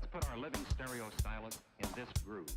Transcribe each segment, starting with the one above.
Let's put our living stereo stylus in this groove.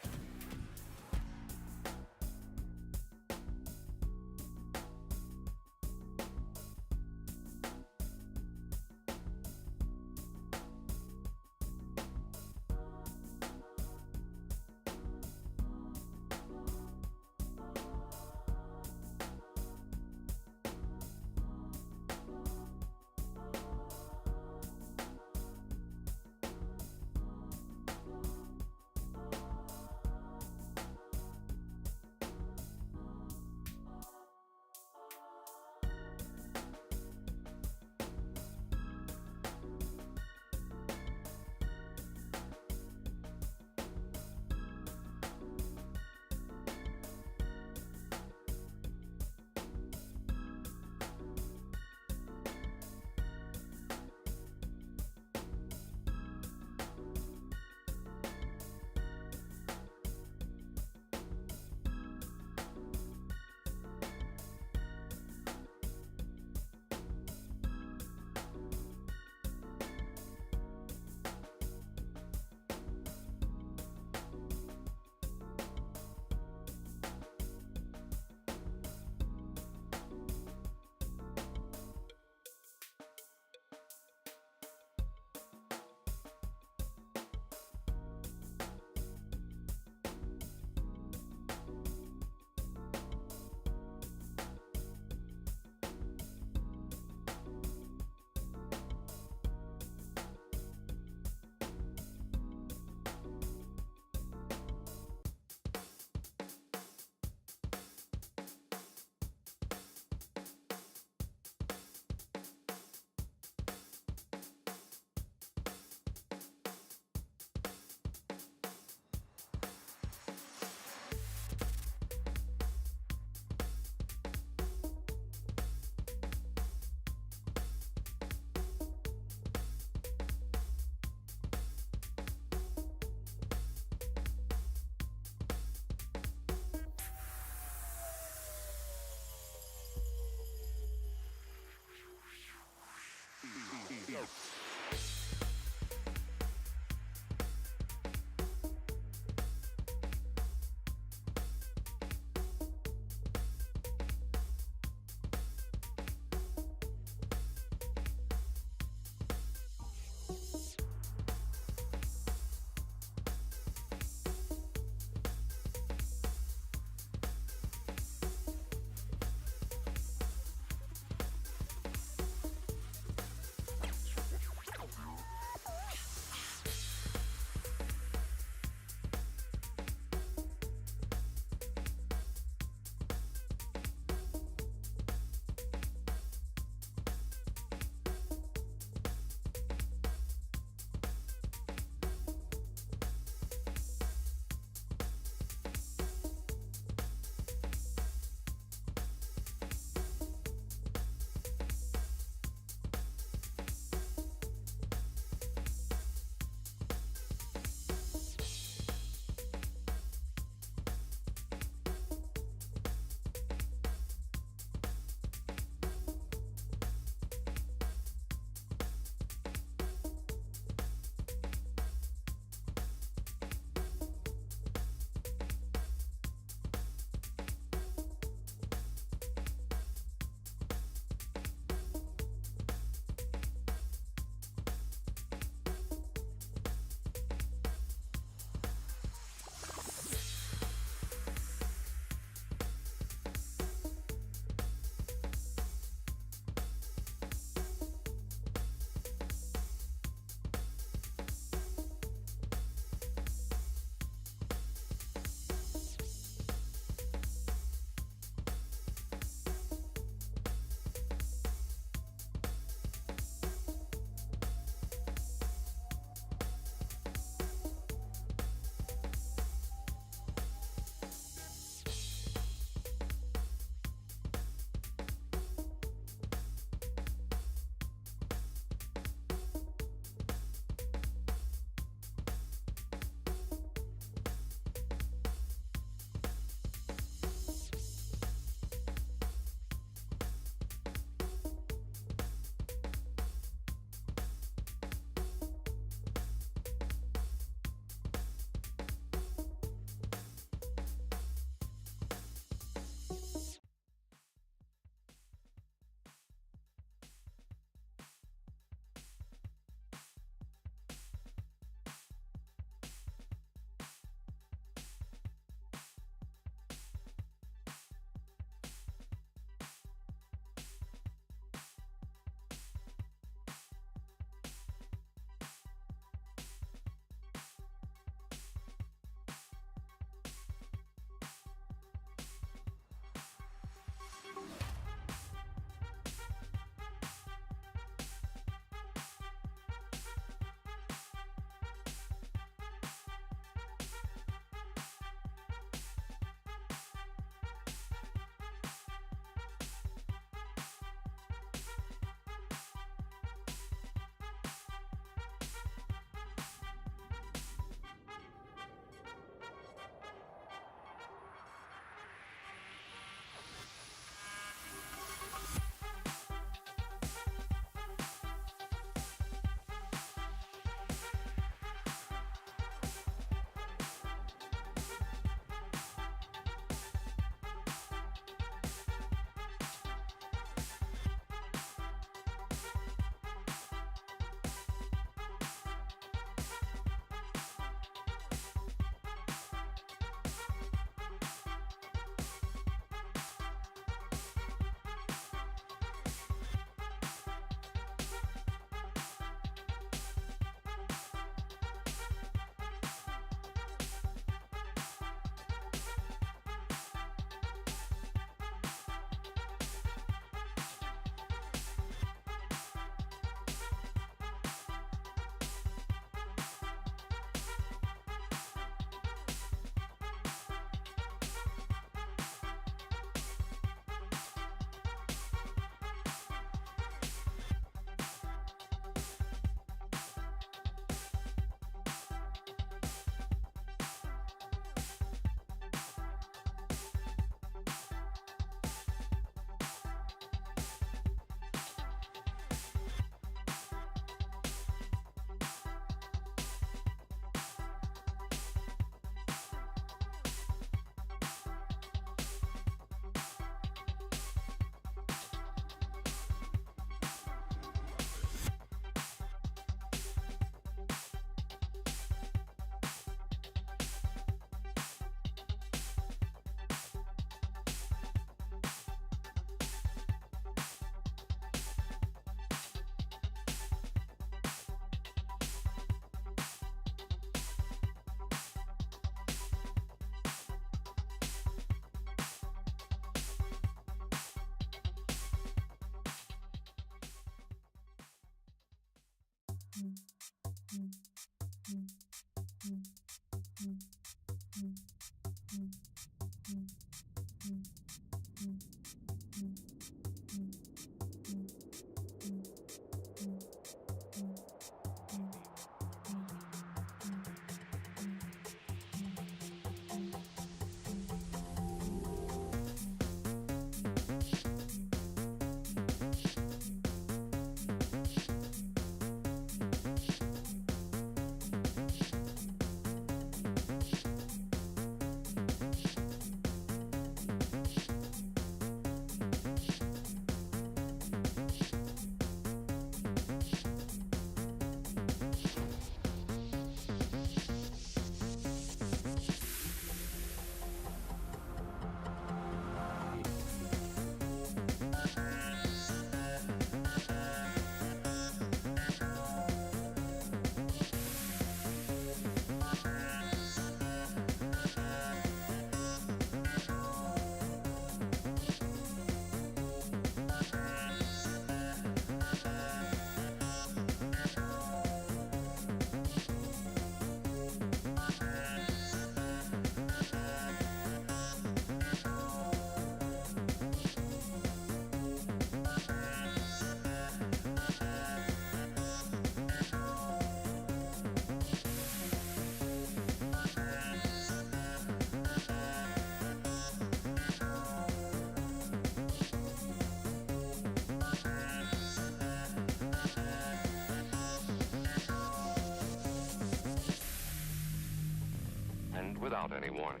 end without any warning.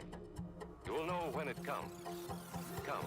You'll know when it comes. Come.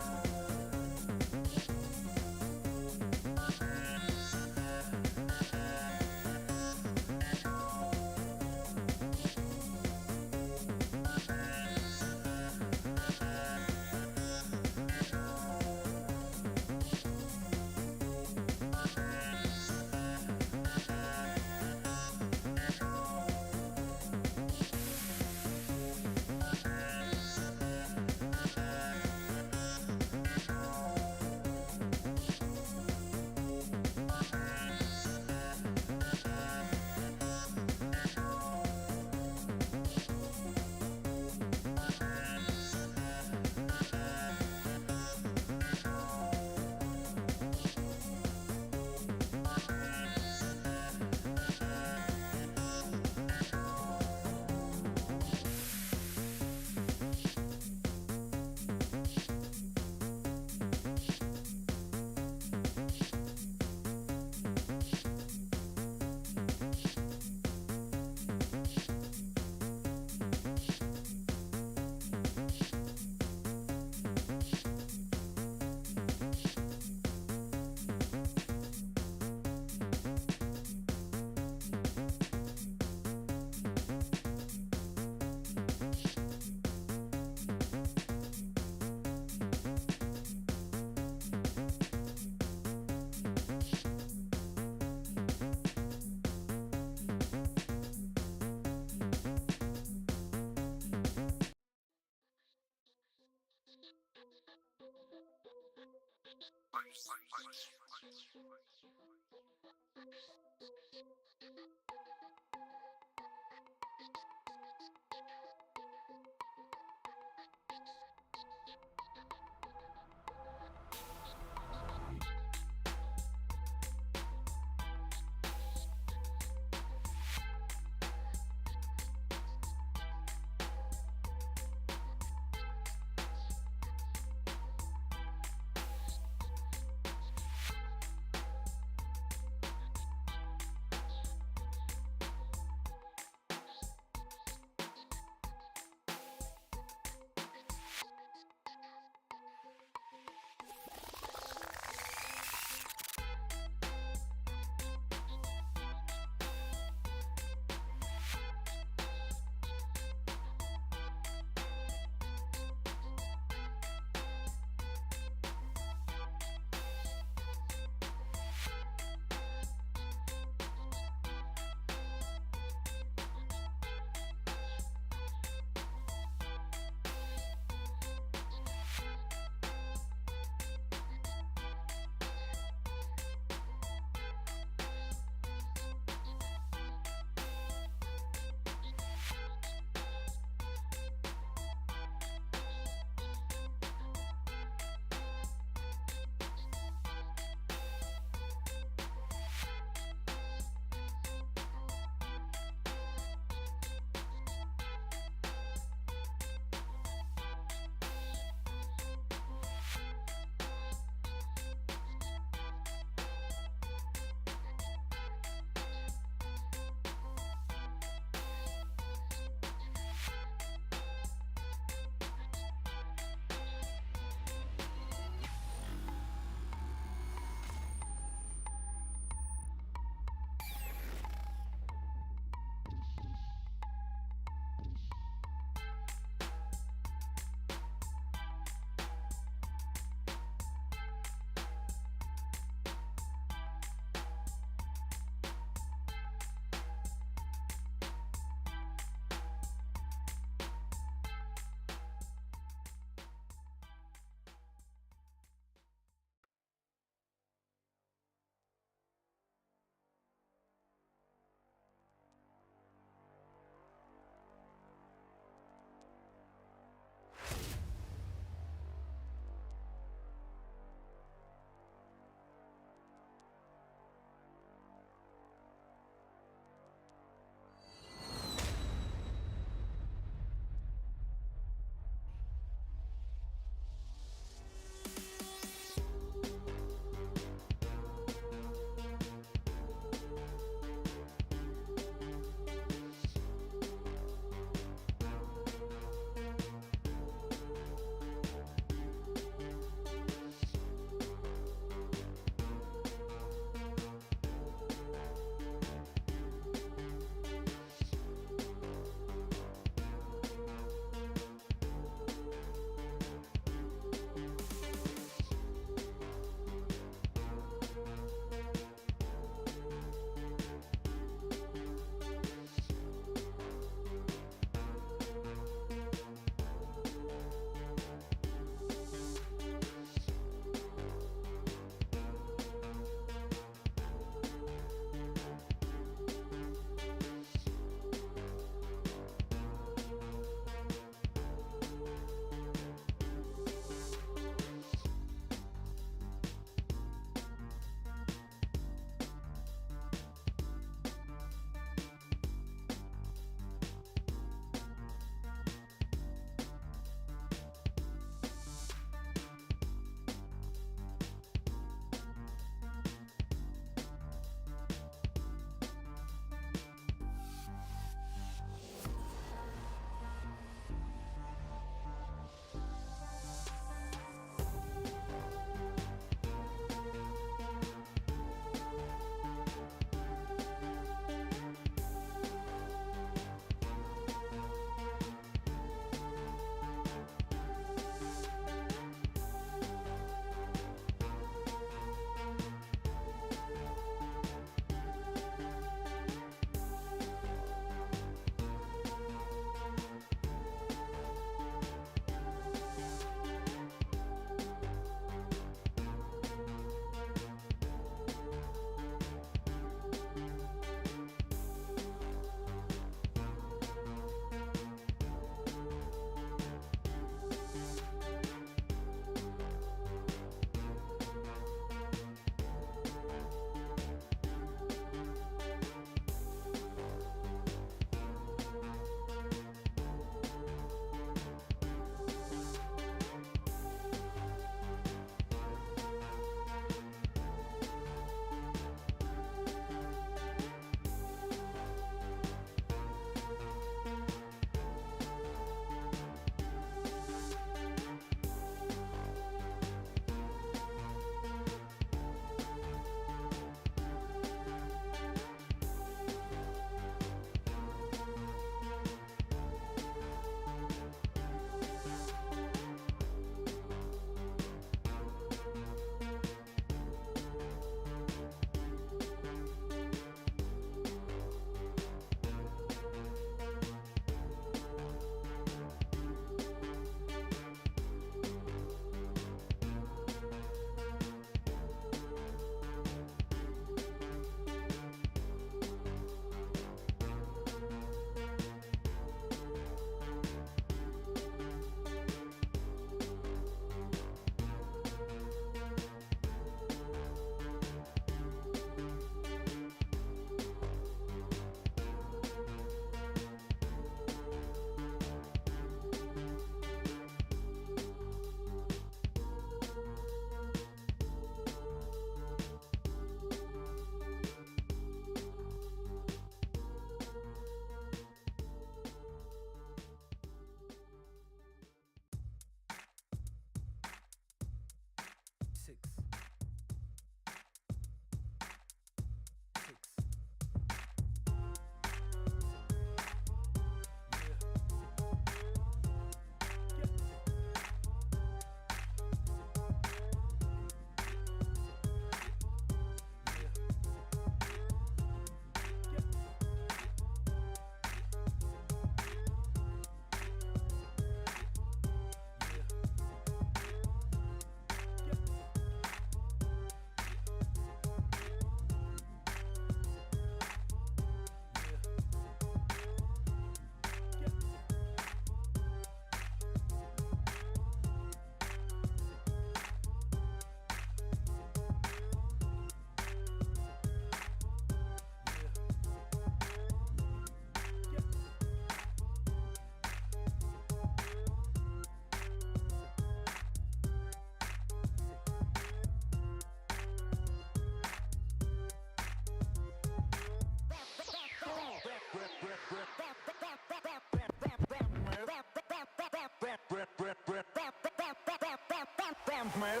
nightmare.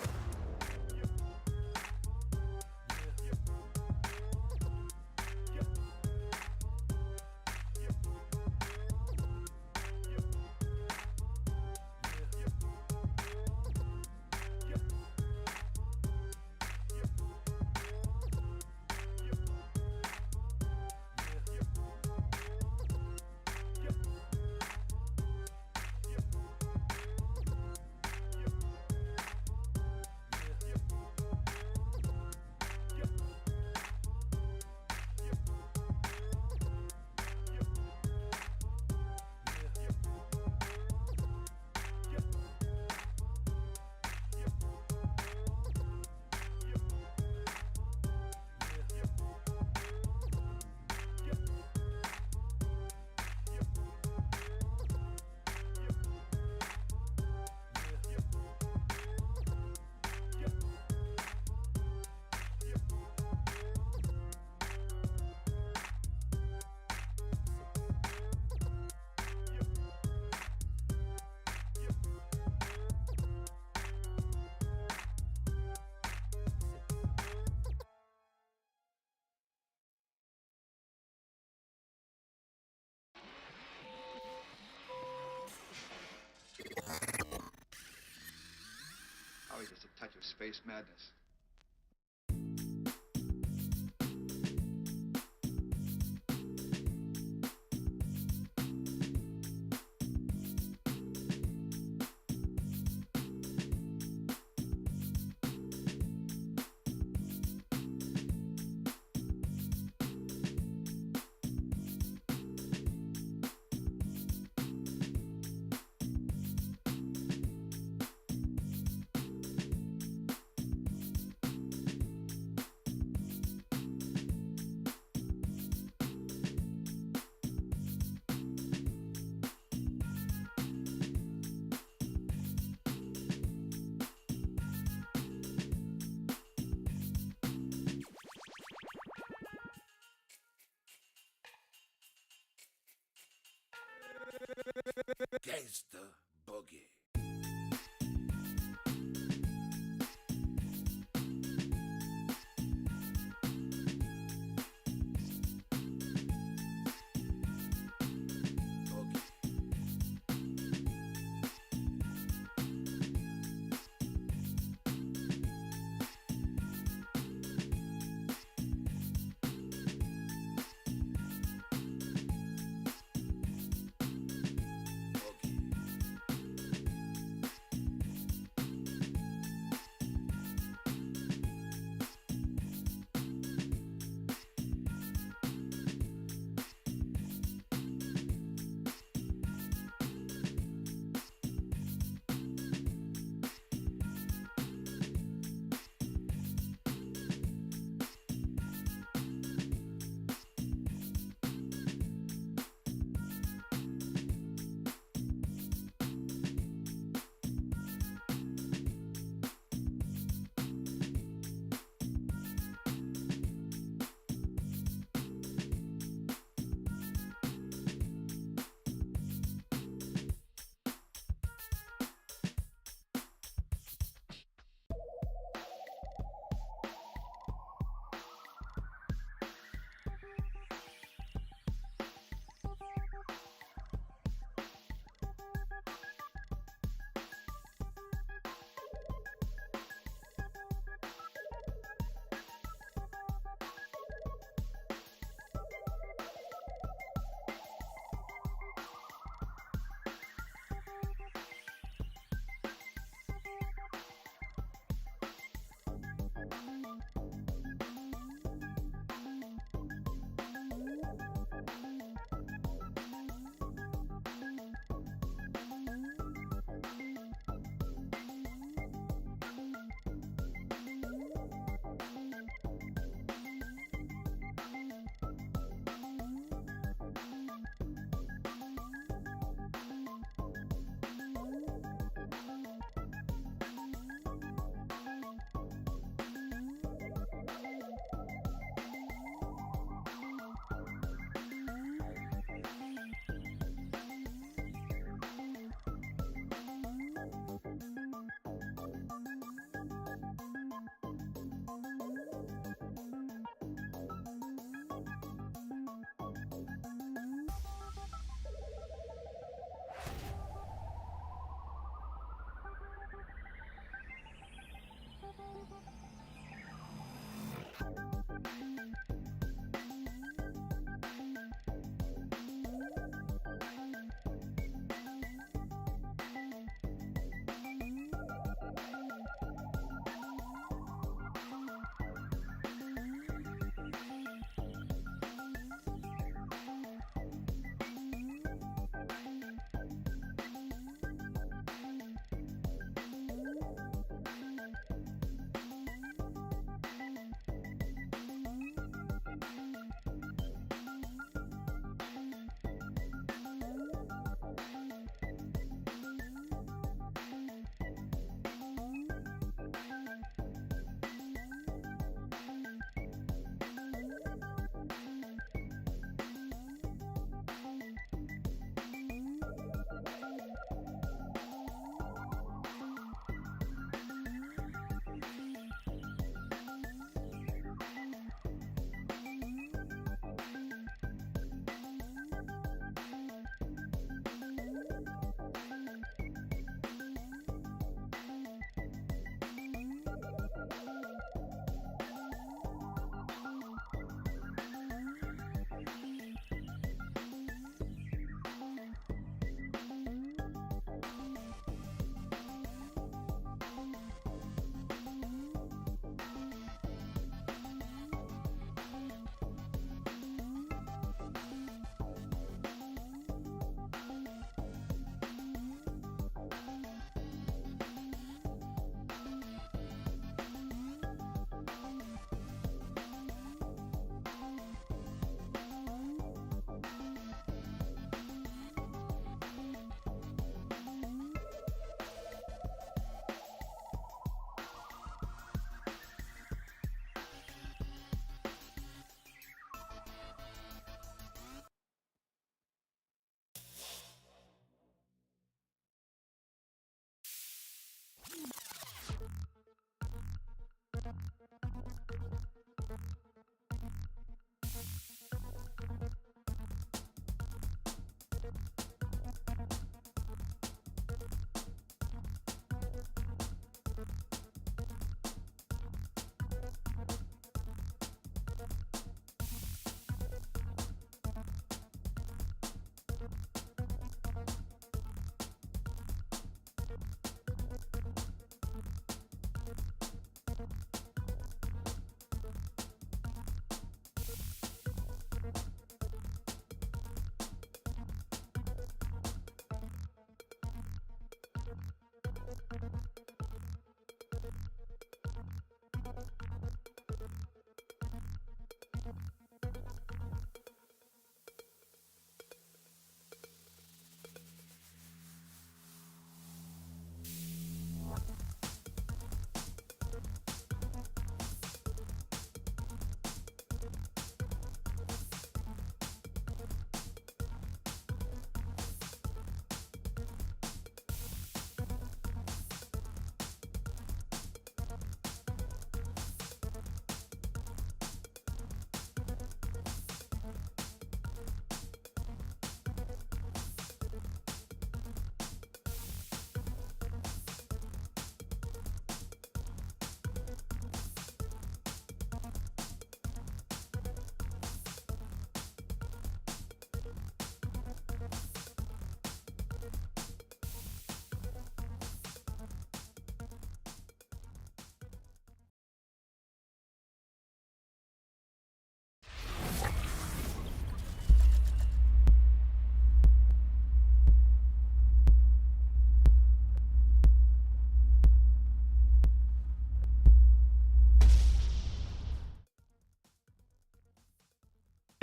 Always just a touch of space madness. Gangsta Boogie.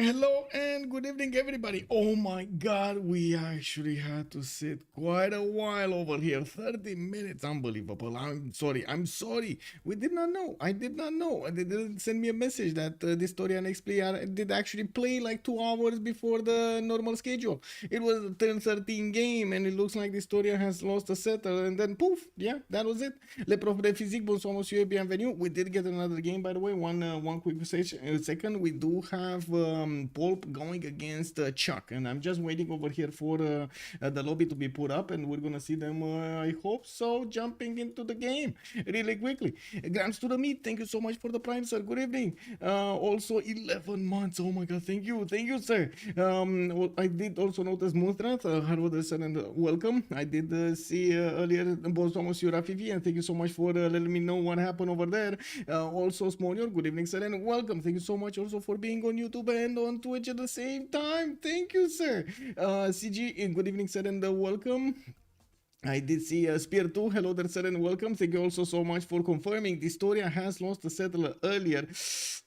Hello and good evening, everybody. Oh my god, we actually had to sit quite a while over here. 30 minutes, unbelievable. I'm sorry. We did not know. I did not know. They didn't send me a message that this story and next player did actually play like 2 hours before the normal schedule. It was a turn 13 game and it looks like the story has lost a setter and then poof, yeah, that was it. Le prof de physique, bonsoir monsieur et bienvenue. We did get another game, by the way. One quick second. We do have Poolp going against ChucK, and I'm just waiting over here for the lobby to be put up, and we're gonna see them. I hope so. Jumping into the game really quickly. Grams to the meat. Thank you so much for the prime, sir. Good evening. Also 11 months. Oh my god. Thank you, sir. I did also notice Moonstrath. Hello there, sir, and welcome. I did see earlier bonsoir monsieur Rafivi, and thank you so much for letting me know what happened over there. Also Smonior. Good evening, sir, and welcome. Thank you so much also for being on YouTube and on Twitch at the same time. Thank you, sir. CG, good evening, sir, and welcome. I did see Spear 2. Hello there, sir, and welcome. Thank you also so much for confirming. Historia has lost a settler earlier.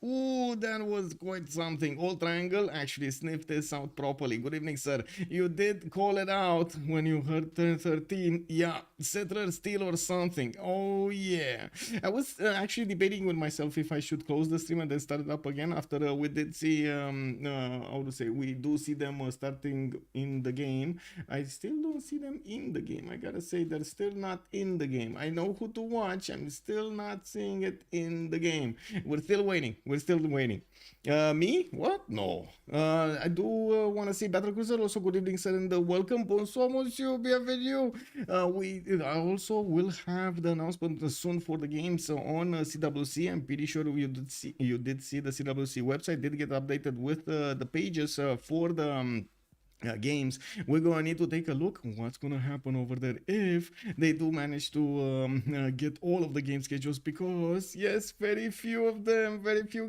Ooh, that was quite something. All Triangle actually sniffed this out properly. Good evening, sir. You did call it out when you heard 13. Yeah, settler steal or something. Oh, yeah. I was actually debating with myself if I should close the stream and then start it up again after we did see, how to say, we do see them starting in the game. I still don't see them in the game. I gotta say, they're still not in the game. I know who to watch. I'm still not seeing it in the game. We're still waiting. Me? What? No. I do want to see Battlecruiser. Also, good evening, sir, and welcome. Bonsoir, monsieur. Bienvenue. I also will have the announcement soon for the games on CWC. I'm pretty sure you did see the CWC website did get updated with the pages for the games. We're gonna need to take a look what's gonna happen over there if they do manage to get all of the game schedules, because yes, very few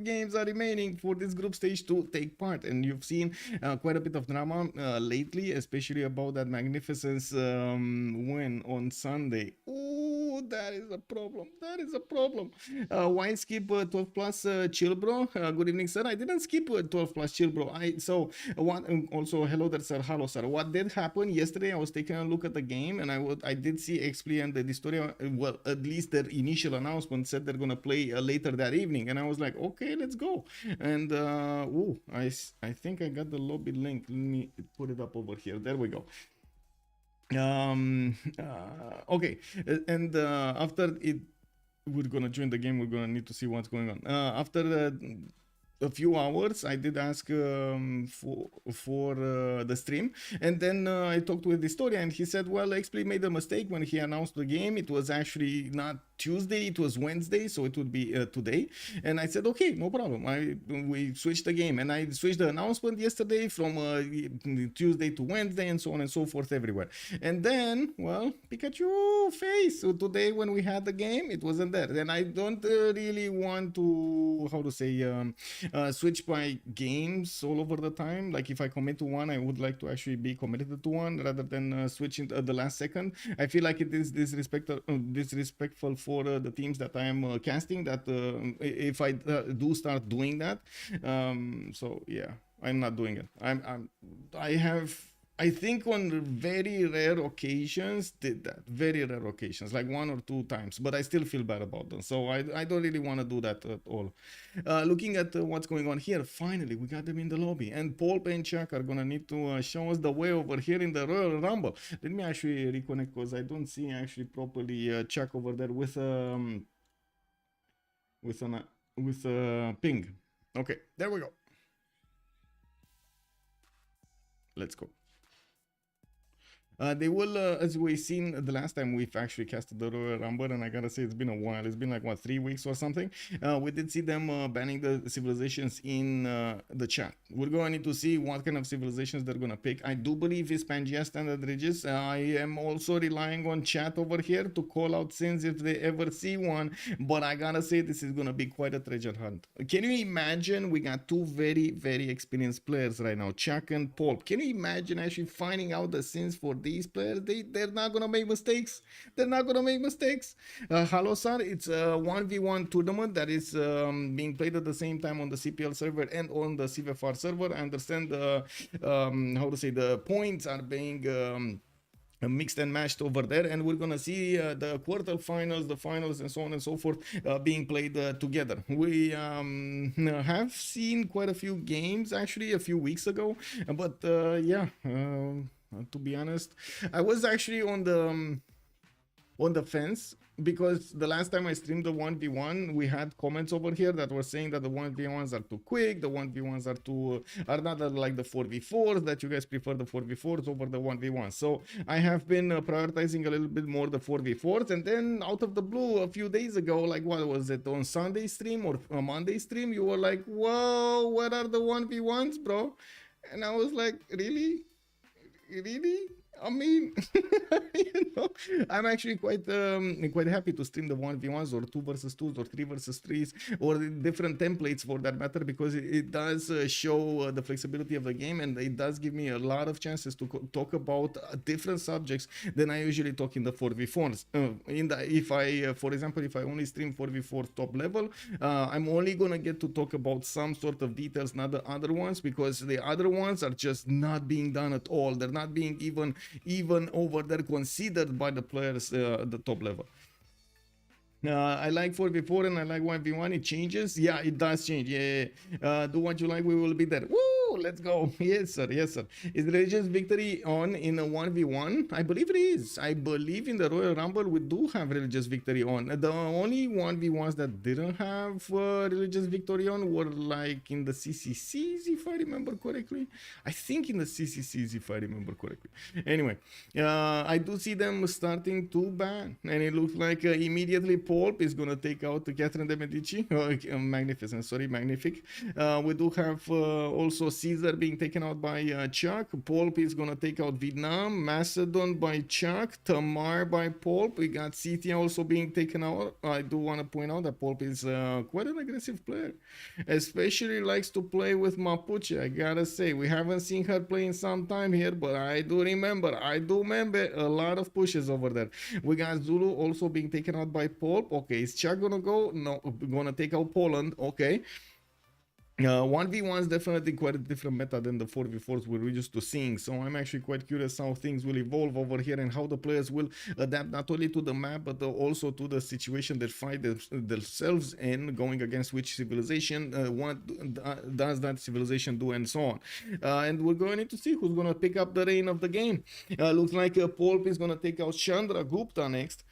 games are remaining for this group stage to take part, and you've seen quite a bit of drama lately, especially about that Magnificence win on Sunday. Ooh, that is a problem. Why skip 12 plus chill, bro? Good evening, sir. I didn't skip 12 plus chill, bro. Also hello there, sir. Hello, sir. What did happen yesterday? I was taking a look at the game, and I did see XP and the Historia. Well, at least their initial announcement said they're gonna play later that evening, and I was like, okay, let's go. And I think I got the lobby link. Let me put it up over here. There we go. Okay, and after it, we're gonna join the game. We're gonna need to see what's going on. After a few hours, I did ask for the stream, and then I talked with the story, and he said, well, XP made a mistake when he announced the game. It was actually not Tuesday, it was Wednesday, so it would be today. And I said, okay, no problem. We switched the game, and I switched the announcement yesterday from Tuesday to Wednesday, and so on and so forth everywhere. And then, well, Pikachu face. So today when we had the game, it wasn't there. Then I don't really want to, how to say, switch my games all over the time. Like if I commit to one, I would like to actually be committed to one rather than switching at the last second. I feel like it is disrespectful for the teams that I am casting, that if I do start doing that. So yeah, I'm not doing it. I think on very rare occasions did that. Very rare occasions, like 1 or 2 times, but I still feel bad about them. So I don't really want to do that at all. Looking at what's going on here, finally, we got them in the lobby. And Poolp and ChucK are going to need to show us the way over here in the Royal Rumble. Let me actually reconnect, because I don't see actually properly ChucK over there with ping. Okay, there we go. Let's go. They will, as we've seen the last time we've actually casted the Royal Rumble, and I gotta say it's been a while. It's been like, what, 3 weeks or something? We did see them banning the civilizations in the chat. We're going to need to see what kind of civilizations they're going to pick. I do believe it's Pangea Standard Regis. I am also relying on chat over here to call out sins if they ever see one, but I gotta say this is going to be quite a treasure hunt. Can you imagine? We got 2 very, very experienced players right now, ChucK and Poolp. Can you imagine actually finding out the sins for these players, they're not gonna make mistakes. They're not gonna make mistakes. Hello, sir. It's a 1v1 tournament that is being played at the same time on the CPL server and on the Civ6 server. I understand how to say, the points are being mixed and matched over there, and we're gonna see the quarterfinals, the finals, and so on and so forth being played together. We have seen quite a few games actually a few weeks ago, but yeah, to be honest, I was actually on the fence, because the last time I streamed the 1v1, we had comments over here that were saying that the 1v1s are too quick, the 1v1s are not like the 4v4s, that you guys prefer the 4v4s over the 1v1s. So I have been prioritizing a little bit more the 4v4s, and then out of the blue a few days ago, like what was it, on Sunday stream or a Monday stream, you were like, whoa, what are the 1v1s, bro? And I was like, really? I mean, you know, I'm actually quite happy to stream the 1v1s or 2 versus 2s or 3 versus 3s or different templates for that matter, because it does show the flexibility of the game, and it does give me a lot of chances to talk about different subjects than I usually talk in the 4v4s. For example, if I only stream 4v4 top level, I'm only gonna get to talk about some sort of details, not the other ones, because the other ones are just not being done at all. They're not being even over there considered by the players at the top level. I like 4v4 and I like 1v1. It changes. Yeah, it does change. Yeah. Do what you like. We will be there. Woo! Let's go. Yes, sir. Yes, sir. Is Religious Victory on in a 1v1? I believe it is. I believe in the Royal Rumble we do have Religious Victory on. The only 1v1s that didn't have Religious Victory on were like in the CCCs, if I remember correctly. I think in the CCCs, if I remember correctly. Anyway, I do see them starting to ban, and it looks like immediately Poolp is going to take out Catherine de Medici. Magnificent, sorry, magnific. We do have also Caesar being taken out by ChucK. Poolp is going to take out Vietnam. Macedon by ChucK. Tamar by Poolp. We got Scythia also being taken out. I do want to point out that Poolp is quite an aggressive player. Especially likes to play with Mapuche. I gotta say, we haven't seen her play in some time here, but I do remember a lot of pushes over there. We got Zulu also being taken out by Poolp. Okay, is ChucK gonna go? No, gonna take out Poland. Okay. 1v1 is definitely quite a different meta than the 4v4s we're used to seeing, so I'm actually quite curious how things will evolve over here and how the players will adapt not only to the map but also to the situation they find themselves in, going against which civilization, what does that civilization do, and so on. And we're going to see who's going to pick up the reign of the game. Looks like Poolp is going to take out Chandra Gupta next.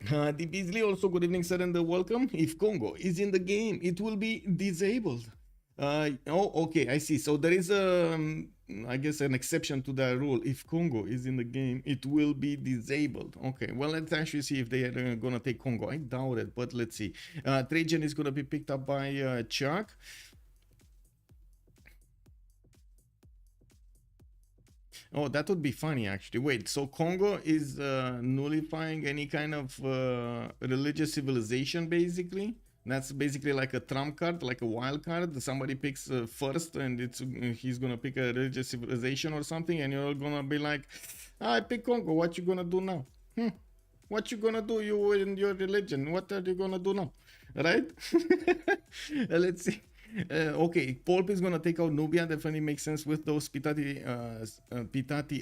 The Beasley also, good evening, sir, and welcome. If Congo is in the game, it will be disabled. Oh, okay, I see. So there is I guess an exception to that rule. If Congo is in the game, it will be disabled. Okay, well, let's actually see if they are gonna take Congo. I doubt it, but let's see. Trajan is gonna be picked up by ChucK. Oh, that would be funny, actually. Wait, so Congo is nullifying any kind of religious civilization, basically? That's basically like a trump card, like a wild card. Somebody picks first, and he's gonna pick a religious civilization or something, and you're gonna be like, I pick Congo. What you gonna do now? What you gonna do, you and your religion? What are you gonna do now? Right? Let's see. Okay, Poolp is gonna take out Nubia. Definitely makes sense with those Pitati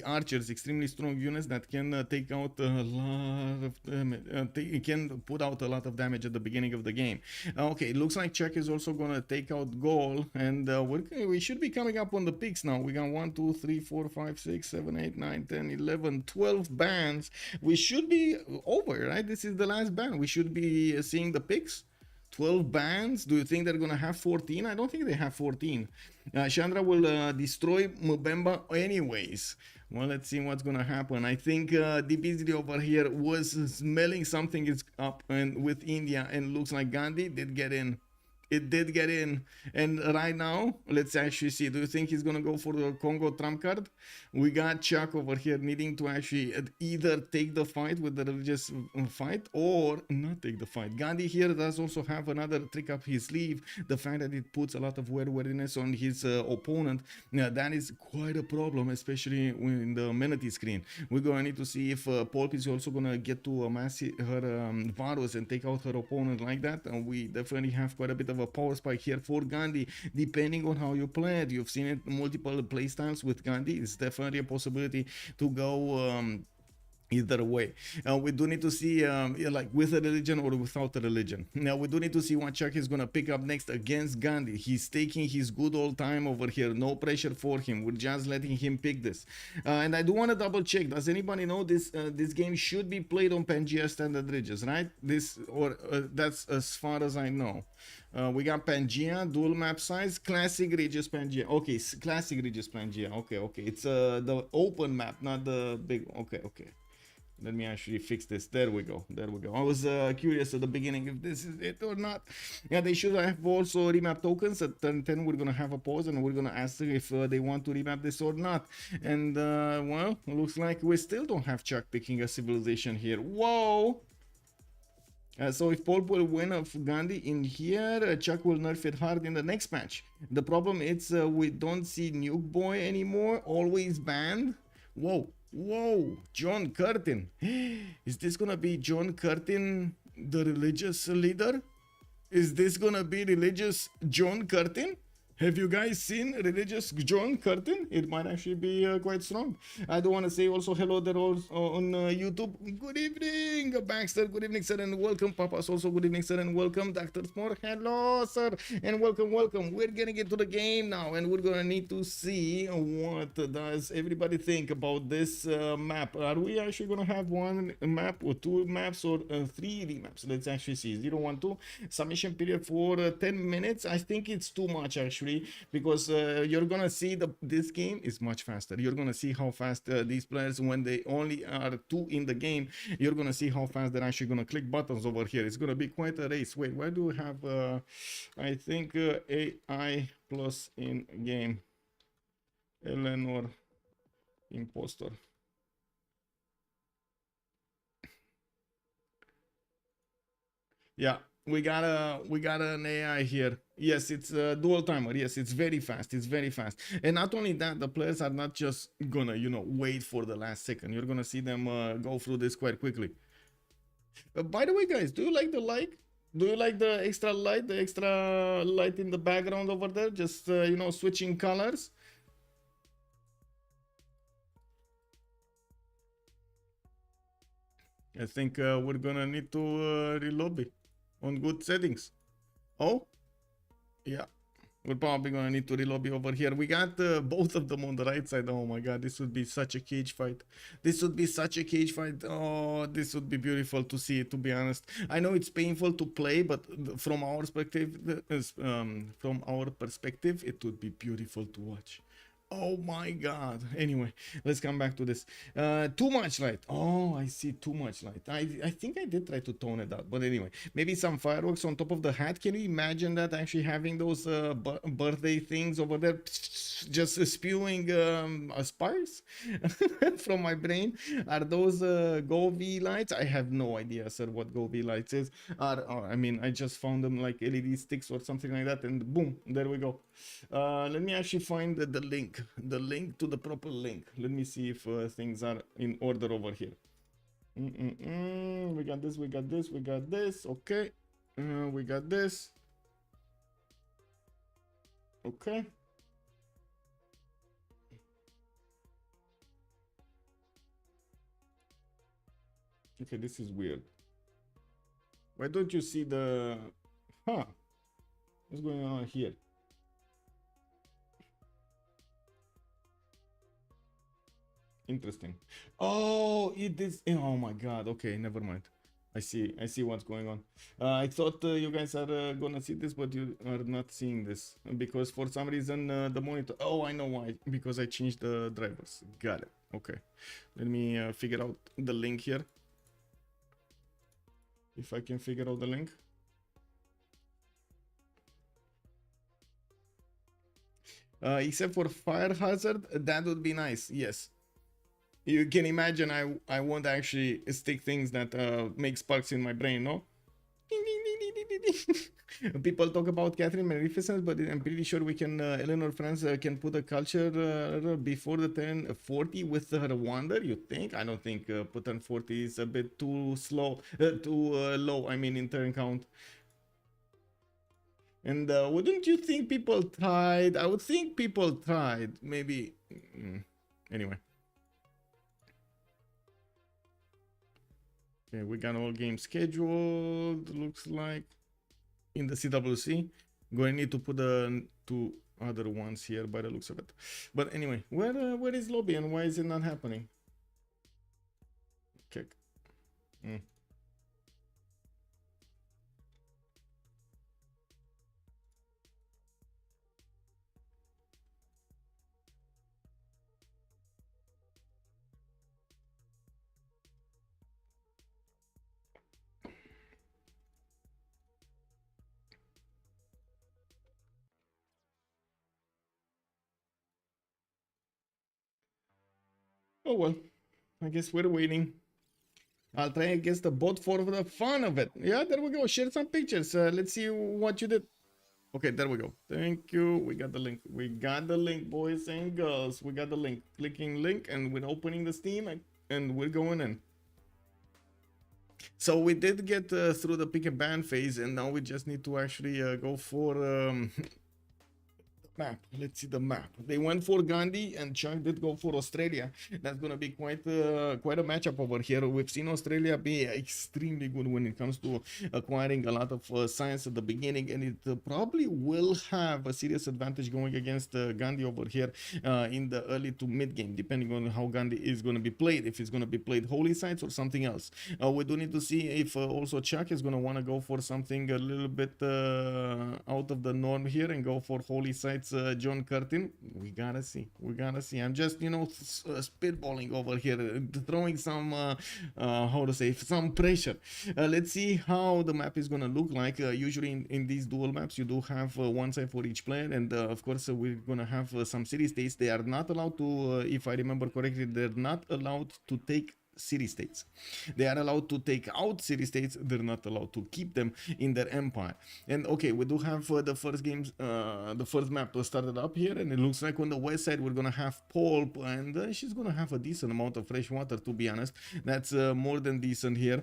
archers, extremely strong units that can take out a lot of damage. Can put out a lot of damage at the beginning of the game. Okay, it looks like ChucK is also gonna take out Gaul, and we should be coming up on the picks now. We got 1, 2, 3, 4, 5, 6, 7, 8, 9, 10, 11, 12 bans. We should be over, right? This is the last ban. We should be seeing the picks. 12 bans. Do you think they're gonna have 14? I don't think they have 14. Chandra will destroy Mbemba anyways. Well, let's see what's gonna happen. I think DBZ over here was smelling something is up and with India, and looks like Gandhi did get in. it did get in. And right now, let's actually see. Do you think he's gonna go for the Congo trump card? We got ChucK over here needing to actually either take the fight with the religious fight or not take the fight. Gandhi here does also have another trick up his sleeve. The fact that it puts a lot of awareness on his opponent. Now, that is quite a problem, especially in the amenity screen. We're gonna need to see if Poolp is also gonna get to amass her Varus and take out her opponent like that. And we definitely have quite a bit of a power spike here for Gandhi, depending on how you play it. You've seen it multiple playstyles with Gandhi. It's definitely a possibility to go either way. We do need to see like with a religion or without a religion. Now we do need to see what ChucK is gonna pick up next against Gandhi. He's taking his good old time over here, no pressure for him. We're just letting him pick this. And I do want to double check, does anybody know this this game should be played on Pangea standard Regis, right? This or that's as far as I know. We got Pangea, dual map size, classic Regis Pangea. Okay, classic Regis Pangea. Okay, it's the open map, not the big. Okay. Let me actually fix this. There we go. I was curious at the beginning if this is it or not. Yeah, they should have also remap tokens. At turn 10, we're going to have a pause and we're going to ask if they want to remap this or not. And, well, looks like we still don't have ChucK picking a civilization here. Whoa! So if Poolp will win of Gandhi in here, ChucK will nerf it hard in the next match. The problem is we don't see Nuke Boy anymore. Always banned. Whoa, John Curtin. Is this gonna be John Curtin, the religious leader? Is this gonna be religious John Curtin? Have you guys seen religious John Curtin? It might actually be quite strong. I do want to say also hello there also on YouTube. Good evening, Baxter. Good evening, sir, and welcome. Papa's also good evening, sir, and welcome. Dr. Smore, hello, sir, and welcome. We're getting into the game now, and we're gonna need to see what does everybody think about this map. Are we actually gonna have one map or two maps or three remaps? Let's actually see. 012 submission period for 10 minutes. I think it's too much actually, because you're gonna see this game is much faster. You're gonna see how fast these players, when they only are two in the game, you're gonna see how fast they're actually gonna click buttons over here. It's gonna be quite a race. Wait, why do we have I think AI plus in game Eleanor impostor? Yeah, we got an AI here. Yes, it's a dual timer. Yes, it's very fast. And not only that, the players are not just gonna, wait for the last second. You're gonna see them go through this quite quickly. By the way, guys, do you like the light? Do you like the extra light in the background over there? Just switching colors. I think we're gonna need to relobby on good settings. Oh, yeah, we're probably gonna need to relobby over here. We got both of them on the right side. Oh my god, this would be such a cage fight. Oh, this would be beautiful to see, to be honest. I know it's painful to play, but from our perspective, it would be beautiful to watch. Oh my god. Anyway, let's come back to this. Too much light. Oh, I see, too much light. I think I did try to tone it out, but anyway, maybe some fireworks on top of the hat. Can you imagine that, actually having those birthday things over there just spewing sparks from my brain? Are those Go V lights? I have no idea, sir, what Go V lights is. I mean, I just found them like LED sticks or something like that, and boom, there we go. Let me actually find the link to the proper link. Let me see if things are in order over here. We got this. Okay, we got this. Okay. Okay, this is weird. Why don't you see the... What's going on here? Interesting. Oh, it is... Oh my god. Okay, never mind. I see what's going on. I thought you guys are gonna see this, but you are not seeing this because for some reason the monitor... Oh, I know why. Because I changed the drivers. Got it. Okay. Let me figure out the link here. If I can figure out the link. Except for fire hazard, that would be nice. Yes. You can imagine I won't actually stick things that make sparks in my brain, no? People talk about Catherine Magnificent, but I'm pretty sure we can, Eleanor France can put a culture before the turn 40 with her wonder, you think? I don't think put turn 40 is a bit too slow, too low, I mean, in turn count. And wouldn't you think people tried? I would think people tried, maybe. Anyway. Okay, we got all games scheduled, looks like, in the CWC. Going to need to put the two other ones here by the looks of it. But anyway, where is lobby and why is it not happening? Okay. Oh well, I guess we're waiting. I'll try against the bot for the fun of it. Yeah, there we go. Share some pictures. Let's see what you did. Okay, there we go. Thank you. We got the link. We got the link, boys and girls. We got the link. Clicking link and we're opening the Steam and we're going in. So we did get through the pick and ban phase and now we just need to actually go for map. Let's see the map. They went for Gandhi and ChucK did go for Australia. That's gonna be quite a matchup over here. We've seen Australia be extremely good when it comes to acquiring a lot of science at the beginning, and it probably will have a serious advantage going against Gandhi over here in the early to mid game, depending on how Gandhi is going to be played. If it's going to be played holy sites or something else. We do need to see if also ChucK is going to want to go for something a little bit out of the norm here and go for holy sites. John Curtin, we gotta see. I'm just, you know, spitballing over here, throwing some how to say, some pressure. Let's see how the map is gonna look like. Usually in these dual maps you do have one side for each player, and of course we're gonna have some city states. They are not allowed to, if I remember correctly, they're not allowed to take city states. They are allowed to take out city states. They're not allowed to keep them in their empire. And okay, we do have the first games, the first map started up here, and it looks like on the west side we're gonna have Poolp, and she's gonna have a decent amount of fresh water, to be honest. That's more than decent here.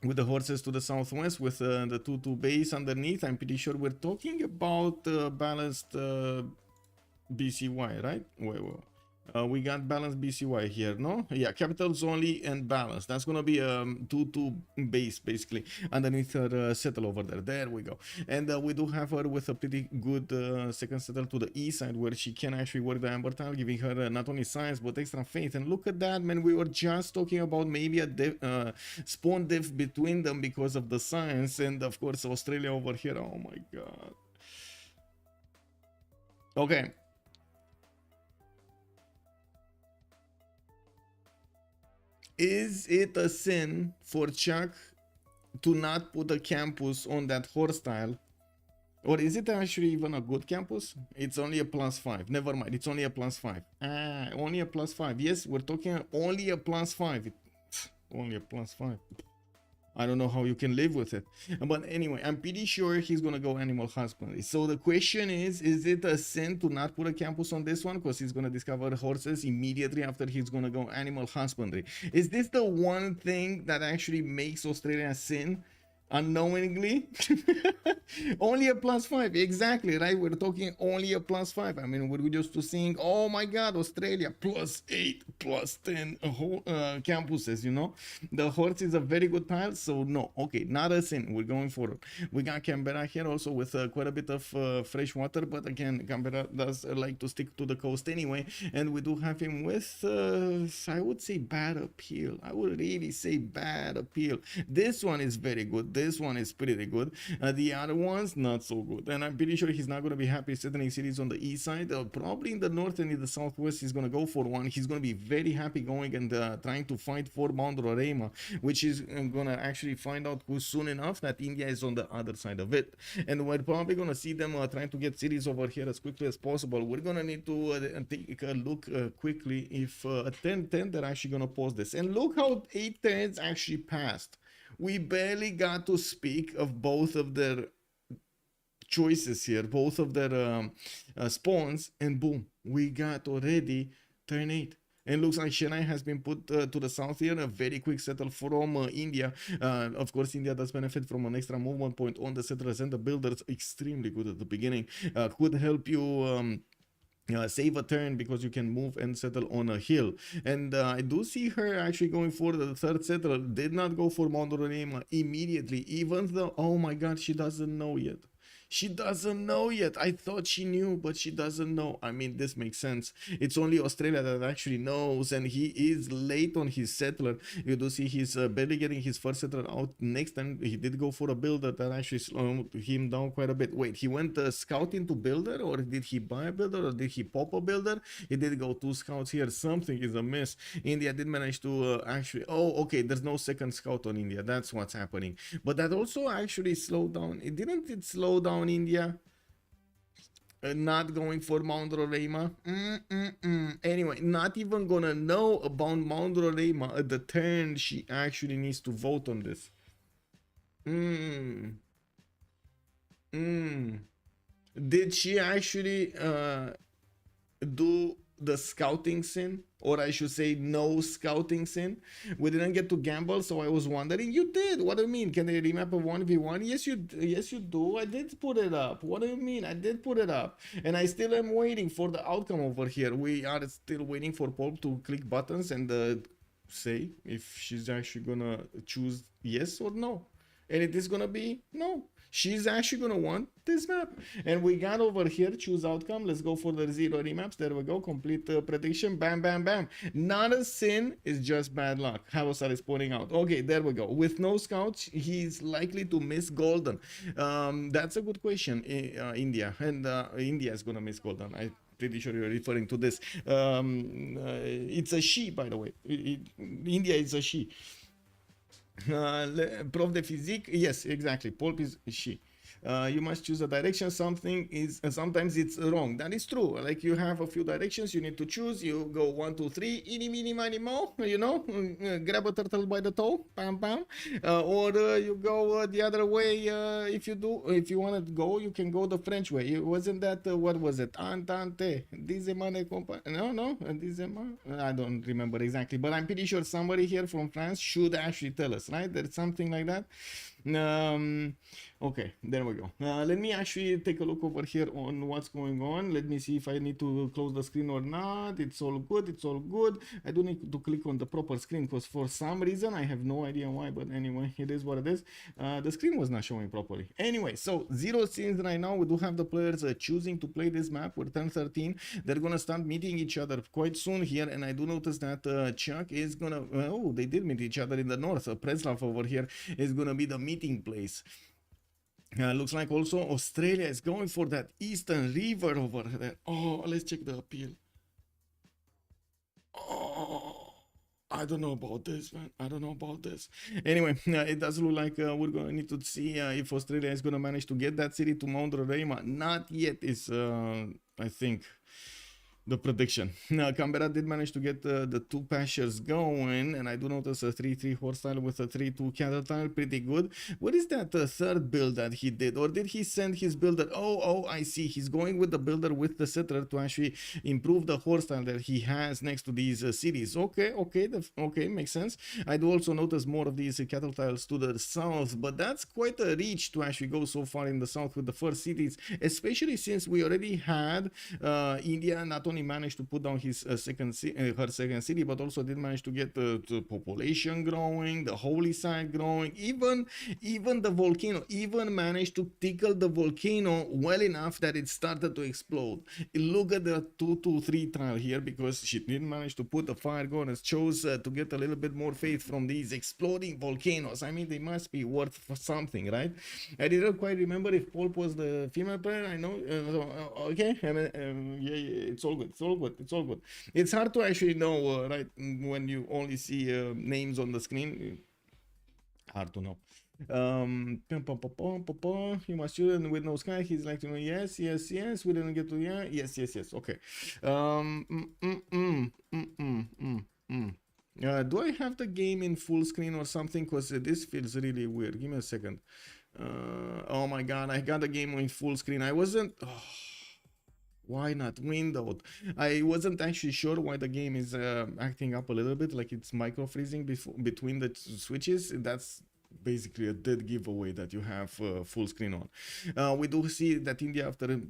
With the horses to the southwest, with the 2-2 base underneath. I'm pretty sure we're talking about balanced BCY, right? Wait. We got balanced BCY here, no? Yeah, capitals only and balance. That's gonna be a 2-2 base basically underneath her settle over there. There we go. And we do have her with a pretty good second settle to the east side, where she can actually work the amber tile, giving her not only science but extra faith. And look at that, man. We were just talking about maybe a spawn diff between them because of the science, and of course Australia over here. Oh my god. Okay. Is it a sin for ChucK to not put a campus on that horse tile? Or is it actually even a good campus? It's only a +5. Never mind, it's only a +5. Only a +5. Yes, we're talking only a +5. Only a +5. I don't know how you can live with it. But anyway, I'm pretty sure he's gonna go animal husbandry. So the question is it a sin to not put a campus on this one? Because he's gonna discover horses immediately after he's gonna go animal husbandry. Is this the one thing that actually makes Australia sin? Unknowingly? Only a +5, exactly, right? We're talking only a +5. I mean, we're just to seeing, oh my god, Australia +8, +10 campuses, you know. The horse is a very good tile, so no, okay, not a sin. We're going forward. We got Canberra here also with quite a bit of fresh water, but again, Canberra does like to stick to the coast anyway, and we do have him with I would say bad appeal. I would really say bad appeal. This one is very good. this one is pretty good. The other ones, not so good. And I'm pretty sure he's not going to be happy settling cities on the east side. Probably in the north and in the southwest, he's going to go for one. He's going to be very happy going and trying to fight for Mount Roraima, which is going to actually find out soon enough that India is on the other side of it. And we're probably going to see them trying to get cities over here as quickly as possible. We're going to need to take a look quickly if 10-10 they're actually going to pause this. And look how 8 turns actually passed. We barely got to speak of both of their choices here, both of their spawns, and boom, we got already turn 8. And looks like Chennai has been put to the south here, a very quick settle from India. Of course, India does benefit from an extra movement point on the settlers and the builders, extremely good at the beginning. Could help you save a turn because you can move and settle on a hill. And I do see her actually going for the third settler. Did not go for Mount Roraima immediately, even though, oh my god, she doesn't know yet. She doesn't know yet. I thought she knew, but she doesn't know. I mean, this makes sense. It's only Australia that actually knows, and he is late on his settler. You do see he's barely getting his first settler out. Next time, he did go for a builder that actually slowed him down quite a bit. Wait, he went scouting to builder, or did he buy a builder, or did he pop a builder? He did go 2 scouts here. Something is amiss. India did manage to actually... Oh, okay, there's no second scout on India. That's what's happening. But that also actually slowed down. Didn't it slow down India? Not going for Mount Roraima. Anyway, not even gonna know about Mount Roraima at the turn she actually needs to vote on this. Did she actually do the scouting sin, or I should say no scouting sin? We didn't get to gamble, so I was wondering. You did. What do you mean? Can they remap a 1v1? Yes you do. I did put it up. What do you mean? I did put it up, and I still am waiting for the outcome over here. We are still waiting for Poolp to click buttons and say if she's actually gonna choose yes or no, and it is gonna be no. She's actually gonna want this map. And we got over here, choose outcome. Let's go for the 0 remaps. There we go. Complete prediction. Bam, bam, bam. Not a sin, it's just bad luck. Halosar is pointing out. Okay, there we go. With no scouts, he's likely to miss golden. That's a good question. India. And India is gonna miss golden. I'm pretty sure you're referring to this. It's a she, by the way. India is a she. Prof de physique, yes, exactly. Poolp is she. You must choose a direction. Something is sometimes it's wrong. That is true. Like you have a few directions you need to choose. You go 1, 2, 3, eeny, meeny, miny, mo. You know, grab a turtle by the toe, pam, pam. Or you go the other way. If you want to go, you can go the French way. Wasn't that what was it? Entente. No. I don't remember exactly, but I'm pretty sure somebody here from France should actually tell us, right? There's something like that. Okay, there we go. Let me actually take a look over here on what's going on. Let me see if I need to close the screen or not. It's all good. It's all good. I do need to click on the proper screen because for some reason I have no idea why, but anyway, it is what it is. The screen was not showing properly. Anyway, so 0 scenes right now. We do have the players choosing to play this map. We're turn 13. They're gonna start meeting each other quite soon here, and I do notice that ChucK is gonna... oh, they did meet each other in the north. Preslav over here is gonna be the meeting place. Looks like also Australia is going for that Eastern River over there. Oh, let's check the appeal. Oh, I don't know about this, man. I don't know about this. Anyway, it does look like we're going to need to see if Australia is going to manage to get that city to Mount Roraima. Not yet is, I think, the prediction. Now, Canberra did manage to get the 2 pastures going, and I do notice a 3-3 horse tile with a 3-2 cattle tile, pretty good. What is that third build that he did, or did he send his builder? Oh, I see. He's going with the builder with the settler to actually improve the horse tile that he has next to these cities. Okay, makes sense. I do also notice more of these cattle tiles to the south, but that's quite a reach to actually go so far in the south with the first cities, especially since we already had India not only only managed to put down his her second city, but also did manage to get the population growing, the holy site growing, even the volcano, even managed to tickle the volcano well enough that it started to explode. Look at the 2-3 tile here, because she didn't manage to put the fire going and chose to get a little bit more faith from these exploding volcanoes. I mean, they must be worth for something, right? I didn't quite remember if Poolp was the female player. I know. Okay, I mean, yeah, it's all good. It's all good. It's all good. It's hard to actually know, right, when you only see names on the screen. Hard to know. You must student with no sky. He's like, you know, yes. We didn't get to yes. Okay. Do I have the game in full screen or something? Because this feels really weird. Give me a second. Oh my god, I got the game in full screen. I wasn't. Why not windowed? I wasn't actually sure why the game is acting up a little bit, like it's micro freezing between the switches. That's basically a dead giveaway that you have full screen on. We do see that India, after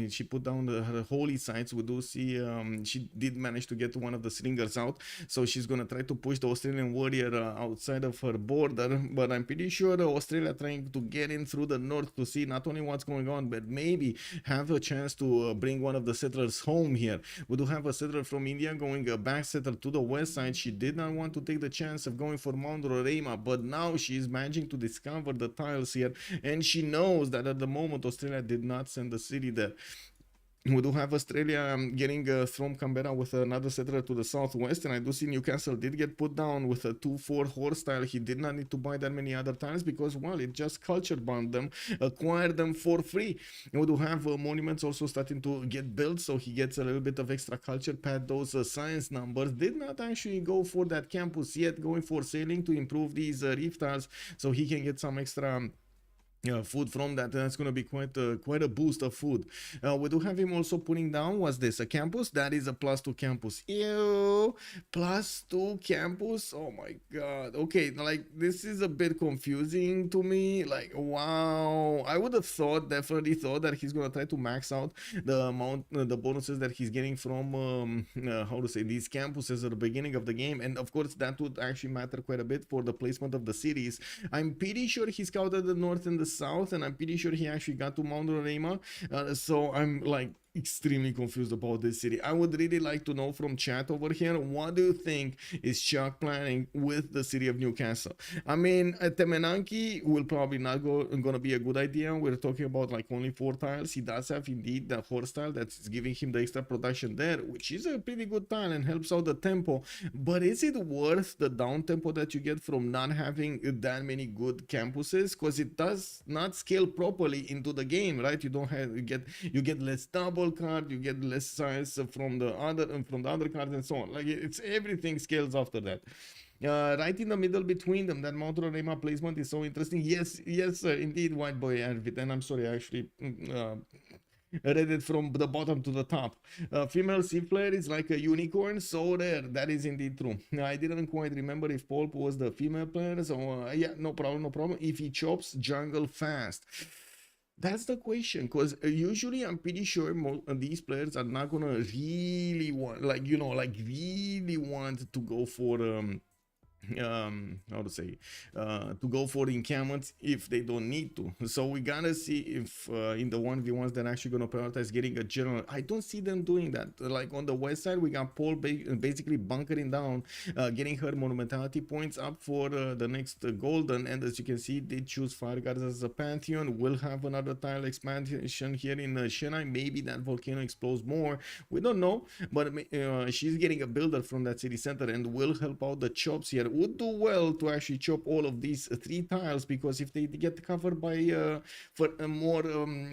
she put down her holy sites, we do see she did manage to get one of the slingers out, so she's gonna try to push the Australian warrior outside of her border. But I'm pretty sure Australia trying to get in through the north to see not only what's going on, but maybe have a chance to bring one of the settlers home here. We do have a settler from India going back settler to the west side. She did not want to take the chance of going for Mount Roraima, but now she's managing to discover the tiles here, and she knows that at the moment Australia did not send the city there. We do have Australia getting from Canberra with another settler to the southwest, and I do see Newcastle did get put down with a 2-4 horse tile. He did not need to buy that many other tiles because, well, it just culture bound them, acquired them for free. And we do have monuments also starting to get built, so he gets a little bit of extra culture pad. Those science numbers did not actually go for that campus yet, going for sailing to improve these reef tiles, so he can get some extra food from that. That's going to be quite a boost of food. We do have him also putting down, what's this, a campus? That is a +2 campus. Ew, +2 campus. Oh my god. Okay, like this is a bit confusing to me. Like, wow, I would have definitely thought that he's going to try to max out the amount, the bonuses that he's getting from how to say, these campuses at the beginning of the game, and of course that would actually matter quite a bit for the placement of the cities. I'm pretty sure he scouted the north and the south, and I'm pretty sure he actually got to Mount Roraima, so I'm like extremely confused about this city. I would really like to know from chat over here, what do you think is ChucK planning with the city of Newcastle? I mean, Temenanki will probably not gonna be a good idea. We're talking about like only 4 tiles. He does have indeed the horse tile that's giving him the extra production there, which is a pretty good tile and helps out the tempo. But is it worth the down tempo that you get from not having that many good campuses? Because it does not scale properly into the game, right? You don't have, you get less double card, you get less size from the other cards, and so on. Like, it's everything scales after that. Right in the middle between them, that Mount Roraima placement is so interesting. Yes, indeed, white boy Arvid, and I'm sorry, I actually read it from the bottom to the top. Female Civ player is like a unicorn, so rare. That is indeed true. I didn't quite remember if Poolp was the female player, so yeah, no problem. If he chops jungle fast. That's the question, because usually I'm pretty sure these players are not gonna really want, like, you know, like really want to go for how to say, to go for encampments if they don't need to. So we gotta see if in the 1v1s they're actually gonna prioritize getting a general. I don't see them doing that. Like on the west side, we got Poolp basically bunkering down, getting her monumentality points up for the next golden, and as you can see, they choose Fire Guards as a pantheon. We'll have another tile expansion here in Chennai. Maybe that volcano explodes more, we don't know, but she's getting a builder from that city center and will help out the chops here. Would do well to actually chop all of these 3 tiles, because if they get covered by more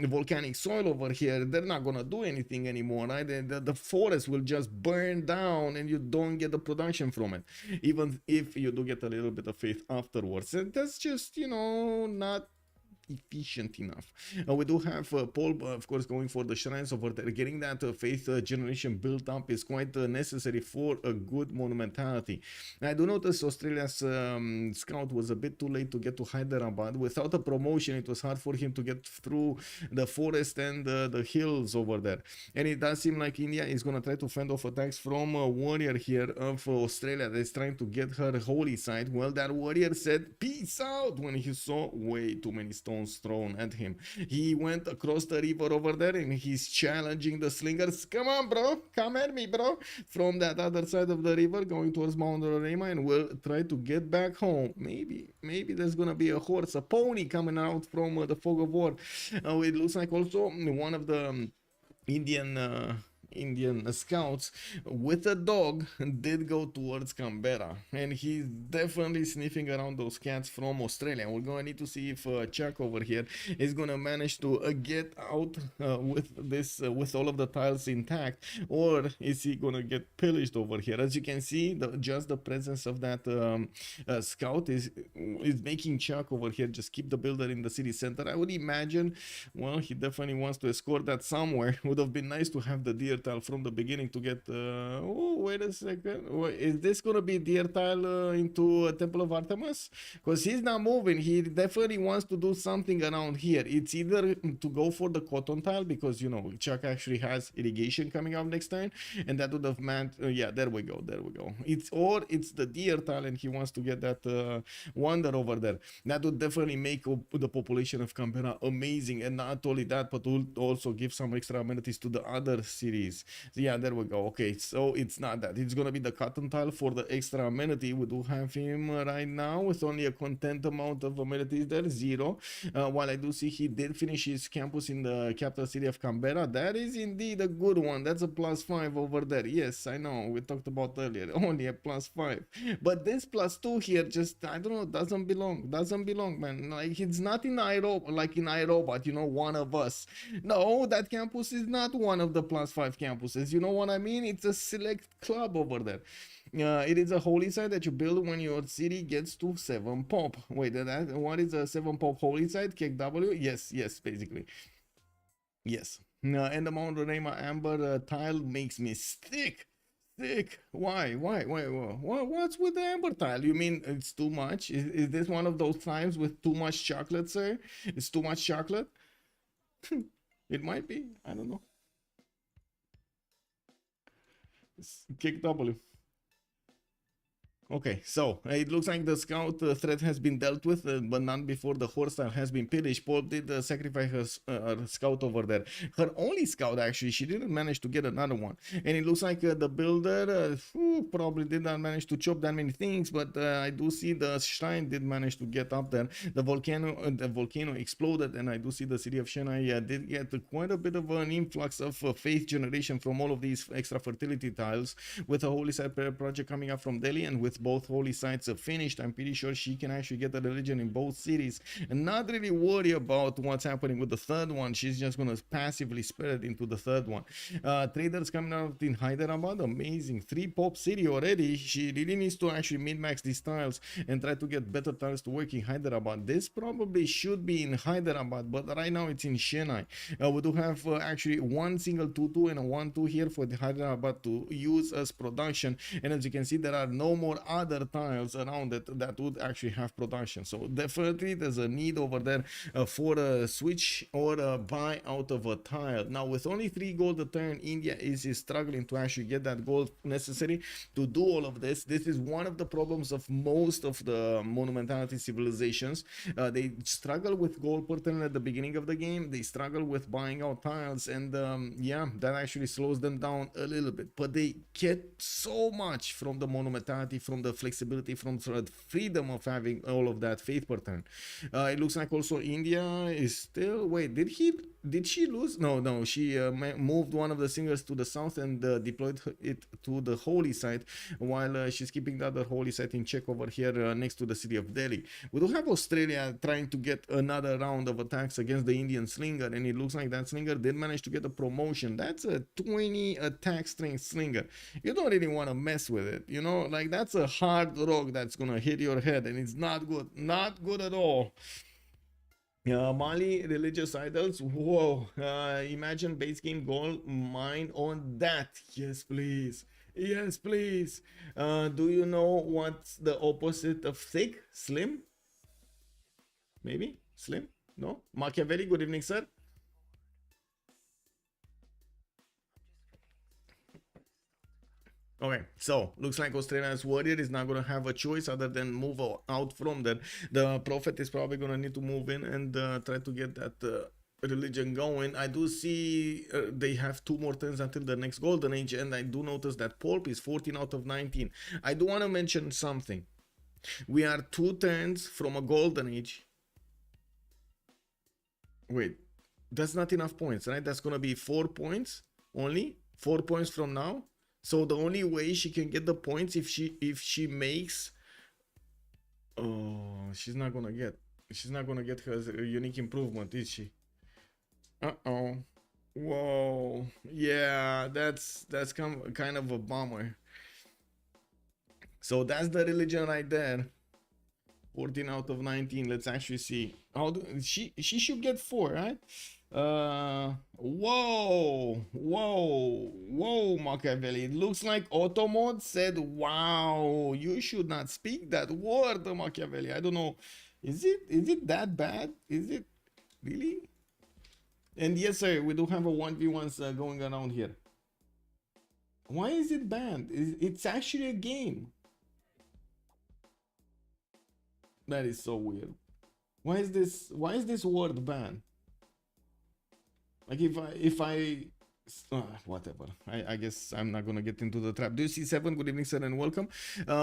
volcanic soil over here, they're not gonna do anything anymore, right? The forest will just burn down and you don't get the production from it, even if you do get a little bit of faith afterwards. And that's just, you know, not efficient enough. We do have Poolp, of course, going for the shrines over there. Getting that faith generation built up is quite necessary for a good monumentality. I do notice Australia's scout was a bit too late to get to Hyderabad. Without a promotion, it was hard for him to get through the forest and the hills over there. And it does seem like India is going to try to fend off attacks from a warrior here of Australia that's trying to get her holy site. Well, that warrior said peace out when he saw way too many stones thrown at him. He went across the river over there and he's challenging the slingers. Come on, bro, come at me, bro, from that other side of the river going towards Mount Roraima, and we'll try to get back home. Maybe there's gonna be a horse, a pony coming out from the fog of war. It looks like also one of the Indian scouts with a dog did go towards Canberra, and he's definitely sniffing around those cats from Australia. We're gonna need to see if ChucK over here is gonna manage to get out with this with all of the tiles intact, or is he gonna get pillaged over here? As you can see, just the presence of that scout is making ChucK over here just keep the builder in the city center. I would imagine, well, he definitely wants to escort that somewhere. Would have been nice to have the deer tile from the beginning to get oh, wait a second, is this gonna be deer tile into Temple of Artemis? Because he's not moving. He definitely wants to do something around here. It's either to go for the cotton tile, because you know ChucK actually has irrigation coming up next time, and that would have meant yeah, there we go, it's the deer tile and he wants to get that wonder over there. That would definitely make the population of Canberra amazing, and not only that, but would also give some extra amenities to the other cities. So yeah, there we go. Okay, so it's not that. It's gonna be the cotton tile for the extra amenity. We do have him right now with only a content amount of amenities there, 0. While I do see he did finish his campus in the capital city of Canberra. That is indeed a good one. That's a +5 over there. Yes, I know, we talked about earlier, only a +5. But this +2 here just, I don't know, doesn't belong, man. Like, it's not in iRobot, like in iRobot, you know, one of us. No, that campus is not one of the +5 campuses. You know what I mean? It's a select club over there. It is a holy site that you build when your city gets to 7 pop. Wait, what is a 7 pop holy site? KW? Yes, basically. Yes. And the Mount Roraima Amber tile makes me sick. Why? What's with the amber tile? You mean it's too much? Is this one of those times with too much chocolate, sir? It's too much chocolate? It might be. I don't know. Kick W. Okay, so it looks like the scout threat has been dealt with, but not before the horse tile has been pillaged. Poolp did sacrifice her scout over there. Her only scout, actually. She didn't manage to get another one. And it looks like the builder probably did not manage to chop that many things, but I do see the shrine did manage to get up there. The volcano exploded, and I do see the city of Chennai did get quite a bit of an influx of faith generation from all of these extra fertility tiles, with a holy site project coming up from Delhi, and with both holy sites finished, I'm pretty sure she can actually get a religion in both cities and not really worry about what's happening with the third one. She's just going to passively spread it into the third one. Traders coming out in Hyderabad, amazing. 3 pop city already. She really needs to actually min-max these tiles and try to get better tiles to work in Hyderabad. This probably should be in Hyderabad, but right now it's in Chennai. We do have actually one single 2-2 and a 1-2 here for the Hyderabad to use as production, and as you can see, there are no more other tiles around it that would actually have production. So definitely there's a need over there for a switch or a buy out of a tile. Now with only 3 gold a turn, India is struggling to actually get that gold necessary to do all of this. This is one of the problems of most of the monumentality civilizations. They struggle with gold per turn at the beginning of the game. They struggle with buying out tiles, and yeah, that actually slows them down a little bit, but they get so much from the monumentality, from the flexibility, from the freedom of having all of that faith per turn. It looks like also India is still, wait, did she lose? No, she moved one of the singers to the south and deployed it to the holy site, while she's keeping the other holy site in check over here next to the city of Delhi. We do have Australia trying to get another round of attacks against the Indian slinger, and it looks like that slinger did manage to get a promotion. That's a 20 attack strength slinger. You don't really want to mess with it, you know, like that's a hard rock that's gonna hit your head, and it's not good at all. Mali religious idols. Whoa. Imagine base game gold mine on that. Yes, please. Yes, please. Do you know what's the opposite of thick? Slim? Maybe? Slim? No? Machiavelli, good evening, sir. Okay, so looks like Australia's warrior is not going to have a choice other than move out from there. The prophet is probably going to need to move in and try to get that religion going. I do see they have 2 more turns until the next golden age, and I do notice that Poolp is 14 out of 19. I do want to mention something. We are 2 turns from a golden age. Wait, that's not enough points, right? That's going to be 4 points only. 4 points from now. So the only way she can get the points if she makes, oh, she's not gonna get her unique improvement, is she? Uh-oh. Whoa. Yeah, that's kind of a bummer. So that's the religion right there. 14 out of 19. Let's actually see. How do she should get 4, right? Whoa, Machiavelli. It looks like Automod said, wow, you should not speak that word, Machiavelli. I don't know. Is it that bad? Is it really? And yes, sir, we do have a 1v1s going around here. Why is it banned? It's actually a game. That is so weird. Why is this word banned? Like if I whatever. I guess I'm not gonna get into the trap. Do you see 7? Good evening, sir, and welcome.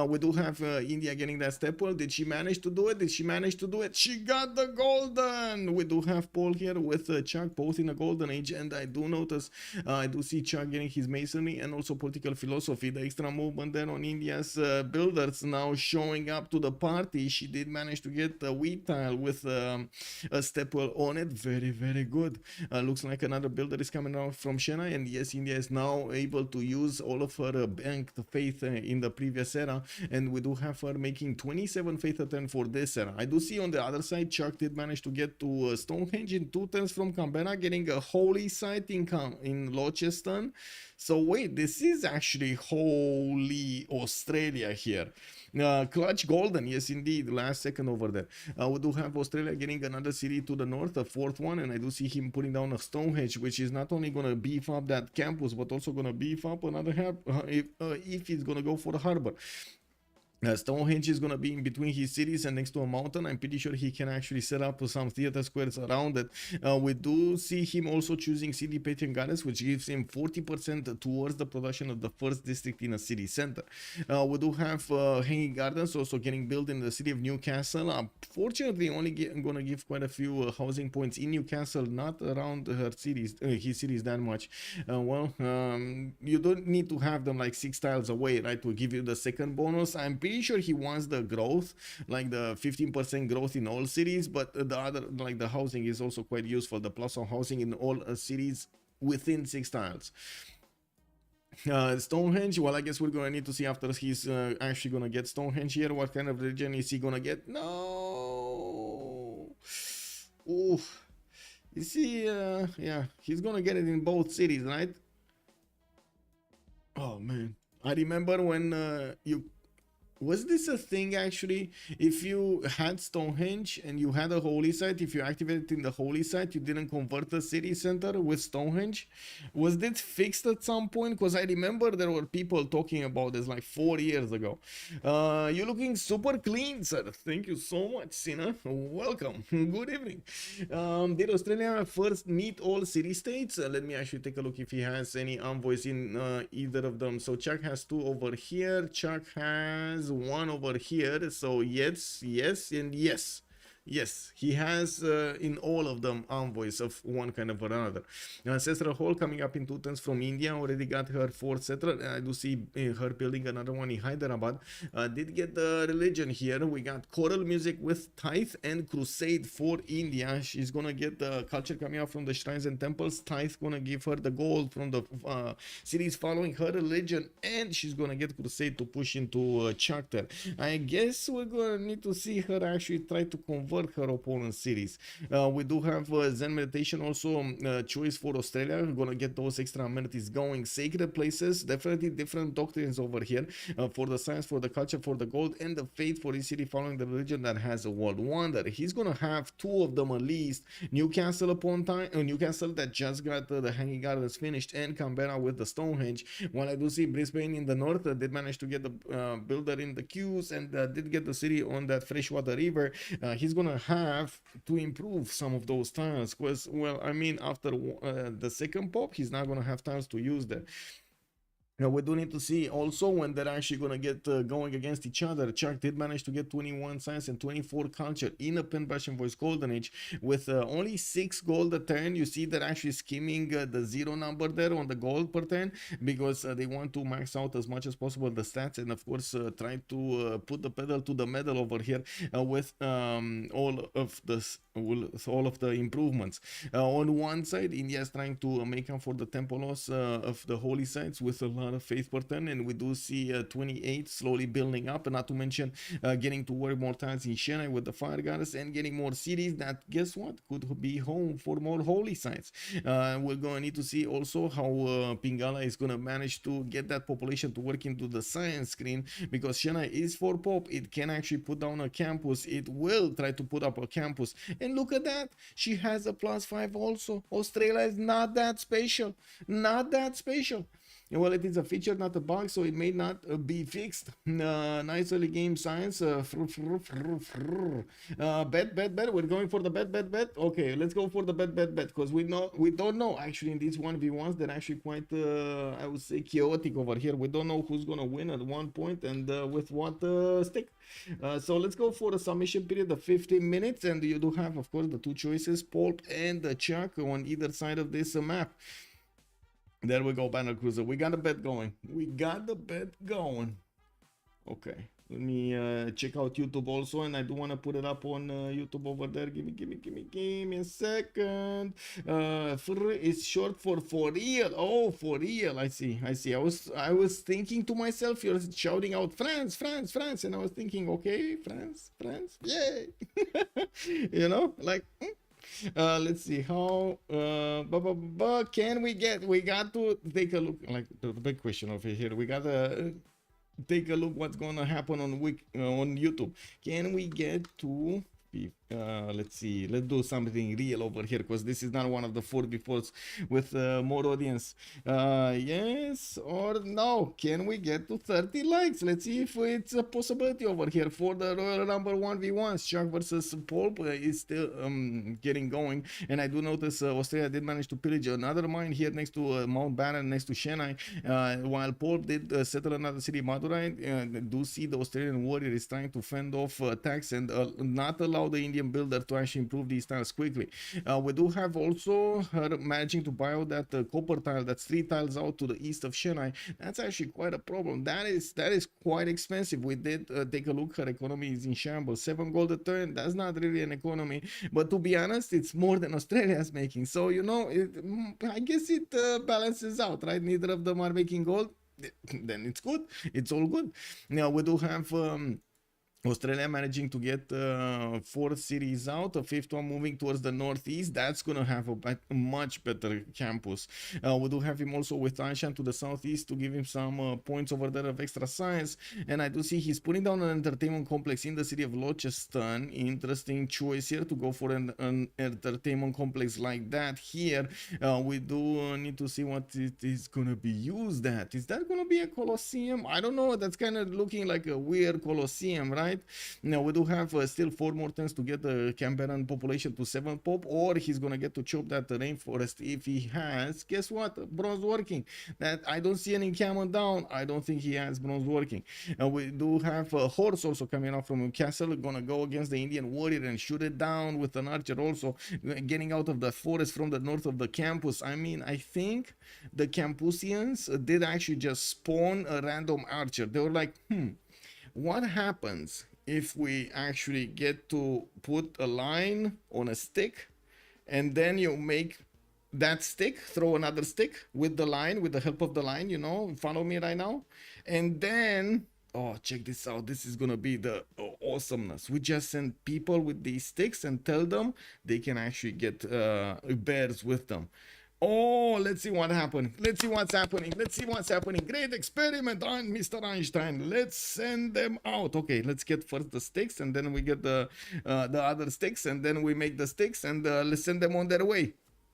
We do have India getting that step well. Did she manage to do it? Did she manage to do it? She got the golden. We do have Paul here with ChucK both in a golden age, and I do notice I do see ChucK getting his masonry and also political philosophy. The extra movement there on India's builders now showing up to the party. She did manage to get the wheat tile with a step well on it. Very, very good. Looks like another builder is coming out from Chennai. And yes, India is now able to use all of her banked faith in the previous era, and we do have her making 27 faith attempt for this era. I do see on the other side ChucK did manage to get to Stonehenge in 2 turns from Canberra, getting a holy site in Launceston. So wait, this is actually holy Australia here. Clutch golden, yes indeed, last second over there. We do have Australia getting another city to the north, a 4th one, and I do see him putting down a Stonehenge, which is not only going to beef up that campus, but also going to beef up another if he's going to go for the harbor. Stonehenge is going to be in between his cities and next to a mountain. I'm pretty sure he can actually set up some theater squares around it. We do see him also choosing City Patron Goddess, which gives him 40% towards the production of the first district in a city center. We do have Hanging Gardens also getting built in the city of Newcastle. Fortunately, only going to give quite a few housing points in Newcastle, not around her cities, his cities that much. You don't need to have them like 6 tiles away, right, to give you the second bonus. I'm pretty sure he wants the growth, like the 15% growth in all cities, but the other, like the housing, is also quite useful. The plus on housing in all cities within 6 tiles. Stonehenge, well, I guess we're gonna need to see after he's actually gonna get Stonehenge here. What kind of religion is he gonna get? No. Oof. You see, yeah, he's gonna get it in both cities, right? Oh man, I remember when was this a thing actually? If you had Stonehenge and you had a holy site, if you activated in the holy site, you didn't convert the city center with Stonehenge? Was this fixed at some point? Because I remember there were people talking about this like 4 years ago. You're looking super clean, sir. Thank you so much, Sina. Welcome. Good evening. Did Australia first meet all city states? Let me actually take a look if he has any envoys in either of them. So ChucK has 2 over here. ChucK has 1 over here. So yes, and yes. Yes, he has in all of them envoys of one kind of or another. Ancestral Hall coming up in 2 turns from India, already got her 4th settler. I do see her building another one in Hyderabad. Did get the religion here. We got choral music with tithe and crusade for India. She's gonna get the culture coming out from the shrines and temples. Tithe gonna give her the gold from the cities following her religion, and she's gonna get crusade to push into ChucK there. I guess we're gonna need to see her actually try to convert convert her opponent's cities. We do have Zen Meditation also choice for Australia. We're gonna get those extra amenities going. Sacred places, definitely different doctrines over here for the science, for the culture, for the gold, and the faith for each city following the religion that has a world wonder. He's gonna have two of them at least. Newcastle upon time, Newcastle that just got the Hanging Gardens finished, and Canberra with the Stonehenge. While I do see Brisbane in the north did manage to get the builder in the queues and did get the city on that freshwater river. He's gonna have to improve some of those tiles because, well, I mean, after the second pop, he's not gonna have tiles to use there. Now we do need to see also when they're actually going to get going against each other. ChucK did manage to get 21 science and 24 culture in a pen brush and voice golden age with only 6 gold a turn. You see they're actually skimming the 0 number there on the gold per turn because they want to max out as much as possible the stats, and of course try to put the pedal to the metal over here with all of the improvements. On one side, India is trying to make up for the tempo loss of the holy sites with a lot of faith per turn, and we do see 28 slowly building up, and not to mention getting to work more tiles in Chennai with the fire goddess and getting more cities that, guess what, could be home for more holy sites. We're going to need to see also how Pingala is going to manage to get that population to work into the science screen, because Chennai is for pop. It can actually put down a campus. It will try to put up a campus, and look at that, she has a +5 also. Australia is not that special, not that special. Well, it is a feature, not a bug, so it may not be fixed. Nice early game science. Bet. We're going for the bet. Okay, let's go for the bet. Because we don't know actually in these 1v1s. They're actually quite, I would say, chaotic over here. We don't know who's gonna win at one point and with what stick. So let's go for a submission period of 15 minutes, and you do have, of course, the two choices, Poolp and ChucK on either side of this map. There we go, Banner Cruiser. We got the bet going. Okay, let me check out YouTube also, and I do want to put it up on YouTube over there. Give me a second. It's short for real. Oh, for real. I see. I was thinking to myself, you're shouting out France, and I was thinking, okay, France, yay. You know, like. Let's see how can we got to take a look, like the big question over here. We gotta take a look what's gonna happen on YouTube. Can we get to let's see, let's do something real over here, because this is not one of the 4v4s with more audience. Yes or no? Can we get to 30 likes? Let's see if it's a possibility over here for the Royal Rumble 1v1s. ChucK versus Poolp is still getting going, and I do notice Australia did manage to pillage another mine here next to Mount Bannon, next to Chennai, while Poolp did settle another city, Madurai. Do see the Australian warrior is trying to fend off attacks and not allow the Indian builder to actually improve these tiles quickly. We do have also her managing to buy out that copper tile that's 3 tiles out to the east of Chennai. That's actually quite a problem. That is quite expensive. We did take a look. Her economy is in shambles. 7 gold a turn. That's not really an economy, but to be honest, it's more than Australia is making. So you know, I guess it balances out, right? Neither of them are making gold. Then it's good. It's all good. Now we do have Australia managing to get 4 cities out, a 5th one moving towards the northeast. That's going to have a much better campus. We do have him also with Anshan to the southeast to give him some points over there of extra science. And I do see he's putting down an entertainment complex in the city of Launceston. Interesting choice here to go for an entertainment complex like that here. We do need to see what it is going to be used at. Is that going to be a Colosseum? I don't know. That's kind of looking like a weird Colosseum, right? Now we do have still 4 more turns to get the Canberran population to 7 pop, or he's gonna get to chop that rainforest if he has, guess what, bronze working. That I don't see any encampment down. I don't think he has bronze working. We do have a horse also coming out from Newcastle, gonna go against the Indian warrior and shoot it down with an archer also, getting out of the forest from the north of the campus. I mean, I think the Campusians did actually just spawn a random archer. They were like, what happens if we actually get to put a line on a stick, and then you make that stick throw another stick with the line, with the help of the line, you know, follow me right now, and then, oh, check this out. This is gonna be the awesomeness. We just send people with these sticks and tell them they can actually get bears with them. Oh, let's see what happened. Let's see what's happening. Let's see what's happening. Great experiment on Mr. Einstein. Let's send them out. Okay, let's get first the sticks, and then we get the other sticks, and then we make the sticks, and let's send them on their way.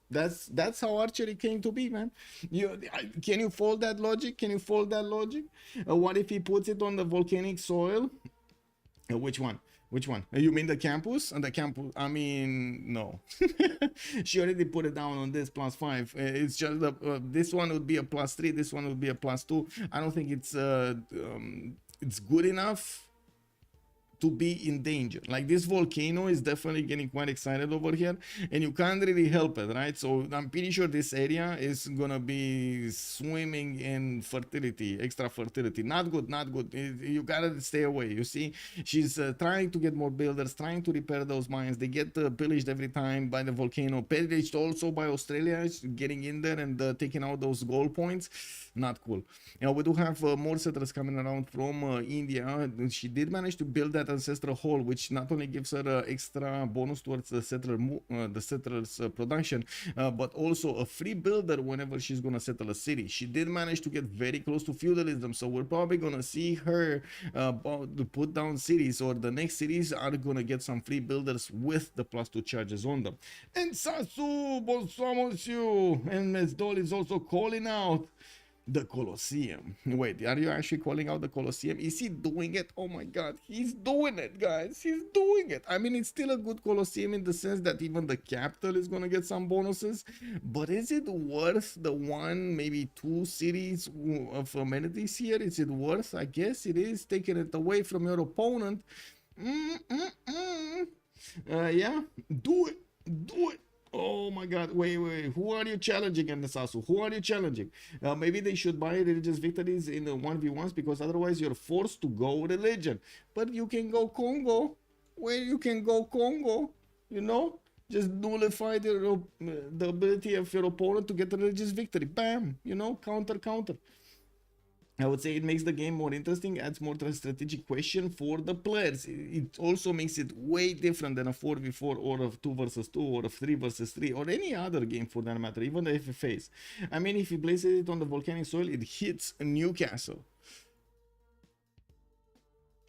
That's how archery came to be, man. Can you fold that logic? Can you fold that logic? What if he puts it on the volcanic soil? Which one? Which one? You mean the campus? And the campus, I mean, no. She already put it down on this +5. It's just this one would be a +3. This one would be a +2. I don't think it's good enough to be in danger. Like, this volcano is definitely getting quite excited over here, and you can't really help it, right? So I'm pretty sure this area is gonna be swimming in fertility, extra fertility. Not good, not good. You gotta stay away. You see, she's trying to get more builders, trying to repair those mines. They get pillaged every time by the volcano, pillaged also by Australia, getting in there and taking out those gold points. Not cool. Now we do have more settlers coming around from India. She did manage to build that ancestral hall, which not only gives her extra bonus towards the settlers production, but also a free builder whenever she's gonna settle a city. She did manage to get very close to feudalism, so we're probably gonna see her put down cities, or the next cities are gonna get some free builders with the +2 charges on them. And Sasu, bonsoir monsieur, and Mesdol is also calling out the Colosseum. Wait, are you actually calling out the Colosseum? Is he doing it? Oh my god, he's doing it, guys. He's doing it. I mean, it's still a good Colosseum in the sense that even the capital is gonna get some bonuses, but is it worth the one, maybe 2 cities of amenities here? Is it worth? I guess it is. Taking it away from your opponent. Yeah, do it. Do it. Oh my god, wait, who are you challenging, Nasasu? Who are you challenging? Maybe they should buy religious victories in the 1v1s, because otherwise you're forced to go religion. But you can go Congo. Where you can go Congo, you know? Just nullify the ability of your opponent to get a religious victory. Bam, you know, counter. I would say it makes the game more interesting, adds more to a strategic question for the players. It also makes it way different than a 4v4 or a 2 versus 2 or a 3 versus 3 or any other game for that matter, even the FFAs. I mean, if you place it on the volcanic soil, it hits Newcastle.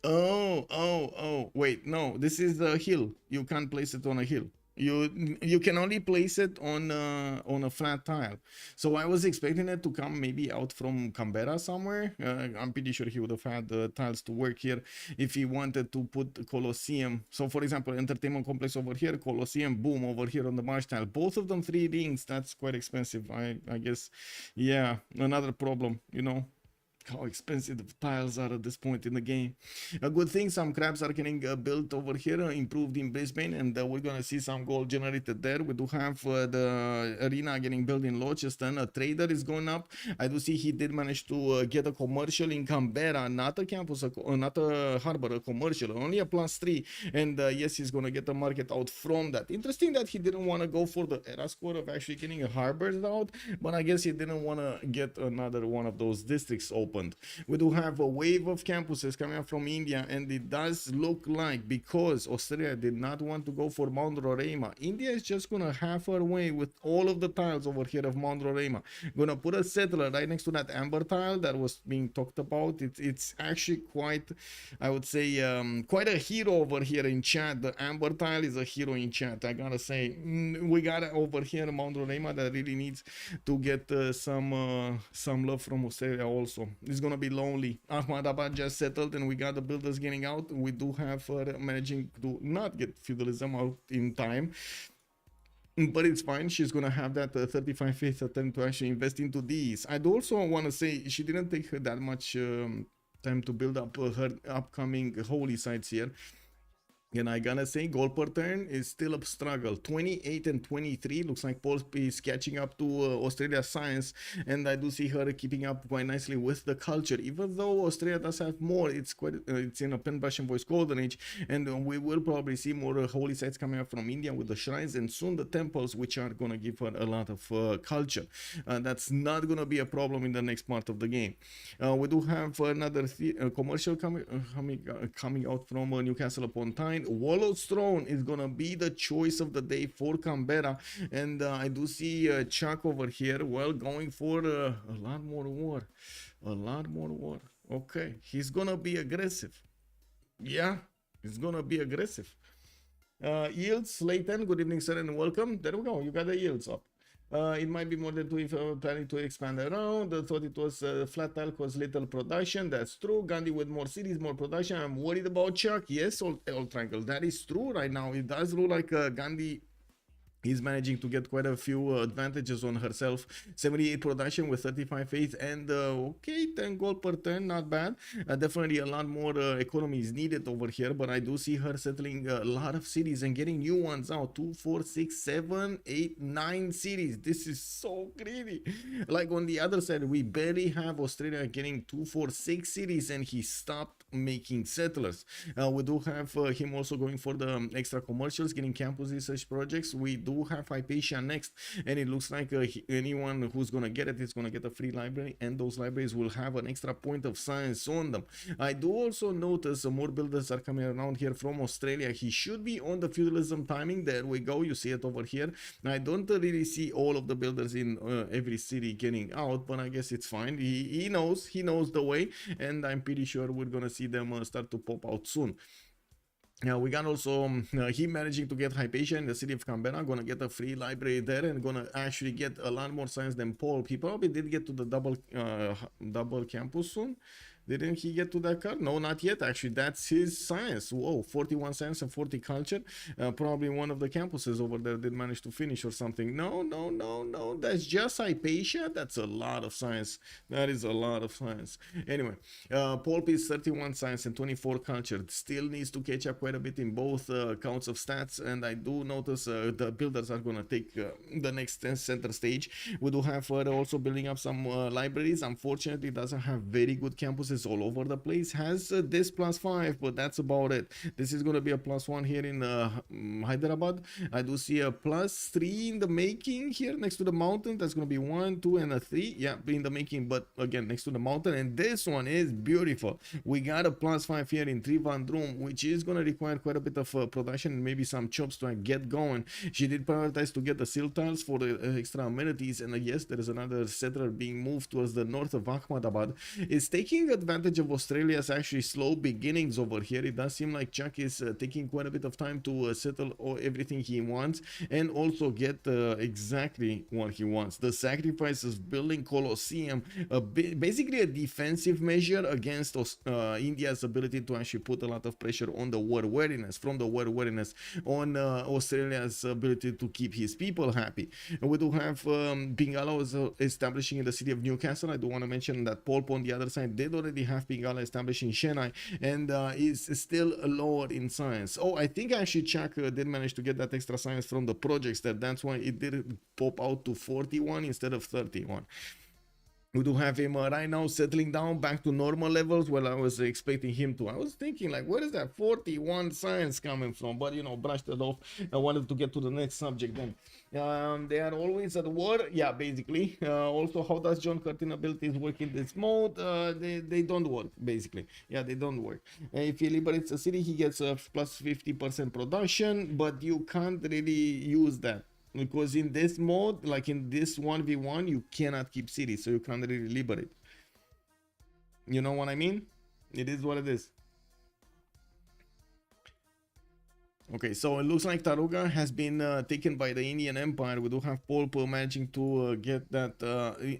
Oh, wait, no, this is a hill. You can't place it on a hill. You can only place it on a flat tile. So I was expecting it to come maybe out from Canberra somewhere. I'm pretty sure he would have had the tiles to work here if he wanted to put the Colosseum. So for example, entertainment complex over here, Colosseum, boom, over here on the marsh tile. Both of them 3 rings. That's quite expensive. I guess, yeah, another problem, you know, how expensive the tiles are at this point in the game. A good thing, some crabs are getting built over here, improved in Brisbane, and we're gonna see some gold generated there. We do have the arena getting built in Launceston. A trader is going up. I do see he did manage to get a commercial in Canberra, not a campus, not a harbor, a commercial, only a +3, and yes, he's gonna get a market out from that. Interesting that he didn't want to go for the era score of actually getting a harbor out, but I guess he didn't want to get another one of those districts open. We do have a wave of campuses coming up from India, and it does look like, because Australia did not want to go for Mount Roraima, India is just gonna have her way with all of the tiles over here of Mount Roraima. Gonna put a settler right next to that amber tile that was being talked about. It's actually quite, I would say, quite a hero over here in chat. The amber tile is a hero in chat, I gotta say. We got over here Mount Roraima that really needs to get some love from Australia also. It's gonna be lonely. Ahmadabad just settled, and we got the builders getting out. We do have managing to not get feudalism out in time, but it's fine. She's gonna have that 35th attempt to actually invest into these. I'd also want to say she didn't take her that much time to build up her upcoming holy sites here. And I gotta say, goal per turn is still a struggle. 28 and 23. Looks like Poolp is catching up to Australia's science, and I do see her keeping up quite nicely with the culture. Even though Australia does have more, it's quite it's in a paintbrush and voice golden age, and we will probably see more holy sites coming up from India with the shrines and soon the temples, which are gonna give her a lot of culture. That's not gonna be a problem in the next part of the game. We do have another commercial coming out from Newcastle upon Tyne. Wallow's Throne is gonna be the choice of the day for Canberra, and I do see ChucK over here, well, going for a lot more war. Okay, he's gonna be aggressive. Yeah, he's gonna be aggressive. Yields, Leighton, good evening, sir, and welcome. There we go, you got the yields up. It might be more than two if planning to expand around. I thought it was flat tile cause little production. That's true. Gandhi with more cities, more production. I'm worried about ChucK. Yes, old triangle. That is true right now. It does look like Gandhi is managing to get quite a few advantages on herself. 78 production with 35 faith, and okay, 10 gold per turn, not bad. Definitely a lot more economy is needed over here, but I do see her settling a lot of cities and getting new ones out. 2, 4, 6, 7, 8, 9 cities. This is so greedy. Like on the other side, we barely have Australia getting 2, 4, 6 cities, and he stopped making settlers. We do have him also going for the extra commercials, getting campus research projects. We do have Hypatia next, and it looks like anyone who's gonna get it is gonna get a free library, and those libraries will have an extra point of science on them. I do also notice more builders are coming around here from Australia. He should be on the feudalism timing. There we go, you see it over here. I don't really see all of the builders in every city getting out, but I guess it's fine. He knows the way, and I'm pretty sure we're gonna see them start to pop out soon. We got also him managing to get Hypatia in the city of Canberra, gonna get a free library there, and gonna actually get a lot more science than Poolp. He probably did get to the double campus soon. Didn't he get to that card? No, not yet. Actually, that's his science. Whoa, 41 science and 40 culture. Probably one of the campuses over there did manage to finish or something. No. That's just Hypatia. That's a lot of science. That is a lot of science. Anyway, Poolp is 31 science and 24 culture. Still needs to catch up quite a bit in both counts of stats. And I do notice the builders are going to take the next center stage. We do have also building up some libraries. Unfortunately, it doesn't have very good campuses all over the place. Has this +5, but that's about it. This is going to be a +1 here in Hyderabad. I do see a +3 in the making here next to the mountain. That's going to be 1, 2, and a 3. Yeah, in the making, but again next to the mountain. And this one is beautiful. We got a +5 here in Trivandrum, which is going to require quite a bit of production and maybe some chops to get going. She did prioritize to get the sill tiles for the extra amenities, and yes, there is another settler being moved towards the north of Ahmedabad. It's taking advantage of Australia's actually slow beginnings over here. It does seem like ChucK is taking quite a bit of time to settle everything he wants and also get exactly what he wants. The sacrifice of building Colosseum, basically a defensive measure against India's ability to actually put a lot of pressure on the war weariness, on Australia's ability to keep his people happy. And we do have Bingala establishing in the city of Newcastle. I do want to mention that Poolp on the other side did already have Bingala established in Chennai, and is still lower in science. Oh, I think actually ChucK did manage to get that extra science from the projects there. That's why it did pop out to 41 instead of 31. We do have him right now settling down back to normal levels. Well, I was expecting him to. I was thinking, like, where is that 41 science coming from? But, you know, brushed it off. I wanted to get to the next subject then. They are always at war. Yeah, basically. Also, how does John Curtin abilities work in this mode? They don't work, basically. Yeah, they don't work. If he liberates a city, he gets a plus 50% production, but you can't really use that. Because in this mode, like in this 1v1, you cannot keep cities, so you can't really liberate. You know what I mean? It is what it is. Okay, so it looks like Taruga has been taken by the Indian Empire. We do have Poolp managing to get that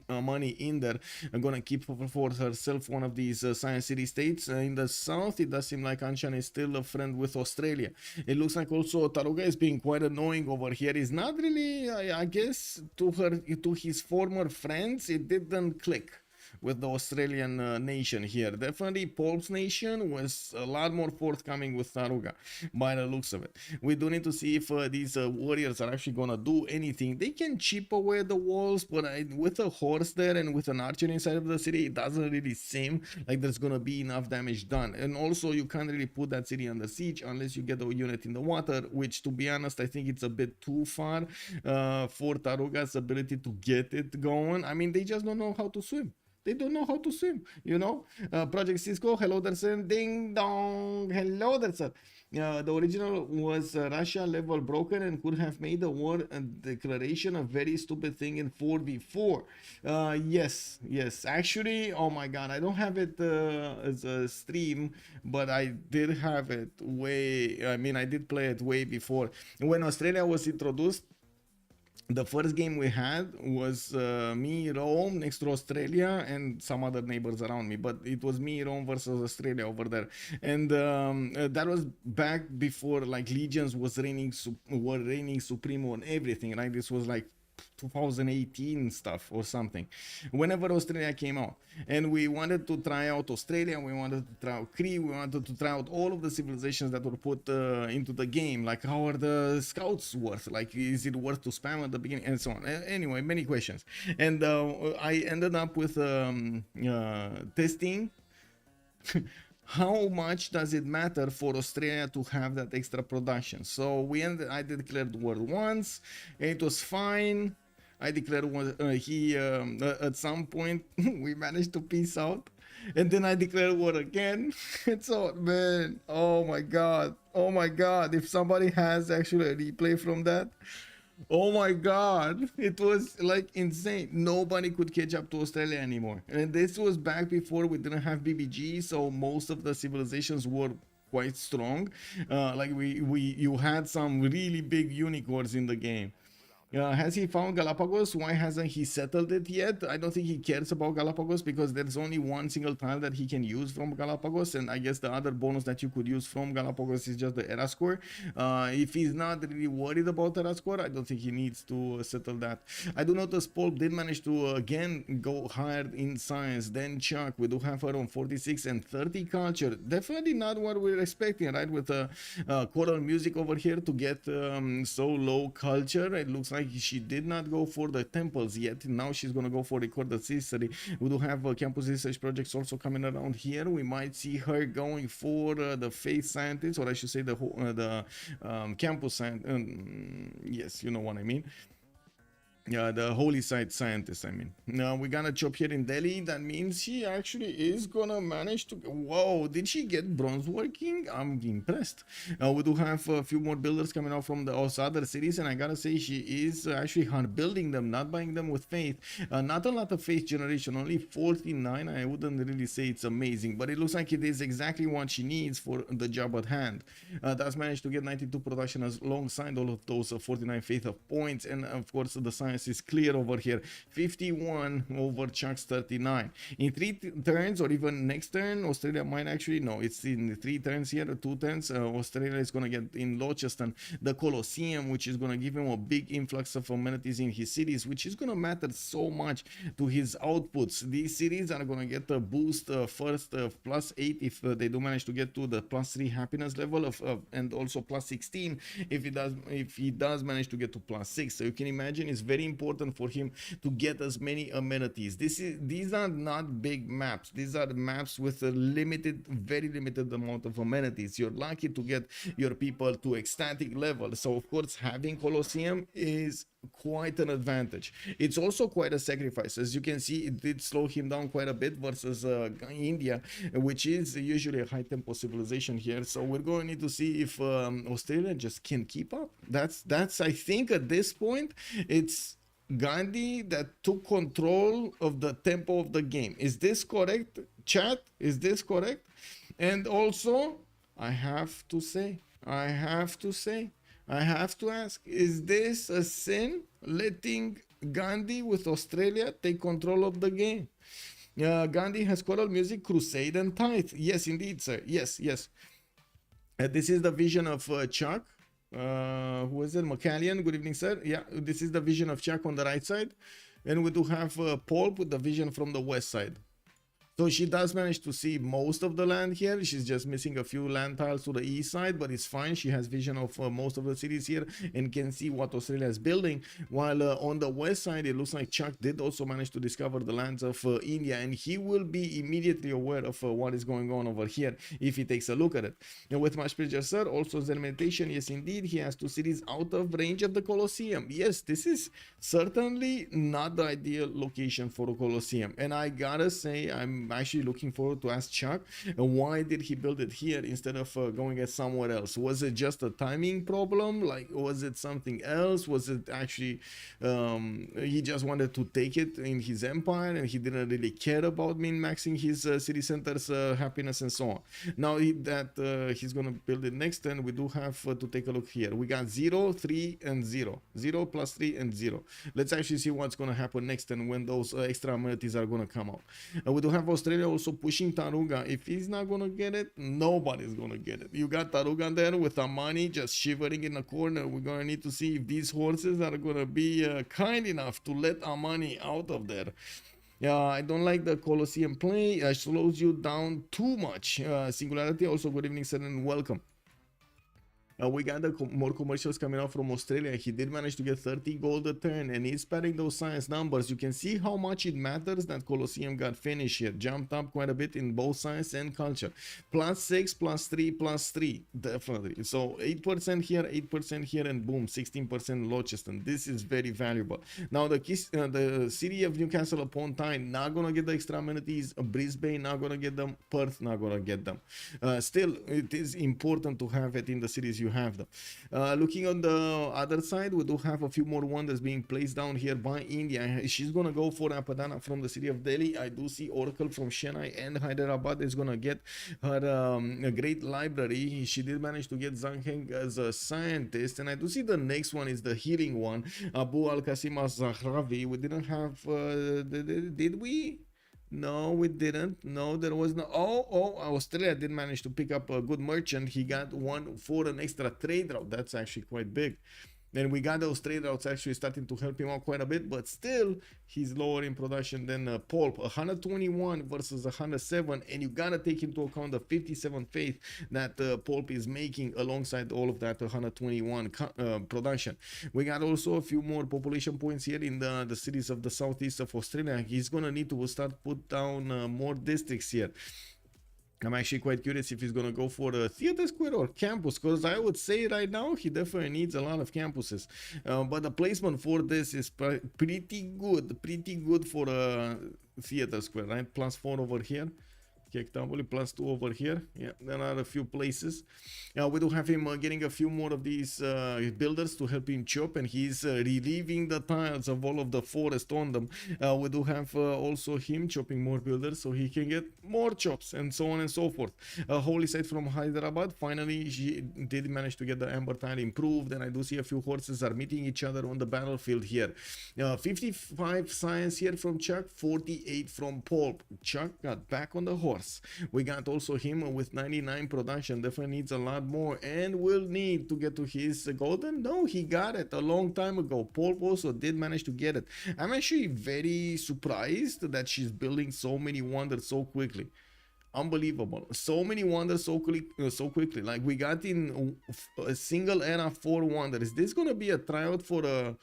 money in there. I'm gonna keep for herself one of these science city states. In the south, it does seem like Anshan is still a friend with Australia. It looks like also Taruga is being quite annoying over here. He's not really, I guess, to his former friends, it didn't click. with the Australian nation here. Definitely Poolp's nation was a lot more forthcoming with Taruga by the looks of it. We do need to see if these warriors are actually gonna do anything. They can chip away the walls, but with a horse there and with an archer inside of the city, it doesn't really seem like there's gonna be enough damage done. And also you can't really put that city under siege unless you get a unit in the water, which to be honest I think it's a bit too far for Taruga's ability to get it going. I mean, they just don't know how to swim. They don't know how to swim, you know. Project Cisco, hello there, sir. Ding dong, hello there, sir. The original was Russia level broken and could have made the war declaration a very stupid thing in 4v4. Yes, actually, oh my god, I don't have it as a stream, but I did have it I did play it way before. When Australia was introduced, the first game we had was me, Rome, next to Australia, and some other neighbors around me. But it was me, Rome versus Australia over there, and that was back before like Legions were reigning supreme on everything, right? This was like 2018 stuff or something, whenever Australia came out, and we wanted to try out Australia, we wanted to try out Cree, we wanted to try out all of the civilizations that were put into the game, like how are the scouts worth, like is it worth to spam at the beginning, and so on. Anyway, many questions, and I ended up with testing how much does it matter for Australia to have that extra production. So I declared war once, and it was fine. I declared war, at some point we managed to peace out, and then I declared war again. And so, man, oh my god, if somebody has actually a replay from that, oh my god, it was like insane. Nobody could catch up to Australia anymore, and this was back before we didn't have BBG, so most of the civilizations were quite strong. Like you had some really big unicorns in the game. Has he found Galapagos? Why hasn't he settled it yet? I don't think he cares about Galapagos because there's only one single tile that he can use from Galapagos, and I guess the other bonus that you could use from Galapagos is just the era score. If he's not really worried about era score, I don't think he needs to settle that. I do notice Poolp did manage to again go higher in science than ChucK. We do have her on 46 and 30 culture. Definitely not what we're expecting, right? With choral music over here to get so low culture. It looks like she did not go for the temples yet. Now she's gonna go for recorded history. We do have campus research projects also coming around here. We might see her going for the faith scientist, or I should say the campus scientist. Yes, you know what I mean. Yeah, the holy site scientist, I mean. Now we got a job here in Delhi. That means she actually is gonna manage to... Whoa, did she get bronze working? I'm impressed. We do have a few more builders coming out from the other cities, and I gotta say she is actually hard building them, not buying them with faith. Not a lot of faith generation, only 49. I wouldn't really say it's amazing, but it looks like it is exactly what she needs for the job at hand. That's managed to get 92 production alongside all of those 49 faith of points, and of course the science is clear over here. 51 over ChucK's 39. In 3 turns, or even next turn, Australia might actually... No, it's in 3 turns here, 2 turns. Australia is going to get in Launceston the Colosseum, which is going to give him a big influx of amenities in his cities, which is going to matter so much to his outputs. These cities are going to get a boost first of +8 if they do manage to get to the +3 happiness level and also +16 if he does manage to get to +6. So you can imagine it's very important for him to get as many amenities. These are not big maps. These are maps with a very limited amount of amenities. You're lucky to get your people to ecstatic level. So of course having Colosseum is quite an advantage. It's also quite a sacrifice. As you can see, it did slow him down quite a bit versus India, which is usually a high tempo civilization here. So we're going to need to see if Australia just can keep up. That's I think at this point it's Gandhi that took control of the tempo of the game. Is this correct, chat? Is this correct? And also I have to ask, is this a sin, letting Gandhi with Australia take control of the game? Gandhi has choral music, crusade, and tithe. Yes, indeed, sir. Yes. This is the vision of ChucK. Who is it? McCallion. Good evening, sir. Yeah, this is the vision of ChucK on the right side. And we do have Poolp with the vision from the west side. So she does manage to see most of the land here. She's just missing a few land tiles to the east side, but it's fine. She has vision of most of the cities here and can see what Australia is building. While on the west side, it looks like ChucK did also manage to discover the lands of India, and he will be immediately aware of what is going on over here if he takes a look at it. And with much pleasure, sir. Also, Zen meditation. Yes, indeed, he has 2 cities out of range of the Colosseum. Yes, this is certainly not the ideal location for a Colosseum, and I gotta say, I'm actually looking forward to ask ChucK why did he build it here instead of going at somewhere else. Was it just a timing problem? Like, was it something else? Was it actually he just wanted to take it in his empire and he didn't really care about min-maxing his city centers happiness and so on? Now that he's gonna build it next turn, we do have to take a look here. We got 0, 3 and 0, 0 plus 3 and 0. Let's actually see what's gonna happen next turn when those extra amenities are gonna come out. We do have Australia also pushing Taruga. If he's not gonna get it, nobody's gonna get it. You got Taruga there with Amani just shivering in the corner. We're gonna need to see if these horses are gonna be kind enough to let Amani out of there. Yeah, I don't like the Colosseum play. Slows you down too much. Singularity also, good evening, sir, and welcome. We got more commercials coming out from Australia. He did manage to get 30 gold a turn, and he's padding those science numbers. You can see how much it matters that Colosseum got finished here. Jumped up quite a bit in both science and culture. +6, +3, +3. Definitely. So 8% here, 8% here, and boom, 16% Launceston. This is very valuable. Now the city of Newcastle upon Tyne not gonna get the extra amenities. Brisbane not gonna get them. Perth not gonna get them. Still, it is important to have it in the cities you have them. Looking on the other side, we do have a few more wonders being placed down here by India. She's gonna go for Apadana from the city of Delhi. I do see Oracle from Chennai and Hyderabad is gonna get her a great library. She did manage to get Zangheng as a scientist, and I do see the next one is the healing one, Abu Al-Qasim al-Zahravi. We didn't have did we? No, we didn't. No, there was no. Oh, Australia did manage to pick up a good merchant. He got one for an extra trade route. That's actually quite big. Then we got those trade routes actually starting to help him out quite a bit, but still he's lower in production than Poolp. 121 versus 107, and you gotta take into account the 57 faith that Poolp is making alongside all of that 121 production. We got also a few more population points here in the cities of the southeast of Australia. He's gonna need to start put down more districts here. I'm actually quite curious if he's going to go for a theater square or campus, because I would say right now he definitely needs a lot of campuses. But the placement for this is pretty good for a theater square, right? +4 over here. ChucK +2 over here. Yeah, there are a few places. We do have him getting a few more of these builders to help him chop, and he's relieving the tiles of all of the forest on them. We do have also him chopping more builders so he can get more chops and so on and so forth. Holy Site from Hyderabad, finally she did manage to get the amber tile improved, and I do see a few horses are meeting each other on the battlefield here. 55 science here from ChucK, 48 from Poolp. ChucK got back on the horse. We got also him with 99 production. Definitely needs a lot more and will need to get to his golden. No, he got it a long time ago. Poolp also did manage to get it. I'm actually very surprised that she's building so many wonders so quickly. Unbelievable. So many wonders so quickly. Like, we got in a single era 4 wonders. Is this gonna be a tryout for a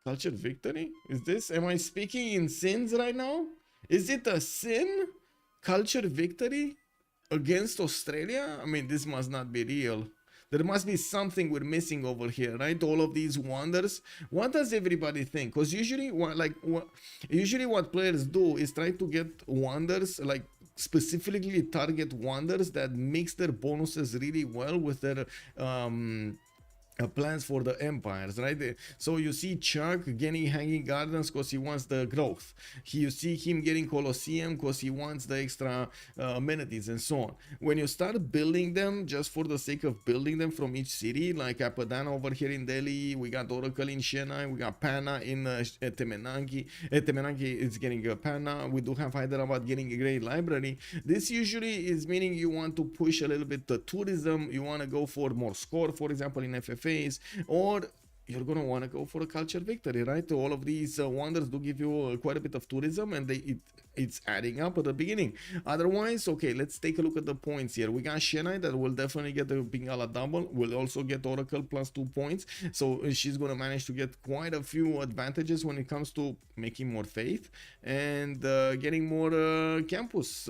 culture victory? Am I speaking in sins right now? Is it a sin? Culture victory against Australia? I mean, this must not be real. There must be something we're missing over here, right? All of these wonders. What does everybody think? Because usually what players do is try to get wonders, like specifically target wonders that mix their bonuses really well with their plans for the empires, right? So you see ChucK getting Hanging Gardens because he wants the growth. You see him getting Colosseum because he wants the extra amenities and so on. When you start building them just for the sake of building them from each city, like Apadana over here in Delhi, we got Oracle in Chennai, we got Panna in Temenangi. Temenangi is getting a Panna. We do have Hyderabad getting a great library. This usually is meaning you want to push a little bit the tourism. You want to go for more score, for example, in FFA. Or you're gonna want to go for a culture victory, right? All of these wonders do give you quite a bit of tourism, and it's adding up at the beginning. Otherwise, okay, let's take a look at the points here. We got Shenai that will definitely get the Pingala double. We'll also get Oracle plus 2 points. So she's going to manage to get quite a few advantages when it comes to making more faith and getting more campus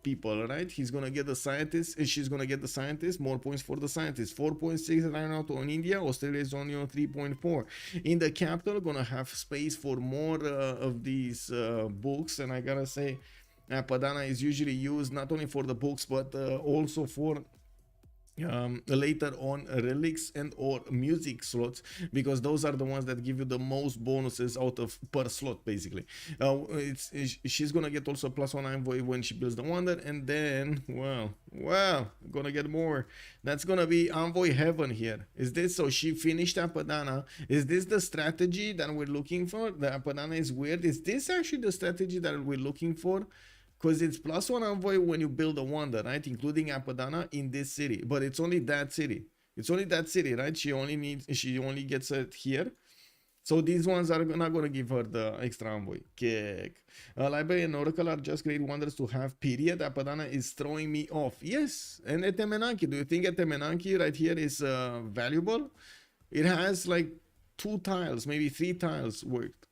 people, right? He's going to get the scientists. She's going to get the scientists. More points for the scientists. 4.6 right now on India. Australia is only on 3.4. In the capital, going to have space for more of these books. And I gotta say, Padana is usually used not only for the books but also for later on relics and or music slots, because those are the ones that give you the most bonuses out of per slot basically. She's gonna get also +1 envoy when she builds the wonder, and then well gonna get more. That's gonna be envoy heaven here. Is this so she finished Apadana? Is this the strategy that we're looking for? The Apadana is weird. Is this actually the strategy that we're looking for? Because it's +1 envoy when you build a wonder, right? Including Apadana in this city. But it's only that city. It's only that city, right? She only gets it here. So these ones are not going to give her the extra envoy. Kick. Library and Oracle are just great wonders to have, period. Apadana is throwing me off. Yes. And Etemenanki. Do you think Etemenanki right here is valuable? It has like 2 tiles, maybe 3 tiles worked.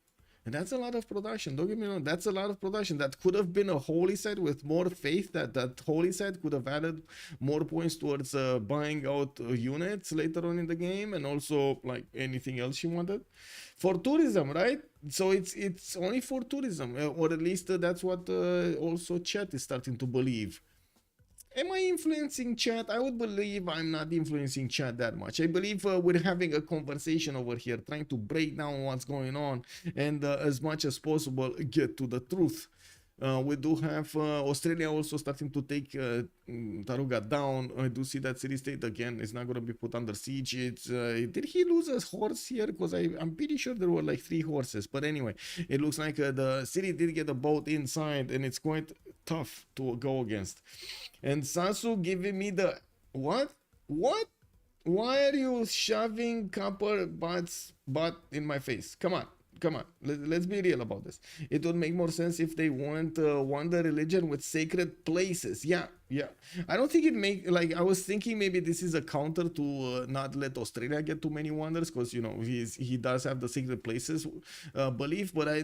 And that's a lot of production. Don't get me wrong. That's a lot of production. That could have been a holy site with more faith. That holy site could have added more points towards buying out units later on in the game, and also like anything else you wanted for tourism, right? So it's only for tourism, or at least that's what also chat is starting to believe. Am I influencing chat? I would believe I'm not influencing chat that much. I believe we're having a conversation over here, trying to break down what's going on and as much as possible get to the truth. We do have Australia also starting to take Taruga down. I do see that city state again is not going to be put under siege. Did he lose a horse here? Because I'm pretty sure there were like 3 horses. But anyway, it looks like the city did get a boat inside, and it's quite tough to go against. And Sasu giving me the what? Why are you shoving copper butt in my face? Come on. Let's be real about this. It would make more sense if they weren't wonder religion with sacred places. Yeah. I don't think it make, like, I was thinking maybe this is a counter to not let Australia get too many wonders, because you know he does have the sacred places belief. But I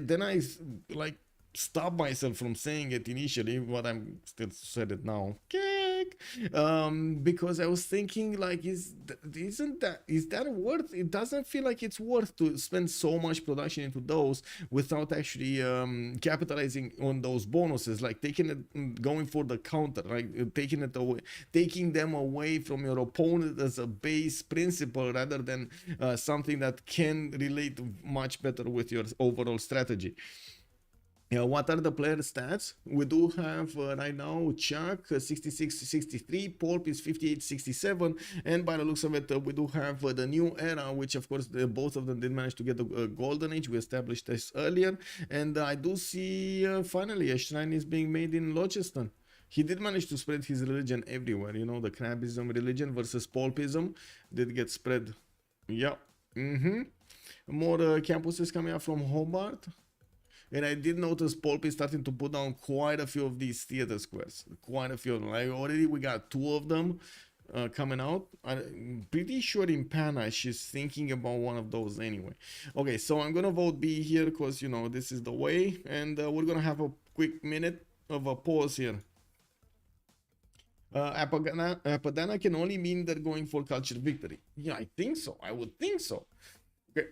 like stop myself from saying it initially, but I'm still said it now. Because I was thinking, like, is that worth? It doesn't feel like it's worth to spend so much production into those without actually capitalizing on those bonuses, like going for the counter, like taking them away from your opponent as a base principle rather than something that can relate much better with your overall strategy. What are the player stats? We do have right now ChucK 66-63, Poolp is 58-67, and by the looks of it, we do have the new era, which of course both of them did manage to get the golden age. We established this earlier, and I do see finally a shrine is being made in Lochistan. He did manage to spread his religion everywhere. You know, the Crabism religion versus Poolpism did get spread. Yeah. More campuses coming out from Hobart. And I did notice Poolp is starting to put down quite a few of these theater squares. Quite a few of them. Like already we got 2 of them coming out. I'm pretty sure in Pana she's thinking about one of those anyway. Okay, so I'm going to vote B here because, you know, this is the way. And we're going to have a quick minute of a pause here. Apadana can only mean they're going for culture victory. Yeah, I think so. I would think so. Okay.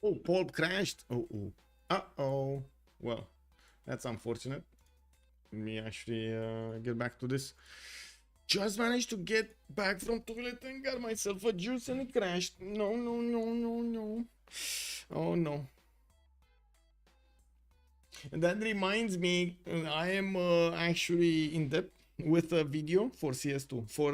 Oh, Poolp crashed. Oh. Uh-oh. Well, that's unfortunate. Let me actually get back to this. Just managed to get back from toilet and got myself a juice and it crashed. No. Oh no. And that reminds me, I am actually in depth with a video for CS2, for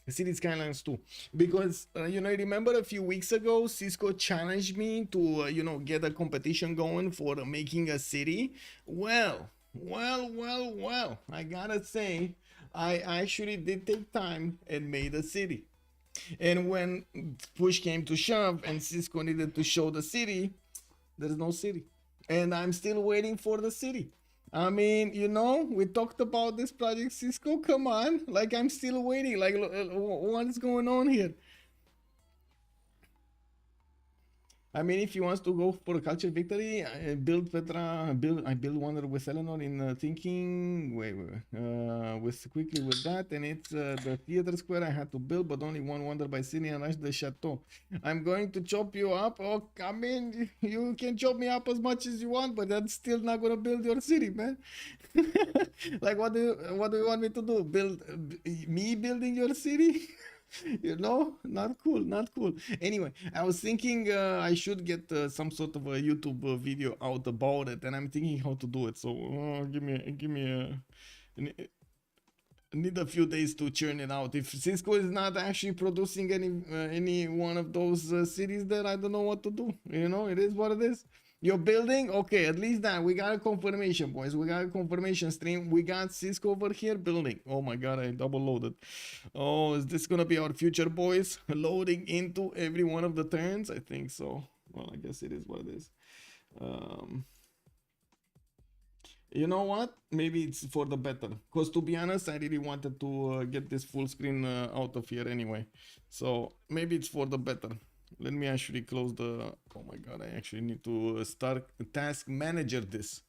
City Skylines 2, because you know, I remember a few weeks ago Cisco challenged me to you know, get a competition going for making a city. Well, I gotta say, I actually did take time and made a city. And when push came to shove and Cisco needed to show the city, there's no city. And I'm still waiting for the city. I mean, you know, we talked about this project, Cisco. Come on, like I'm still waiting. Like, what is going on here? I mean, if he wants to go for a culture victory, I build Wonder with Eleanor in thinking. Wait. With quickly with that, and it's the theater square I had to build, but only one Wonder by City and rush the chateau. I'm going to chop you up. Oh, I mean, you can chop me up as much as you want, but that's still not gonna build your city, man. Like, what do you want me to do? Build me building your city? You know, not cool. Anyway, I was thinking I should get some sort of a YouTube video out about it, and I'm thinking how to do it. So give me need a few days to churn it out. If Cisco is not actually producing any one of those cities, then I don't know what to do. You know, it is what it is. You're building? Okay, at least that. We got a confirmation, boys. We got a confirmation stream. We got Cisco over here building. Oh my god, I double loaded. Oh, is this gonna be our future, boys? Loading into every one of the turns? I think so. Well, I guess it is what it is. You know what? Maybe it's for the better. Because to be honest, I really wanted to get this full screen out of here anyway. So maybe it's for the better. Let me actually close the... Oh my god, I actually need to start task manager this.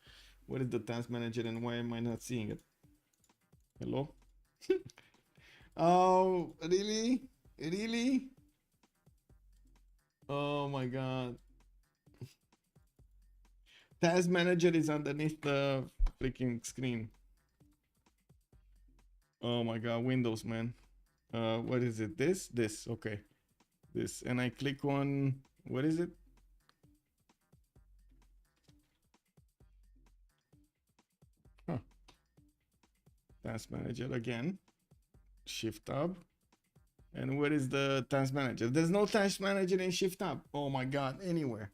Where is the task manager and why am I not seeing it? Hello? Oh, really? Really? Oh my god. Task manager is underneath the freaking screen. Oh my god, Windows, man. What is it? This, okay. This, and I click on, what is it? Huh. Task manager again. Shift tab. And where is the task manager? There's no task manager in Shift tab. Oh my god, anywhere.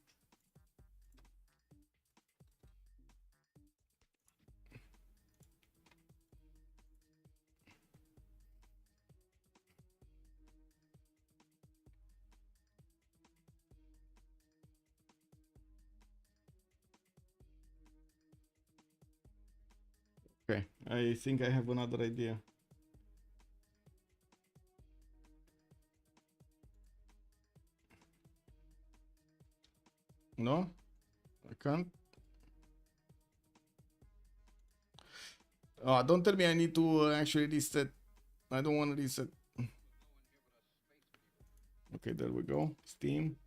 Okay, I think I have another idea. No, I can't. Oh, don't tell me I need to actually reset. I don't want to reset. Okay, there we go. Steam.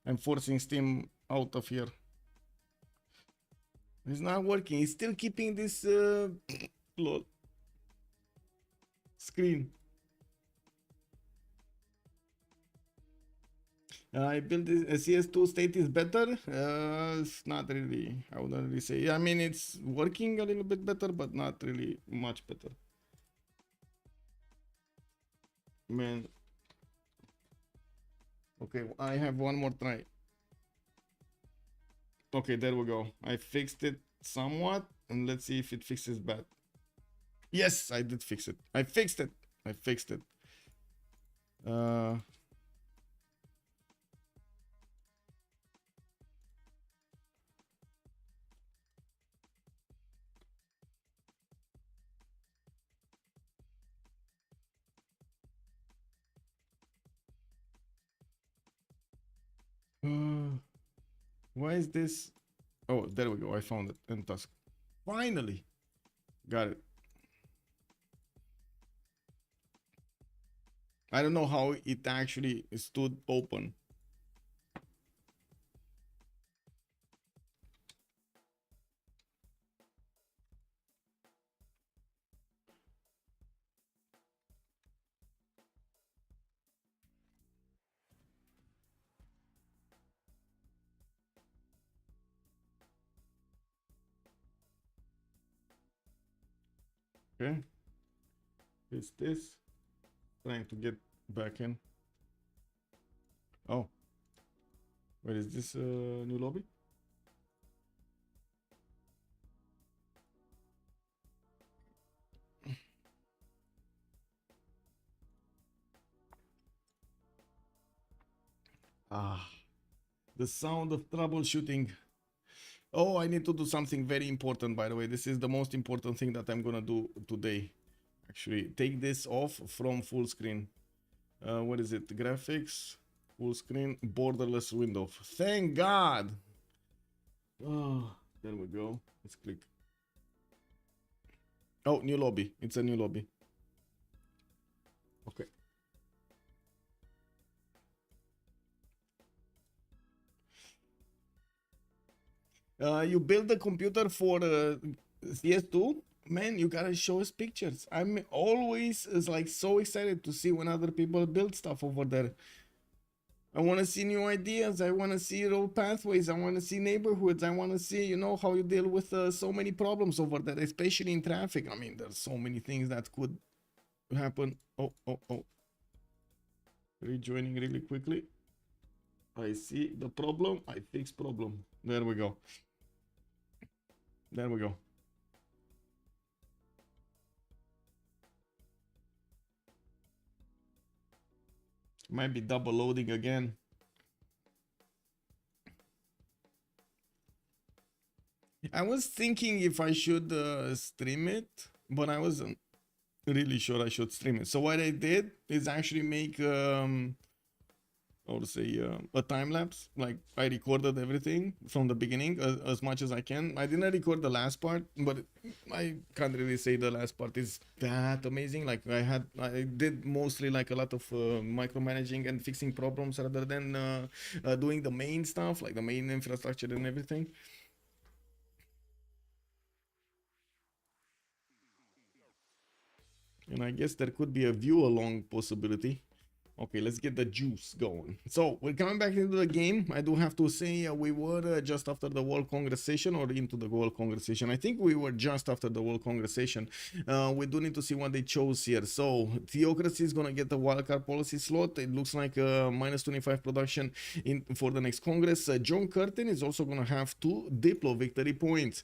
I'm forcing Steam out of here. It's not working. It's still keeping this screen. I built this CS2 state is better. It's not really. I wouldn't really say. I mean, it's working a little bit better, but not really much better. Man. Okay, I have one more try. Okay, there we go. I fixed it somewhat, and let's see if it fixes bad. Yes, I did fix it. I fixed it. Why is this? Oh, there we go. I found it in task. Finally, got it. I don't know how it actually stood open. Okay. This. Trying to get back in. Oh. Where is this new lobby? Ah, the sound of troubleshooting. Oh, I need to do something very important, by the way. This is the most important thing that I'm gonna do today. Actually, take this off from full screen. What is it? Graphics, full screen, borderless window. Thank God! Oh, there we go. Let's click. Oh, new lobby. It's a new lobby. Okay. You build the computer for CS2, man, you gotta show us pictures. I'm always like so excited to see when other people build stuff over there. I want to see new ideas. I want to see road pathways. I want to see neighborhoods. I want to see, you know, how you deal with so many problems over there, especially in traffic. I mean, there's so many things that could happen. Oh. Rejoining really quickly. I see the problem. I fix problem. There we go. There we go. Might be double loading again. I was thinking if I should stream it, but I wasn't really sure I should stream it. So what I did is actually make I would say a time lapse. Like I recorded everything from the beginning as much as I can. I didn't record the last part, but I can't really say the last part is that amazing. Like I did mostly like a lot of micromanaging and fixing problems rather than doing the main stuff, like the main infrastructure and everything. And I guess there could be a view along possibility. Okay, let's get the juice going. So we're coming back into the game. I do have to say we were just after the World Congress session or into the World Congress session. I think we were just after the World Congress session. We do need to see what they chose here. So Theocracy is going to get the wildcard policy slot. It looks like minus 25 production for the next Congress. John Curtin is also going to have 2 Diplo victory points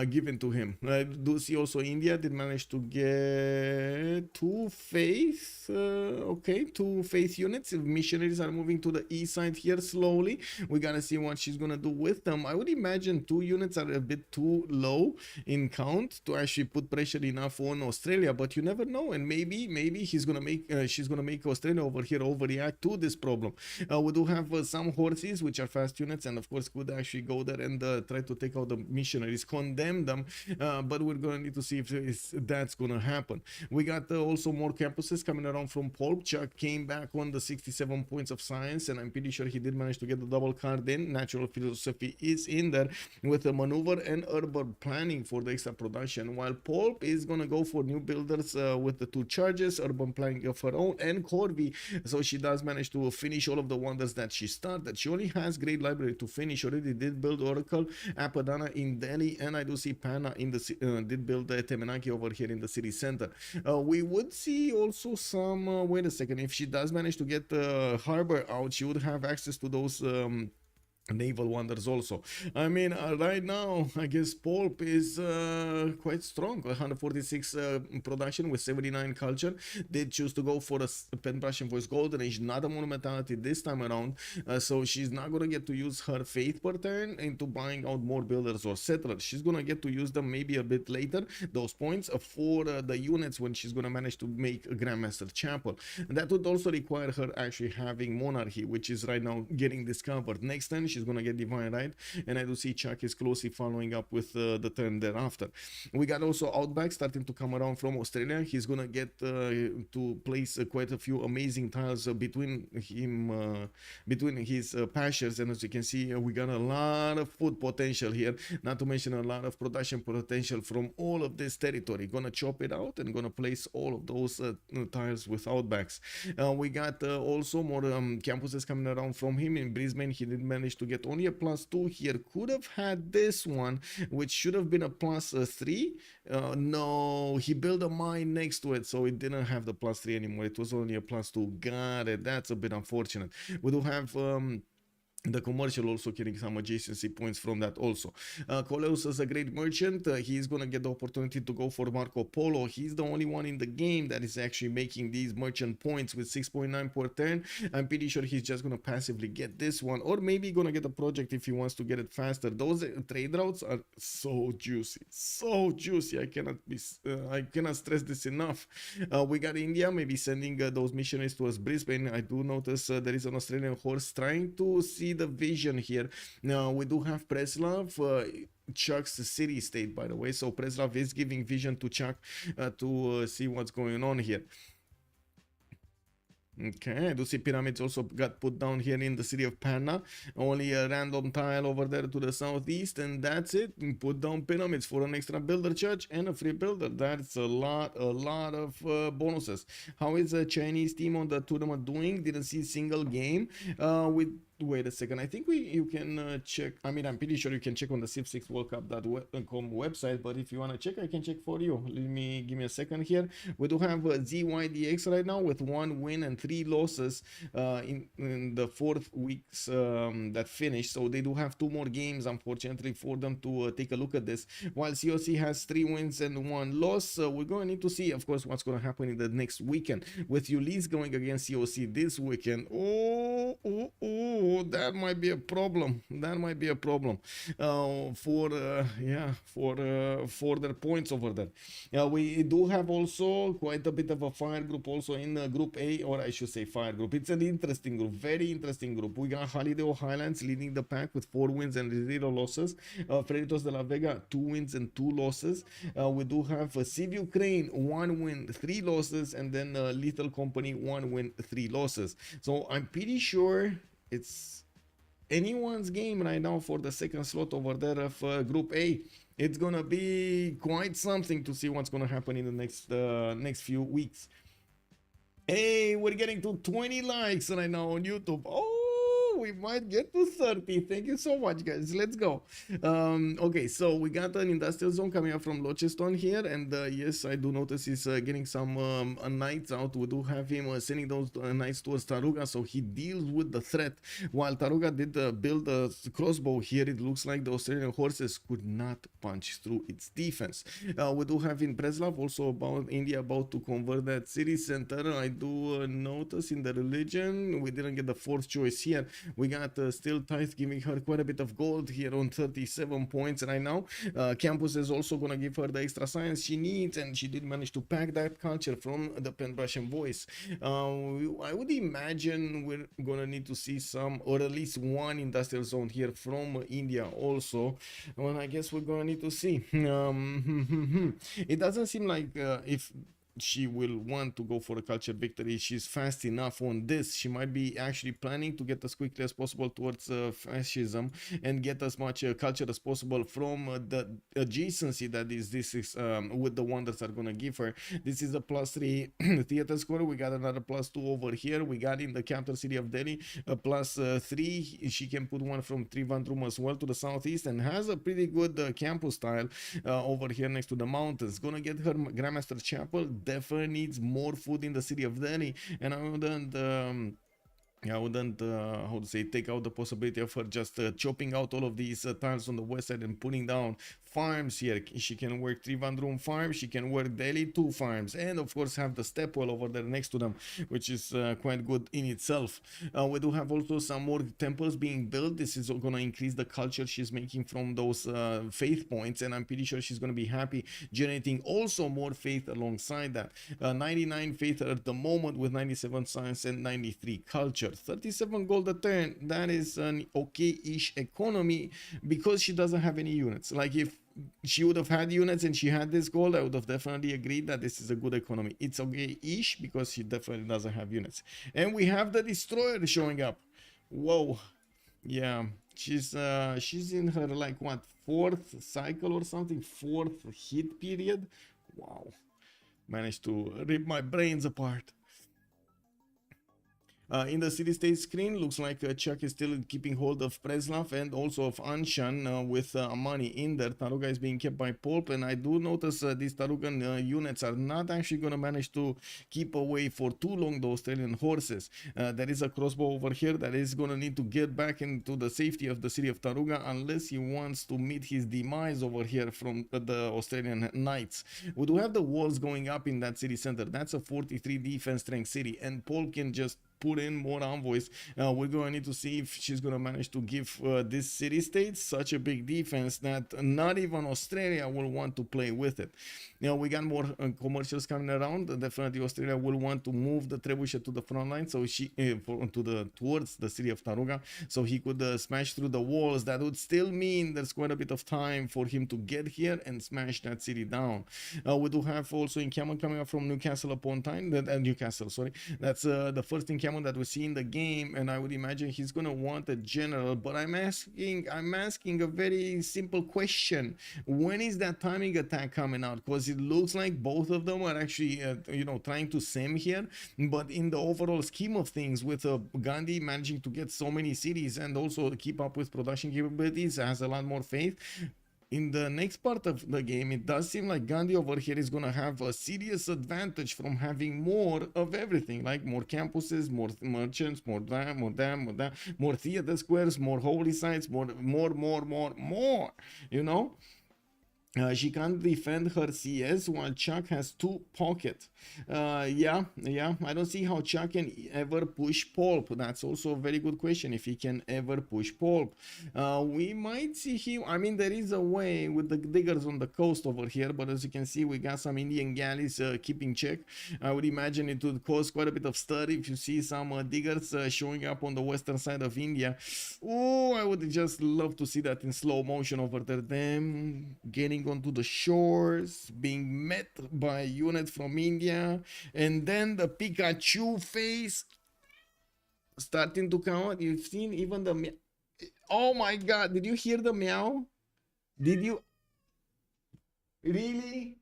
given to him. I do see also India did manage to get 2 faith. Okay, 2 faith units. If missionaries are moving to the east side here slowly, we gotta see what she's gonna do with them. I would imagine 2 units are a bit too low in count to actually put pressure enough on Australia, but you never know, and maybe he's gonna make she's gonna make Australia over here overreact to this problem. We do have some horses which are fast units, and of course could actually go there and try to take out the missionaries, condemn them, but we're gonna need to see if that's gonna happen. We got also more campuses coming around from Poolp. ChucK came back on the 67 points of science, and I'm pretty sure he did manage to get the double card in. Natural philosophy is in there with the maneuver and urban planning for the extra production, while Poolp is gonna go for new builders with the 2 charges, urban planning of her own, and Corby. So she does manage to finish all of the wonders that she started. She only has great library to finish. Already did build Oracle, Apadana in Delhi, and I do see Pana in the did build Temenaki over here in the city center. We would see also some wait a second, if she does manage to get the harbor out, she would have access to those naval wonders also. I mean, right now I guess Poolp is quite strong. 146 production with 79 culture. They choose to go for a pen brush and voice golden age, not a monumentality this time around, so she's not gonna get to use her faith per turn into buying out more builders or settlers. She's gonna get to use them maybe a bit later, those points for the units, when she's gonna manage to make a Grandmaster Chapel. And that would also require her actually having monarchy, which is right now getting discovered. Next turn she's gonna get divine right, and I do see ChucK is closely following up with the turn thereafter. We got also Outback starting to come around from Australia. He's gonna get to place quite a few amazing tiles between him between his pastures, and as you can see we got a lot of food potential here, not to mention a lot of production potential from all of this territory. Gonna chop it out and gonna place all of those tiles with Outbacks. We got also more campuses coming around from him in Brisbane. He did manage to get only a +2 here. Could have had this one, which should have been a +3. No, he built a mine next to it, so it didn't have the +3 anymore. It was only a +2. Got it. That's a bit unfortunate. We do have the commercial also getting some adjacency points from that also. Coleus is a great merchant. He's gonna get the opportunity to go for Marco Polo. He's the only one in the game that is actually making these merchant points with 6.9 per turn. I'm pretty sure he's just gonna passively get this one, or maybe gonna get a project if he wants to get it faster. Those trade routes are so juicy, so juicy. I cannot stress this enough. We got India maybe sending those missionaries towards Brisbane. I do notice there is an Australian horse trying to see the vision here. Now we do have Preslav, ChucK's city state, by the way, so Preslav is giving vision to ChucK to see what's going on here. Okay, I do see pyramids also got put down here in the city of Panna. Only a random tile over there to the southeast, and that's it. Put down pyramids for an extra builder charge and a free builder. That's a lot of bonuses. How is the Chinese team on the tournament doing? Didn't see a single game. Wait a second. I think you can check. I mean, I'm pretty sure you can check on the Civ6 worldcup.com website, but if you want to check, I can check for you. Give me a second here. We do have ZYDX right now with 1 win and 3 losses in the 4th weeks that finished. So they do have 2 more games, unfortunately, for them to take a look at this. While COC has 3 wins and 1 loss, we're going to need to see, of course, what's going to happen in the next weekend. With Ulysse going against COC this weekend. That might be a problem. That might be a problem for their points over there. We do have also quite a bit of a fire group also in Group A, or I should say fire group. It's an interesting group, very interesting group. We got Holiday Highlands leading the pack with 4 wins and 0 losses. Frederitos de la Vega 2 wins and 2 losses. We do have Civ Ukraine 1 win 3 losses, and then Little Company 1 win 3 losses. So I'm pretty sure it's anyone's game right now for the second slot over there of Group A. It's gonna be quite something to see what's gonna happen in the next few weeks. Hey, we're getting to 20 likes right now on YouTube. We might get to 30. Thank you so much, guys. Let's go. Okay, so we got an industrial zone coming up from Locheston here, and yes, I do notice he's getting some knights out. We do have him sending those knights towards Taruga, so he deals with the threat. While Taruga did build a crossbow here, it looks like the Australian horses could not punch through its defense. We do have in Preslav also about India about to convert that city center. I do notice in the religion we didn't get the 4th choice here. We got still Tithe giving her quite a bit of gold here on 37 points right now. Campus is also going to give her the extra science she needs, and she did manage to pack that culture from the Penrussian voice. I would imagine we're going to need to see some, or at least 1 industrial zone here from India also. Well, I guess we're going to need to see. It doesn't seem like if she will want to go for a culture victory, she's fast enough on this. She might be actually planning to get as quickly as possible towards fascism and get as much culture as possible from the adjacency that this is with the wonders are gonna give her. This is a +3 theater score. We got another +2 over here. We got in the capital city of Delhi a +3. She can put one from Trivandrum as well to the southeast, and has a pretty good campus style over here next to the mountains. Gonna get her Grandmaster Chapel. Definitely needs more food in the city of Delhi, and I wouldn't how to say, take out the possibility of her just chopping out all of these tiles on the west side and putting down farms here. She can work Trivandrum farm, she can work Delhi 2 farms, and of course have the stepwell over there next to them, which is quite good in itself. We do have also some more temples being built. This is going to increase the culture she's making from those faith points, and I'm pretty sure she's going to be happy generating also more faith alongside that. 99 faith at the moment with 97 science and 93 culture. 37 gold a turn. That is an okay-ish economy because she doesn't have any units. Like, if she would have had units and she had this gold, I would have definitely agreed that this is a good economy. It's okay-ish because she definitely doesn't have units. And we have the destroyer showing up. Whoa. Yeah, she's in her, like, what, 4th cycle or something, 4th hit period. Wow, managed to rip my brains apart. In the city state screen, looks like ChucK is still keeping hold of Preslav and also of Anshan with Amani in there. Taruga is being kept by Poolp, and I do notice these Tarugan units are not actually going to manage to keep away for too long the Australian horses. There is a crossbow over here that is going to need to get back into the safety of the city of Taruga unless he wants to meet his demise over here from the Australian knights. We do have the walls going up in that city center. That's a 43 defense strength city, and Poolp can just put in more envoys. We're going to need to see if she's going to manage to give this city state such a big defense that not even Australia will want to play with it. We got more commercials coming around. Definitely Australia will want to move the trebuchet to the front line, so she towards the city of Taruga, so he could smash through the walls. That would still mean there's quite a bit of time for him to get here and smash that city down. We do have also encampment coming up from Newcastle upon Tyne. Newcastle, sorry. That's the first encampment that we see in the game, and I would imagine he's gonna want a general. But I'm asking a very simple question: when is that timing attack coming out? Because it looks like both of them are actually trying to sim here, but in the overall scheme of things, with Gandhi managing to get so many cities and also keep up with production capabilities, has a lot more faith. In the next part of the game, it does seem like Gandhi over here is going to have a serious advantage from having more of everything, like more campuses, more merchants, more theater squares, more holy sites, more, you know? She can't defend her CS while ChucK has 2 pocket. Yeah, I don't see how ChucK can ever push Poolp. That's also a very good question, if he can ever push Poolp. We might see him. I mean, there is a way with the diggers on the coast over here, but as you can see, we got some Indian galleys keeping check. I would imagine it would cause quite a bit of stir if you see some diggers showing up on the western side of India. Oh, I would just love to see that in slow motion over there. Them getting onto the shores, being met by a unit from India, and then the Pikachu face starting to come out. You've seen even the meow. Oh my god, did you hear the meow? Did you really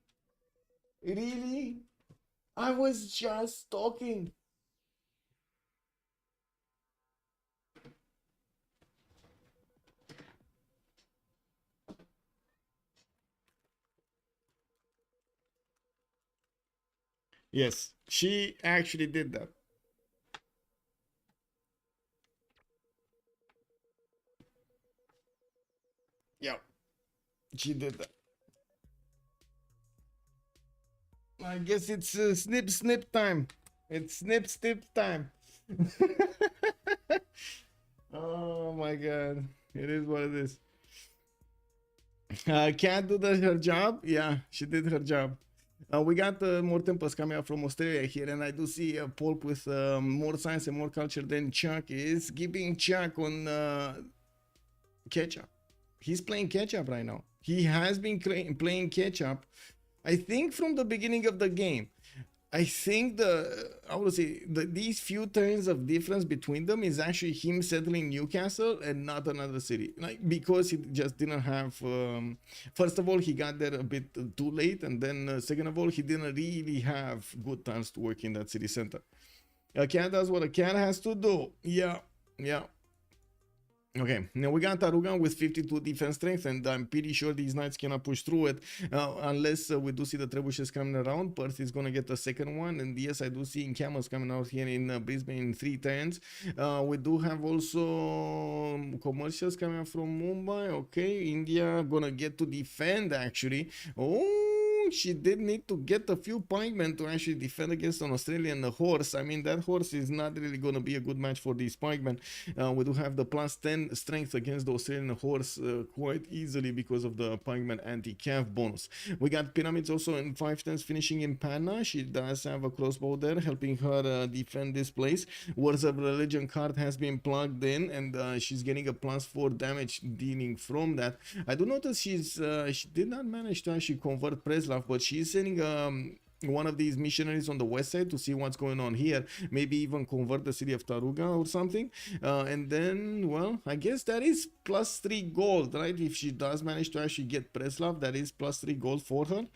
I was just talking. Yes, she actually did that. Yeah, she did that. I guess it's snip time. It's snip time. Oh my god, it is what it is. Can't do her job. Yeah, she did her job. We got more temples coming up from Australia here, and I do see Poolp with more science and more culture than ChucK is, keeping ChucK on catch up. He's playing catch up right now. He has been playing catch up, I think, from the beginning of the game. I think these few turns of difference between them is actually him settling Newcastle and not another city, like, because he just didn't have first of all, he got there a bit too late, and then second of all, he didn't really have good times to work in that city center. A cat does what a cat has to do. Yeah. Okay, now we got Taruga with 52 defense strength, and I'm pretty sure these knights cannot push through it unless we do see the trebuchets coming around. Perth is going to get the second one, and yes, I do see camels coming out here in Brisbane in 3 turns. We do have also commercials coming up from Mumbai. Okay, India gonna get to defend actually. Oh, she did need to get a few pikemen to actually defend against an Australian horse. I mean, that horse is not really going to be a good match for these pikemen. We do have the plus 10 strength against the Australian horse quite easily because of the pikeman anti-cav bonus. We got pyramids also in 5 turns finishing in Panna. She does have a crossbow there helping her defend this place. Words of Religion card has been plugged in, and she's getting a plus 4 damage dealing from that. I do notice she did not manage to actually convert Preslav, but she's sending one of these missionaries on the west side to see what's going on here, maybe even convert the city of Taruga or something, and then, well, I guess that is plus 3 gold, right? If she does manage to actually get Preslav, that is plus 3 gold for her.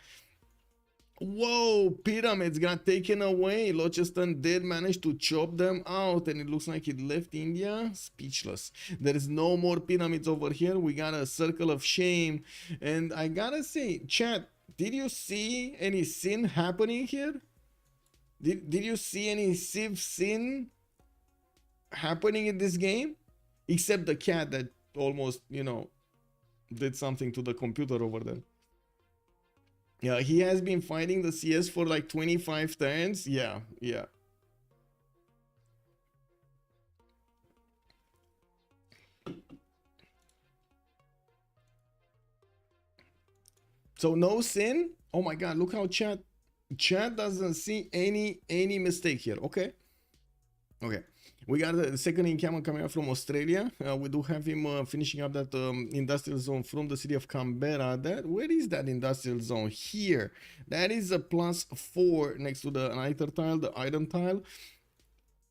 Whoa, pyramids got taken away. Locheston did manage to chop them out, and it looks like it left India speechless. There is no more pyramids over here. We got a circle of shame. And I gotta say, chat, did you see any sin happening here? Did you see any Civ sin happening in this game? Except the cat that almost, you know, did something to the computer over there. Yeah, he has been fighting the CS for like 25 turns. Yeah. So no sin? Oh my god, look how chat doesn't see any mistake here. Okay. We got the second encampment coming out from Australia. We do have him finishing up that industrial zone from the city of Canberra. Where is that industrial zone? Here. That is a +4 next to the niter tile, the iron tile.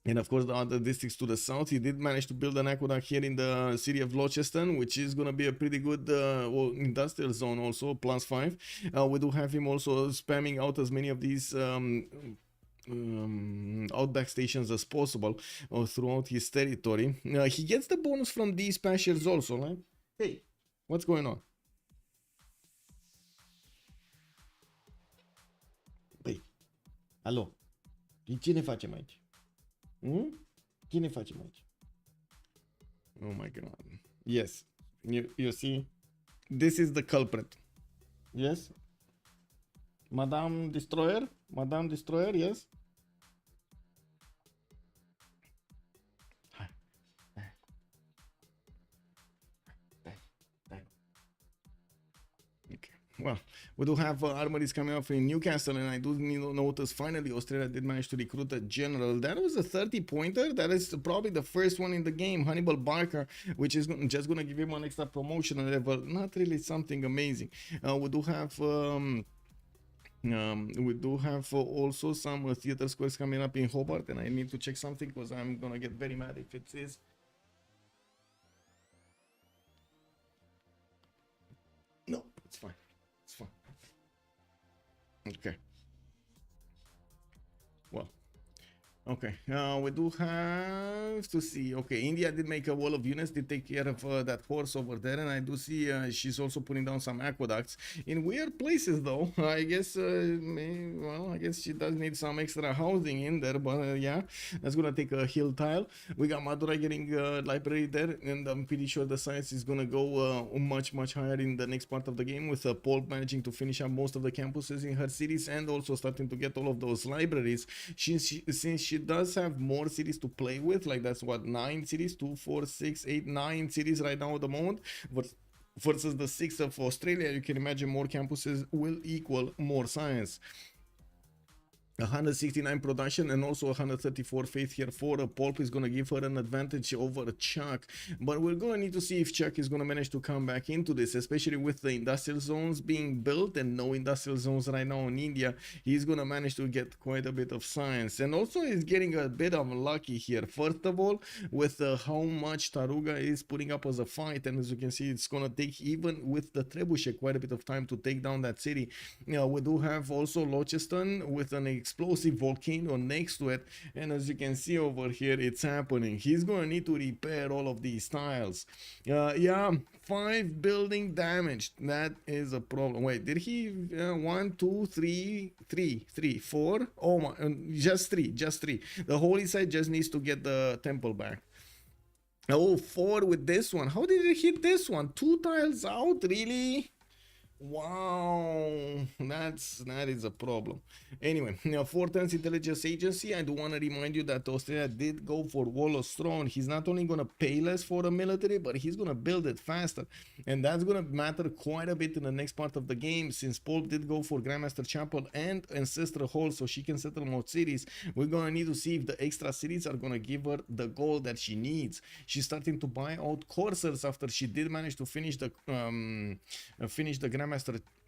And of course, the other districts to the south. He did manage to build an aqueduct here in the city of Launceston, which is going to be a pretty good industrial zone also, +5. We do have him also spamming out as many of these outback stations as possible throughout his territory. He gets the bonus from these pastures also, right? Hey, what's going on? Hey, alo, ce ne facem aici? Ce ne facem aici? Oh my god. Yes, you see, this is the culprit. Yes, Madame Destroyer, yes. Well, we do have armories coming up in Newcastle, and I do notice finally Australia did manage to recruit a general. That was a 30-pointer. That is probably the first one in the game, Hannibal Barker, which is just going to give him an extra promotion level. Not really something amazing. We do have also some theater squares coming up in Hobart, and I need to check something because I'm going to get very mad if it is. No, it's fine. Okay. Well, okay. We do have to see. Okay, India did make a wall of units, did take care of that horse over there, and I do see she's also putting down some aqueducts in weird places, though. I guess, well, I guess she does need some extra housing in there, but yeah, that's gonna take a hill tile. We got Madurai getting a library there, and I'm pretty sure the science is gonna go much higher in the next part of the game, with Poolp managing to finish up most of the campuses in her cities and also starting to get all of those libraries. Since she does have more cities to play with, like that's what, 9 cities, 2, 4, 6, 8, 9 cities right now at the moment, versus the 6 of Australia. You can imagine more campuses will equal more science. 169 production and also 134 faith here for Poolp is going to give her an advantage over ChucK, but we're going to need to see if ChucK is going to manage to come back into this, especially with the industrial zones being built and no industrial zones right now in India. He's going to manage to get quite a bit of science, and also he's getting a bit of lucky here. First of all, with how much Taruga is putting up as a fight, and as you can see, it's going to take, even with the trebuchet, quite a bit of time to take down that city. We do have also Launceston with an explosive volcano next to it, and as you can see over here, it's happening. He's going to need to repair all of these tiles. Yeah, 5 building damage. That is a problem. Wait, did he 1, 2, 3, 4? Oh my, just 3. The holy site just needs to get the temple back. Oh, 4 with this one. How did it hit this one? 2 tiles out, really? Wow, that is a problem. Anyway, 4 turns intelligence agency. I do want to remind you that Australia did go for Wallace Throne. He's not only going to pay less for the military, but he's going to build it faster, and that's going to matter quite a bit in the next part of the game, since Poolp did go for Grandmaster Chapel and Ancestral Hall, so she can settle more cities. We're going to need to see if the extra cities are going to give her the gold that she needs. She's starting to buy out coursers after she did manage to finish the Grandmaster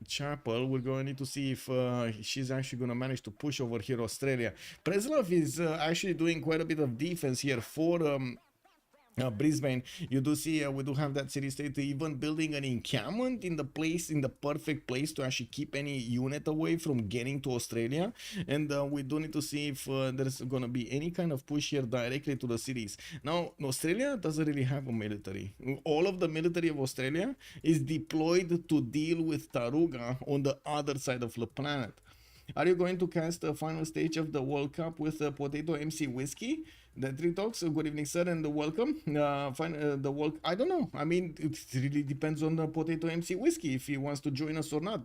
Chapel. We're going to need to see if she's actually going to manage to push over here Australia. Preslov is actually doing quite a bit of defense here for Brisbane, you do see we do have that city state even building an encampment in the place, in the perfect place to actually keep any unit away from getting to Australia. And we do need to see if there's gonna be any kind of push here directly to the cities. Now, Australia doesn't really have a military. All of the military of Australia is deployed to deal with Taruga on the other side of the planet. Are you going to cast the final stage of the World Cup with Potato MC Whiskey? The three talks. Good evening, sir, and welcome. I don't know. I mean, it really depends on the Potato MC Whiskey if he wants to join us or not.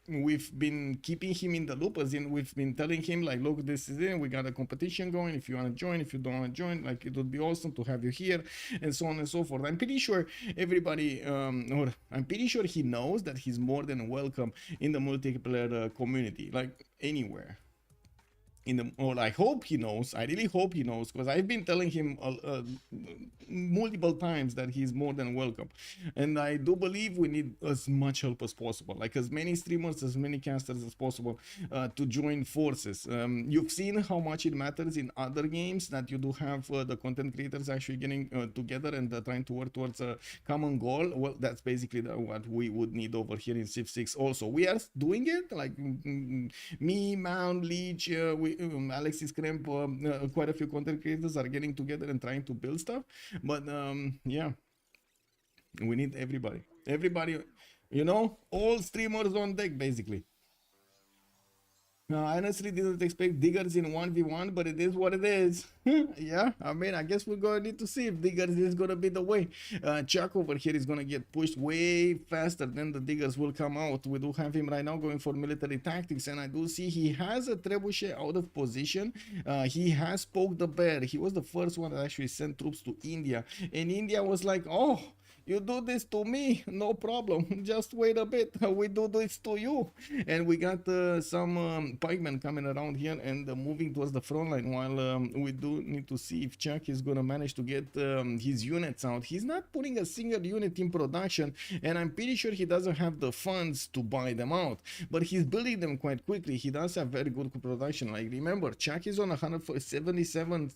We've been keeping him in the loop, as in we've been telling him like, look, this is it. We got a competition going. If you want to join, if you don't want to join, like it would be awesome to have you here, and so on and so forth. I'm pretty sure everybody, or I'm pretty sure he knows that he's more than welcome in the multiplayer community, like anywhere. Or I hope he knows. I really hope he knows, because I've been telling him multiple times that he's more than welcome, and I do believe we need as much help as possible, like as many streamers, as many casters as possible to join forces. You've seen how much it matters in other games that you do have the content creators actually getting together and trying to work towards a common goal. Well, that's basically what we would need over here in Civ6 also. We are doing it, like me, Mount, Leech, Alexis Kremp, quite a few content creators are getting together and trying to build stuff. But yeah, we need everybody, you know, all streamers on deck basically. I honestly didn't expect diggers in 1v1, but it is what it is. Yeah, I mean, I guess we're gonna need to see if diggers is gonna be the way. ChucK over here is gonna get pushed way faster than the diggers will come out. We do have him right now going for military tactics, and I do see he has a trebuchet out of position. He has poked the bear. He was the first one that actually sent troops to India, and India was like, oh, you do this to me, no problem. Just wait a bit. We do this to you. And we got some pikemen coming around here and moving towards the front line, while we do need to see if ChucK is going to manage to get his units out. He's not putting a single unit in production, and I'm pretty sure he doesn't have the funds to buy them out, but he's building them quite quickly. He does have very good production. Like, remember, ChucK is on 177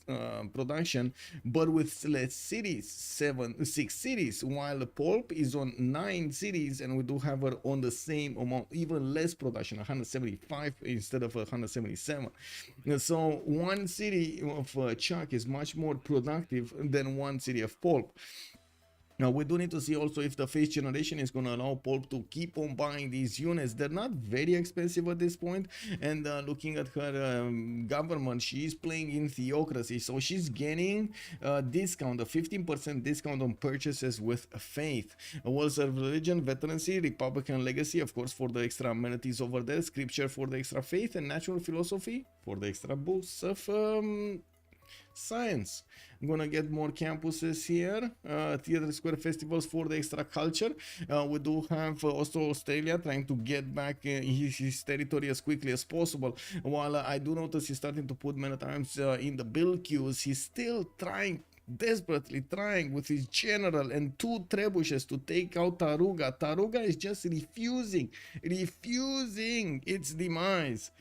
production, but with less cities, 6 cities, while Poolp is on 9 cities, and we do have her on the same amount, even less production, 175 instead of 177. So one city of ChucK is much more productive than one city of Poolp. Now, we do need to see also if the face generation is going to allow Poolp to keep on buying these units. They're not very expensive at this point, and looking at her government, she is playing in theocracy, so she's getting a discount, a 15% discount on purchases with faith. World of religion, veterancy, Republican legacy, of course, for the extra amenities over there, scripture for the extra faith, and natural philosophy for the extra boosts of science. I'm gonna get more campuses here, theater square festivals for the extra culture. We do have also Australia trying to get back his territory as quickly as possible. While I do notice he's starting to put men at arms in the build queues, he's still desperately trying with his general and 2 trebuchets to take out Taruga. Taruga is just refusing its demise.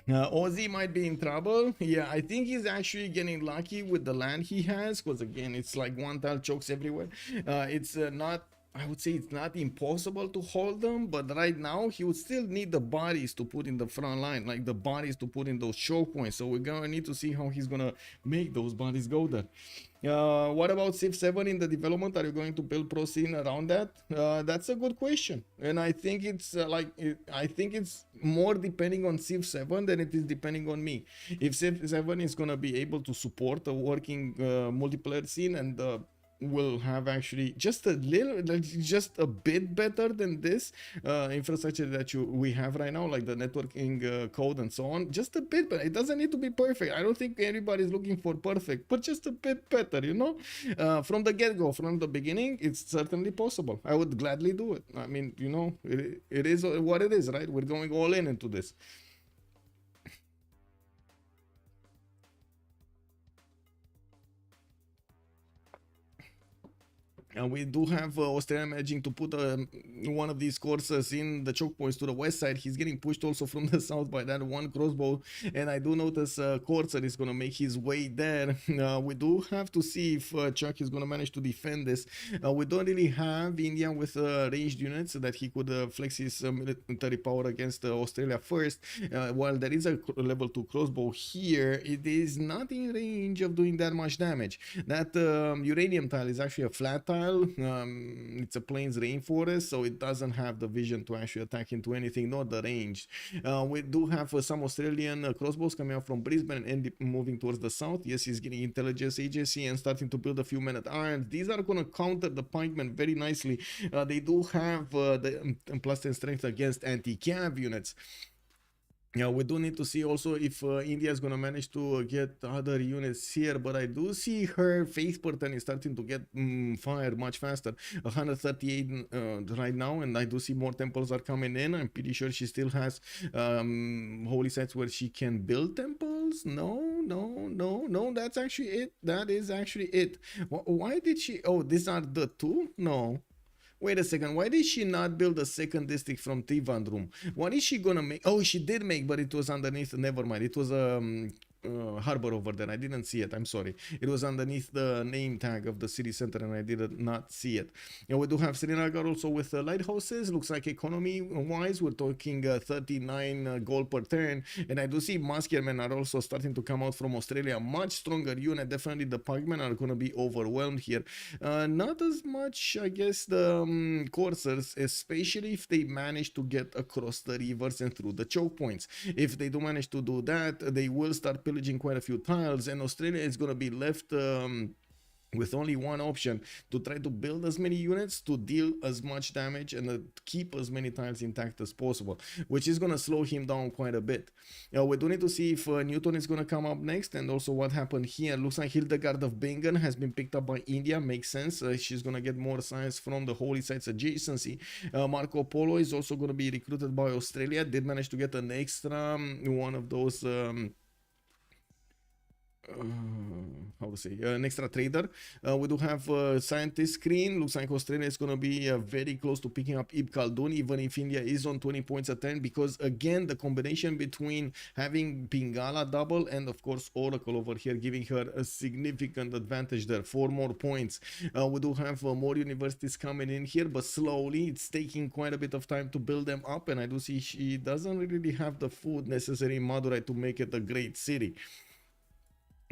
Ozzy might be in trouble. Yeah, I think he's actually getting lucky with the land he has, because again, it's like one tile chokes everywhere. It's not, I would say it's not impossible to hold them, but right now he would still need the bodies to put in the front line, like the bodies to put in those choke points. So we're gonna need to see how he's gonna make those bodies go there. What about Civ7 in the development? Are you going to build pro scene around that? That's a good question, and I think it's I think it's more depending on Civ7 than it is depending on me. If Civ7 is gonna be able to support a working multiplayer scene and will have actually just a little, just a bit better than this infrastructure that we have right now, like the networking code and so on, just a bit better. It doesn't need to be perfect. I don't think anybody's looking for perfect, but just a bit better, you know. From the get-go, from the beginning, it's certainly possible. I would gladly do it. I mean, you know, it is what it is, right? We're going all in into this. We do have Australia managing to put one of these coursers in the choke points to the west side. He's getting pushed also from the south by that one crossbow, and I do notice Corsair is going to make his way there. We do have to see if ChucK is going to manage to defend this. We don't really have India with ranged units so that he could flex his military power against Australia first. While there is a level 2 crossbow here, it is not in range of doing that much damage. That uranium tile is actually a flat tile. It's a plains rainforest, so it doesn't have the vision to actually attack into anything, not the range. We do have some Australian crossbows coming out from Brisbane and moving towards the south. Yes, he's getting intelligence agency and starting to build a few men-at-arms. These are going to counter the pikemen very nicely. They do have the plus 10 strength against anti-cav units. Yeah, we do need to see also if India is going to manage to get other units here, but I do see her faith pattern is starting to get fired much faster. 138 right now, and I do see more temples are coming in. I'm pretty sure she still has holy sites where she can build temples. No, that's actually it. That is actually it. Why did she? Oh, these are the two? No. Wait a second, why did she not build a second district from Trivandrum? What is she gonna make? Oh, she did make, but it was underneath, never mind. It was a harbor over there. I didn't see it, I'm sorry. It was underneath the name tag of the city center and I did not see it. And we do have Srinagar also with lighthouses. Looks like economy wise, we're talking 39 gold per turn. And I do see Muskemen are also starting to come out from Australia. Much stronger unit. Definitely the pikemen are going to be overwhelmed here. Not as much, I guess, the coursers, especially if they manage to get across the rivers and through the choke points. If they do manage to do that, they will start pillaging quite a few tiles, and Australia is going to be left with only one option: to try to build as many units to deal as much damage and keep as many tiles intact as possible, which is going to slow him down quite a bit. We do need to see if Newton is going to come up next, and also what happened here. Looks like Hildegard of Bingen has been picked up by India. Makes sense. She's going to get more science from the holy sites adjacency. Marco Polo is also going to be recruited by Australia. Did manage to get an extra one of those how to say, an extra trader. We do have scientist screen. Looks like Australia is going to be very close to picking up Ibn Khaldun, even if India is on 20 points a turn, because again the combination between having Pingala double and of course Oracle over here giving her a significant advantage there. 4 more points. We do have more universities coming in here, but slowly. It's taking quite a bit of time to build them up, and I do see she doesn't really have the food necessary in Madurai to make it a great city.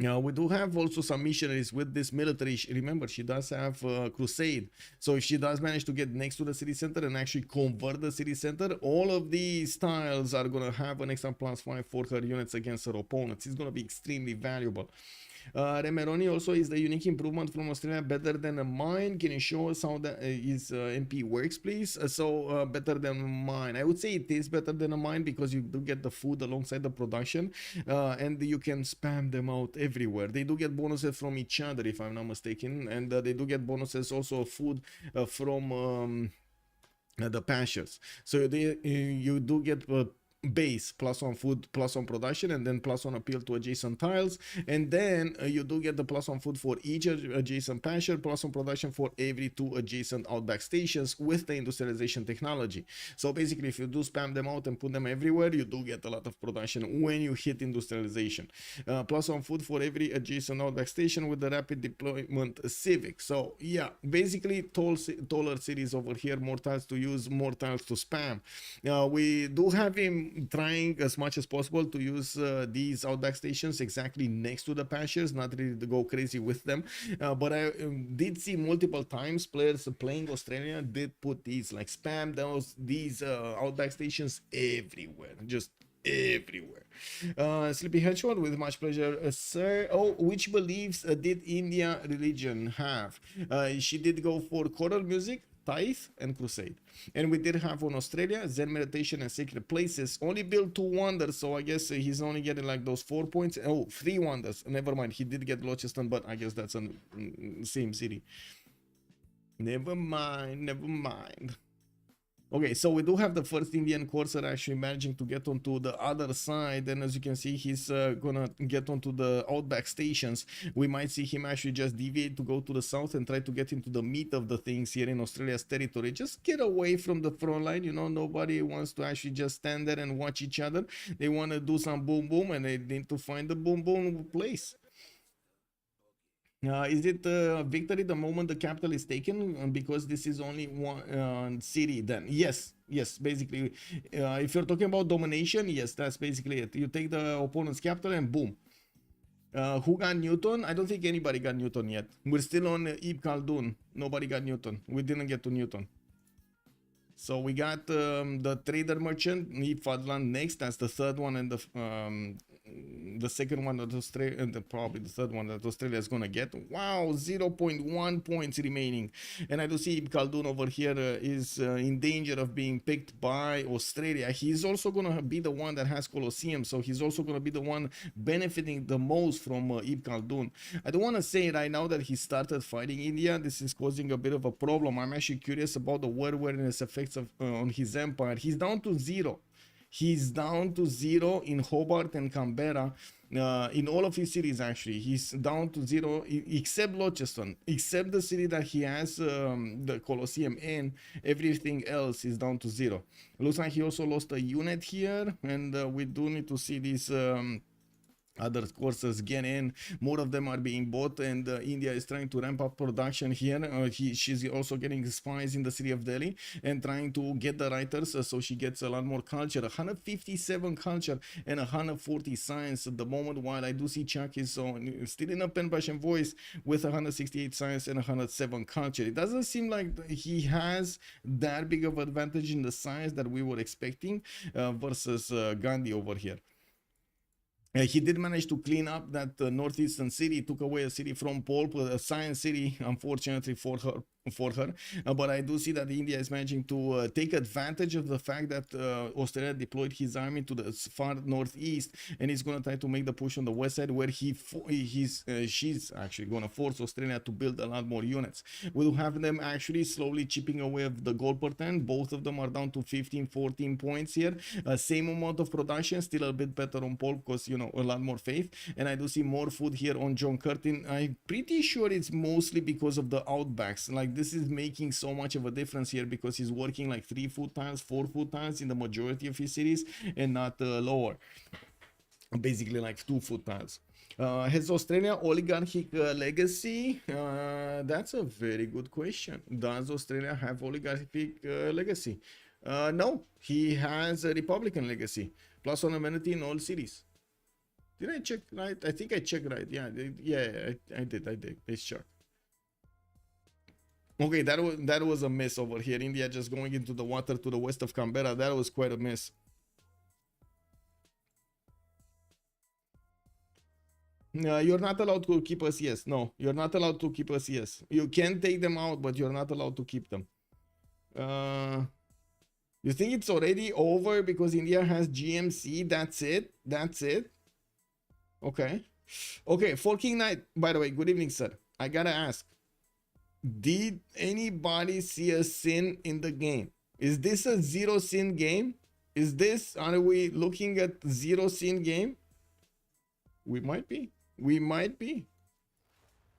Now, we do have also some missionaries with this military. Remember, she does have crusade. So if she does manage to get next to the city center and actually convert the city center, all of these tiles are going to have an extra +5 for her units against her opponents. It's going to be extremely valuable. Remeroni also is the unique improvement from Australia, better than a mine. Can you show us how that his MP works, please? Better than mine. I would say it is better than a mine because you do get the food alongside the production, and you can spam them out everywhere. They do get bonuses from each other, if I'm not mistaken, and they do get bonuses also of food from the pastures. So you do get base +1 food, +1 production, and then +1 appeal to adjacent tiles, and then you do get the +1 food for each adjacent pasture, +1 production for every 2 adjacent outback stations with the industrialization technology. So basically, if you do spam them out and put them everywhere, you do get a lot of production when you hit industrialization. +1 food for every adjacent outback station with the rapid deployment Civ6. So yeah, basically taller cities over here, more tiles to use, more tiles to spam. We do have him trying as much as possible to use these outback stations exactly next to the pastures, not really to go crazy with them, but I did see multiple times players playing Australia did put these, like, spam these outback stations everywhere, just everywhere. Sleepy Hedgehog, with much pleasure, sir. Oh, which beliefs did India religion have? She did go for choral music, tithe, and crusade. And we did have on Australia Zen meditation and sacred places. Only built 2 wonders, so I guess he's only getting like those 4 points. Oh, 3 wonders. Never mind, he did get Launceston, but I guess that's a same city. Never mind. Okay, so we do have the first Indian courser actually managing to get onto the other side, and as you can see, he's gonna get onto the outback stations. We might see him actually just deviate to go to the south and try to get into the meat of the things here in Australia's territory. Just get away from the front line, you know, nobody wants to actually just stand there and watch each other. They want to do some boom boom, and they need to find the boom boom place. Is it victory the moment the capital is taken? Because this is only one city then? Yes, basically. If you're talking about domination, yes, that's basically it. You take the opponent's capital and boom. Who got Newton? I don't think anybody got Newton yet. We're still on Ibn Khaldun. Nobody got Newton. We didn't get to Newton. So we got the trader merchant, Fadlan next. That's the third one, and the second one that Australia, and probably the third one that Australia is gonna get. Wow, 0.1 points remaining, and I do see Ibn Khaldun over here is in danger of being picked by Australia. He's also gonna be the one that has Colosseum, so he's also gonna be the one benefiting the most from Ibn Khaldun. I don't want to say right now that he started fighting India. This is causing a bit of a problem. I'm actually curious about the war-weariness effects of on his empire. He's down to 0. He's down to 0 in Hobart and Canberra. In all of his cities, actually, he's down to 0, except Launceston, except the city that he has the Colosseum in. Everything else is down to 0. Looks like he also lost a unit here, and we do need to see these other courses get in. More of them are being bought, and India is trying to ramp up production here. She's also getting spies in the city of Delhi and trying to get the writers, so she gets a lot more culture. 157 culture and 140 science at the moment, while I do see ChucK is still in a pen brush and voice with 168 science and 107 culture. It doesn't seem like he has that big of advantage in the science that we were expecting versus Gandhi over here. He did manage to clean up that northeastern city, took away a city from Poolp, a science city, unfortunately for her. But I do see that India is managing to take advantage of the fact that Australia deployed his army to the far northeast, and he's going to try to make the push on the west side, where she's actually going to force Australia to build a lot more units. We'll have them actually slowly chipping away of the gold per ton. Both of them are down to 15-14 points here. Same amount of production, still a bit better on Poolp because, you know, a lot more faith. And I do see more food here on John Curtin. I'm pretty sure it's mostly because of the outbacks. Like, this is making so much of a difference here because he's working like 3 food tiles, 4 food tiles in the majority of his cities, and not lower, basically like 2 food tiles. Has Australia oligarchic legacy? That's a very good question. Does Australia have oligarchic legacy? No, he has a Republican legacy, plus one amenity in all cities. Did I check right? I think I checked right. Yeah, I did. It's sure. Okay, that was a miss over here. India just going into the water to the west of Canberra. That was quite a miss. You're not allowed to keep us. Yes, no, you're not allowed to keep us. Yes, you can take them out, but you're not allowed to keep them. You think it's already over because India has GMC? That's it. Okay, Forking Knight, by the way, good evening, sir. I gotta ask, did anybody see a sin in the game? Is this a 0 sin game? Are we looking at 0 sin game? We might be.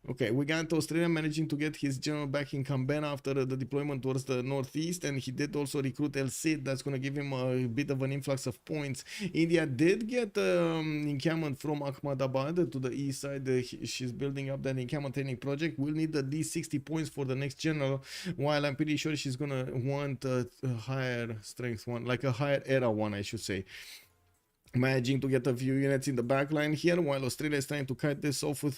Okay, we got Australia managing to get his general back in Canberra after the deployment towards the northeast, and he did also recruit El Cid. That's going to give him a bit of an influx of points. India did get encampment from Ahmedabad to the east side. She's building up that encampment training project. We'll need at least 60 points for the next general, while I'm pretty sure she's going to want a higher strength one, like a higher era one, I should say. Managing to get a few units in the back line here, while Australia is trying to cut this off with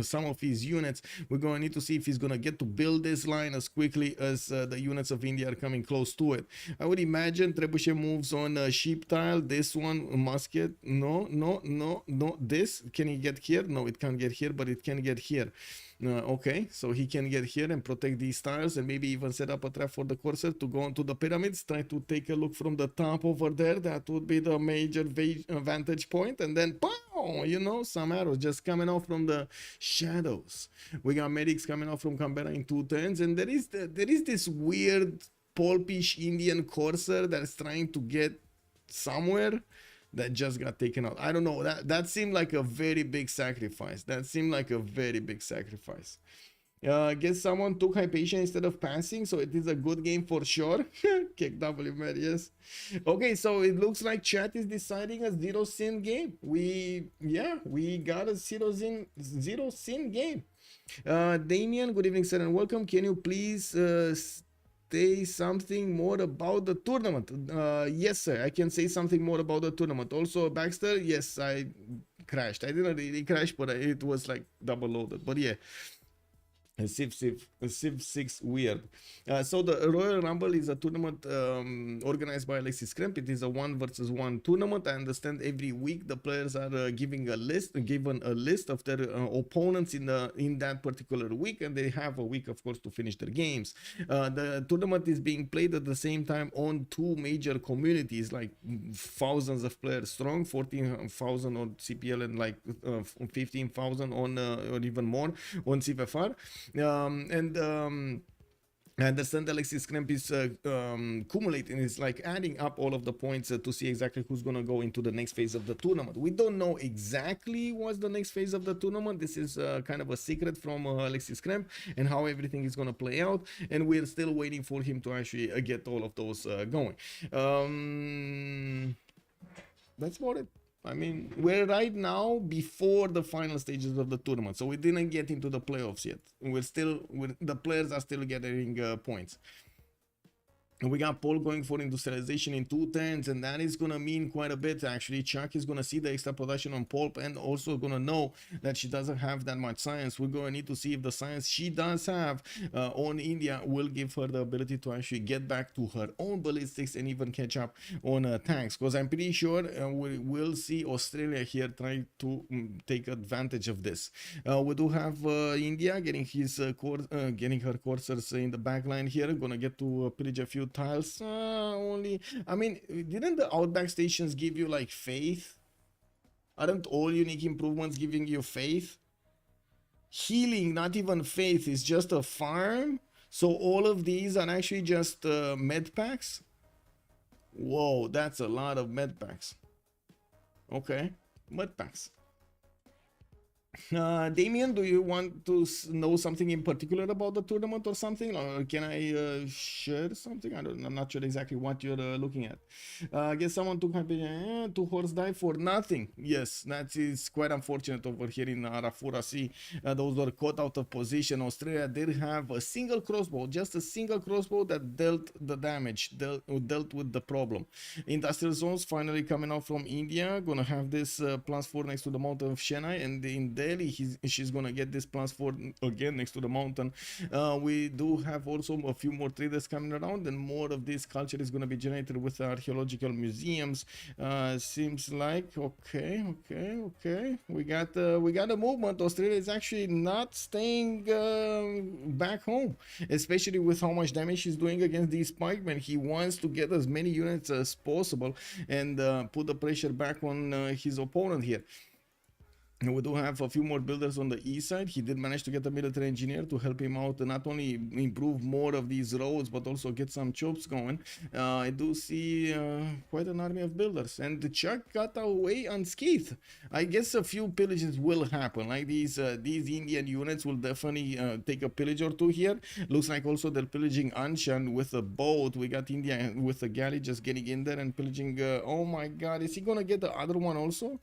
some of his units. We're going to need to see if he's going to get to build this line as quickly as the units of India are coming close to it. I would imagine Trebuchet moves on sheep tile. This one, musket. No. This, can he get here? No, it can't get here, but it can get here. Okay, so he can get here and protect these tiles, and maybe even set up a trap for the courser to go onto the pyramids. Try to take a look from the top over there. That would be the major vantage point, and then pow, you know, some arrows just coming out from the shadows. We got medics coming out from Canberra in 2 turns, and there is this weird Poolpish Indian courser that's trying to get somewhere that just got taken out. I don't know. That seemed like a very big sacrifice. Guess someone took Hypatia instead of passing, so it is a good game for sure. Kick W, man, yes. Okay, so it looks like chat is deciding a zero sin game. We got a zero sin game. Damien, good evening, sir, and welcome. Can you please say something more about the tournament? Yes, sir, I can say something more about the tournament. Also, Baxter, yes, I crashed. I didn't really crash, but it was like double loaded. But yeah. Civ6 weird. So the Royal Rumble is a tournament organized by Alexis Kremp. It is a 1-versus-1 tournament. I understand every week the players are given a list of their opponents in that particular week, and they have a week, of course, to finish their games. The tournament is being played at the same time on two major communities, like thousands of players strong, 14,000 on CPL and like 15,000 on or even more on CFR. I understand Alexis Kremp is accumulating, is like adding up all of the points to see exactly who's going to go into the next phase of the tournament. We don't know exactly what's the next phase of the tournament. This is kind of a secret from Alexis Kremp and how everything is going to play out. And we're still waiting for him to actually get all of those going. That's about it. I mean, we're right now before the final stages of the tournament, so we didn't get into the playoffs yet. The players are still getting points. And we got Paul going for industrialization in 2 turns, and that is going to mean quite a bit, actually. ChucK is going to see the extra production on Poolp and also going to know that she doesn't have that much science. We're going to need to see if the science she does have on India will give her the ability to actually get back to her own ballistics and even catch up on tanks. Because I'm pretty sure we will see Australia here try to take advantage of this. We do have India getting getting her coursers in the back line here. Going to get to pillage a few tiles only. I mean, didn't the outback stations give you like faith? Aren't all unique improvements giving you faith? Healing, not even faith, is just a farm. So all of these are actually just med packs. Whoa, that's a lot of med packs. Okay, med packs. Damien, do you want to know something in particular about the tournament or something, or can I share something? I'm not sure exactly what you're looking at. I guess someone took 2 horse die for nothing. Yes, that is quite unfortunate over here in Arafura Sea. Those were caught out of position. Australia did have a single crossbow, just a single crossbow that dealt the damage, dealt with the problem. Industrial zones finally coming out from India. Gonna have this +4 next to the mountain of Chennai, and in Delhi she's gonna get this +4 again next to the mountain. We do have also a few more traders coming around, and more of this culture is gonna be generated with archaeological museums. Seems like okay. We got a movement. Australia is actually not staying back home, especially with how much damage he's doing against these pikemen. He wants to get as many units as possible and put the pressure back on his opponent here. And we do have a few more builders on the east side. He did manage to get a military engineer to help him out and not only improve more of these roads, but also get some chops going. I do see quite an army of builders. And the ChucK got away unscathed. I guess a few pillages will happen. Like these Indian units will definitely take a pillage or two here. Looks like also they're pillaging Anshan with a boat. We got India with a galley just getting in there and pillaging. Oh my god, is he gonna get the other one also?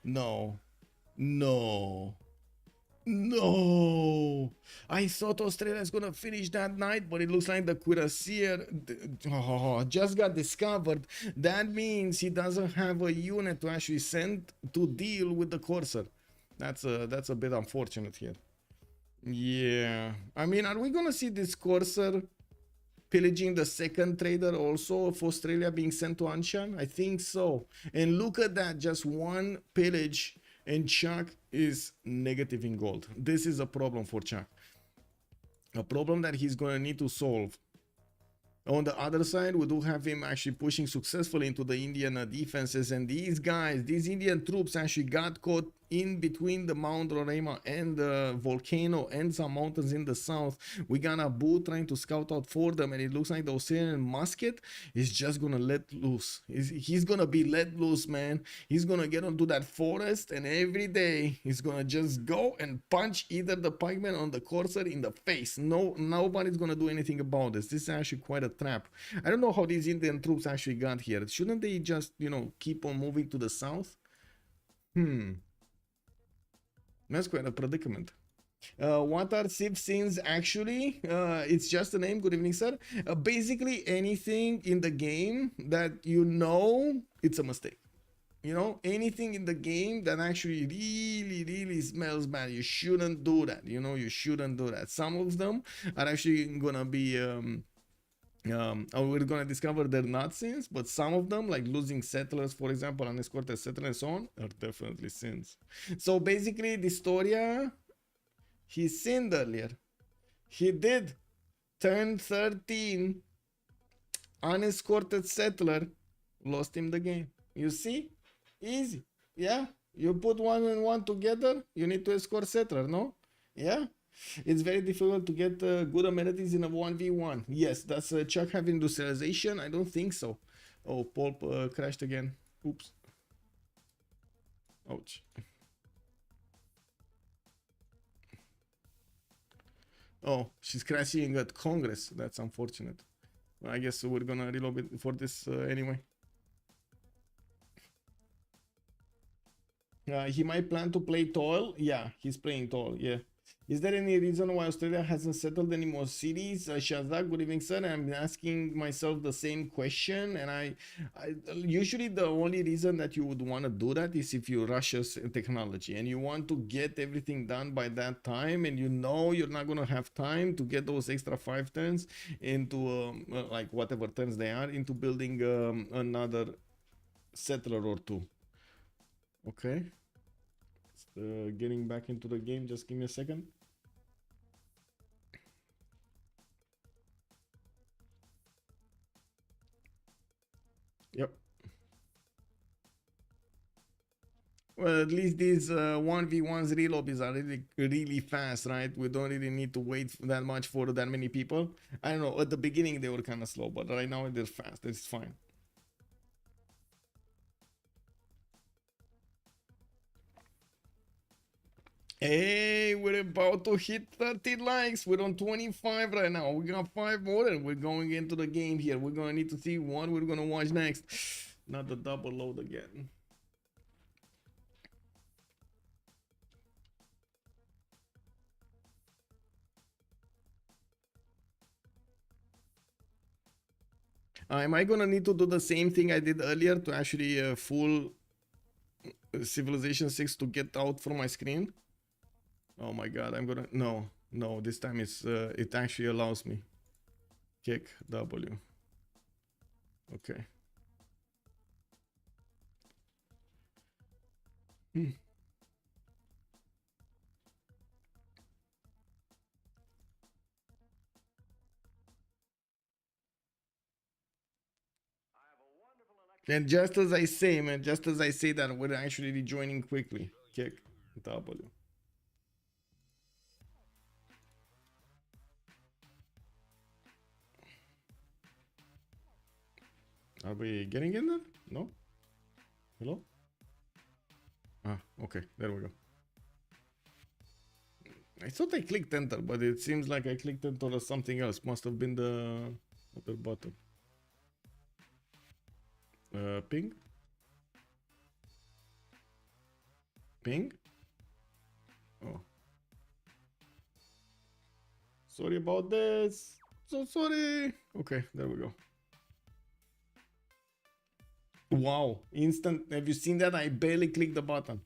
No, I thought Australia is gonna finish that night, but it looks like the cuirassier just got discovered. That means he doesn't have a unit to actually send to deal with the courser. That's a bit unfortunate here. Yeah, I mean, are we gonna see this courser pillaging the second trader also of Australia being sent to Anshan? I think so. And look at that, just one pillage. And ChucK is negative in gold. This is a problem for ChucK. A problem that he's going to need to solve. On the other side, we do have him actually pushing successfully into the Indian defenses. And these guys, these Indian troops actually got caught in between the Mount Roraima and the volcano and some mountains in the south. We got Abu trying to scout out for them, and it looks like the Australian musket is just gonna let loose. He's gonna be let loose, man. He's gonna get onto that forest, and every day he's gonna just go and punch either the pikeman or the courser in the face. Nobody's gonna do anything about this. This is actually quite a trap. I don't know how these Indian troops actually got here. Shouldn't they just, you know, keep on moving to the south? That's quite a predicament. What are Civ6 actually? It's just a name. Good evening, sir. Basically anything in the game that you know it's a mistake. You know, anything in the game that actually really smells bad, you shouldn't do that. You know, you shouldn't do that. Some of them are actually gonna be we're gonna discover they're not sins, but some of them, like losing settlers, for example, unescorted settlers and so on, are definitely sins. So basically, Distoria, he sinned earlier. He did turn 13, unescorted settler, lost him the game. You see? Easy. Yeah? You put 1 and 1 together, you need to escort settler, no? Yeah? It's very difficult to get good amenities in a 1v1. Yes, does ChucK have industrialization? I don't think so. Oh, Poolp crashed again. Oops. Ouch. Oh, she's crashing at Congress. That's unfortunate. I guess we're gonna reload it for this anyway. He might plan to play tall. Yeah, he's playing tall. Yeah. Is there any reason why Australia hasn't settled any more cities? Shazak, good evening, sir. I'm asking myself the same question, and I usually the only reason that you would want to do that is if you rush technology and you want to get everything done by that time, and you know you're not gonna have time to get those extra 5 turns into like whatever turns they are into building another settler or 2. Okay. Getting back into the game, just give me a second. Yep. Well, at least these 1v1s relobbies are really fast, right? We don't really need to wait that much for that many people. I don't know, at the beginning they were kind of slow, but right now they're fast. It's fine. Hey, we're about to hit 30 likes. We're on 25 right now. We got 5 more and we're going into the game here. We're gonna need to see what we're gonna watch next. Not the double load again. Am I gonna need to do the same thing I did earlier to actually full Civilization 6 to get out from my screen? Oh my god, I'm gonna... No, this time it's it actually allows me. Kick W. Okay. And just as I say, man, just as I say that, we're actually rejoining quickly. Kick W. Are we getting in there? No? Hello? Ah, okay, there we go. I thought I clicked enter, but it seems like I clicked enter or something else. Must have been the other button. Ping? Ping? Oh. Sorry about this. So sorry. Okay, there we go. Wow, instant. Have you seen that? I barely clicked the button.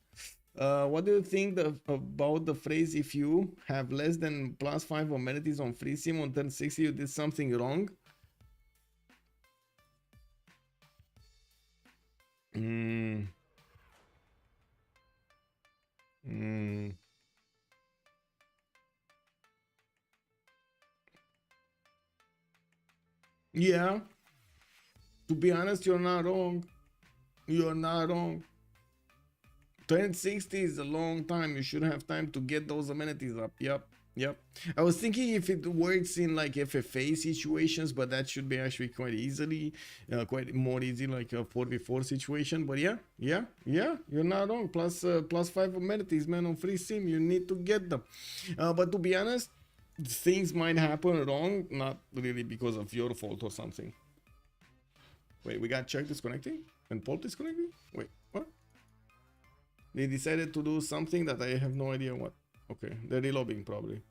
What do you think about the phrase, if you have less than +5 amenities on free sim on turn 60, you did something wrong? Yeah. To be honest, you're not wrong. You're not wrong. 1060 is a long time. You should have time to get those amenities up. Yep. Yep. I was thinking if it works in like FFA situations, but that should be actually quite easily, quite more easy, like a 4v4 situation. But yeah, you're not wrong. Plus 5 amenities, man, on free sim. You need to get them. But to be honest, things might happen wrong, not really because of your fault or something. Wait, we got ChucK disconnecting and Poolp disconnecting? Wait, what? They decided to do something that I have no idea what. Okay, they're reloading probably.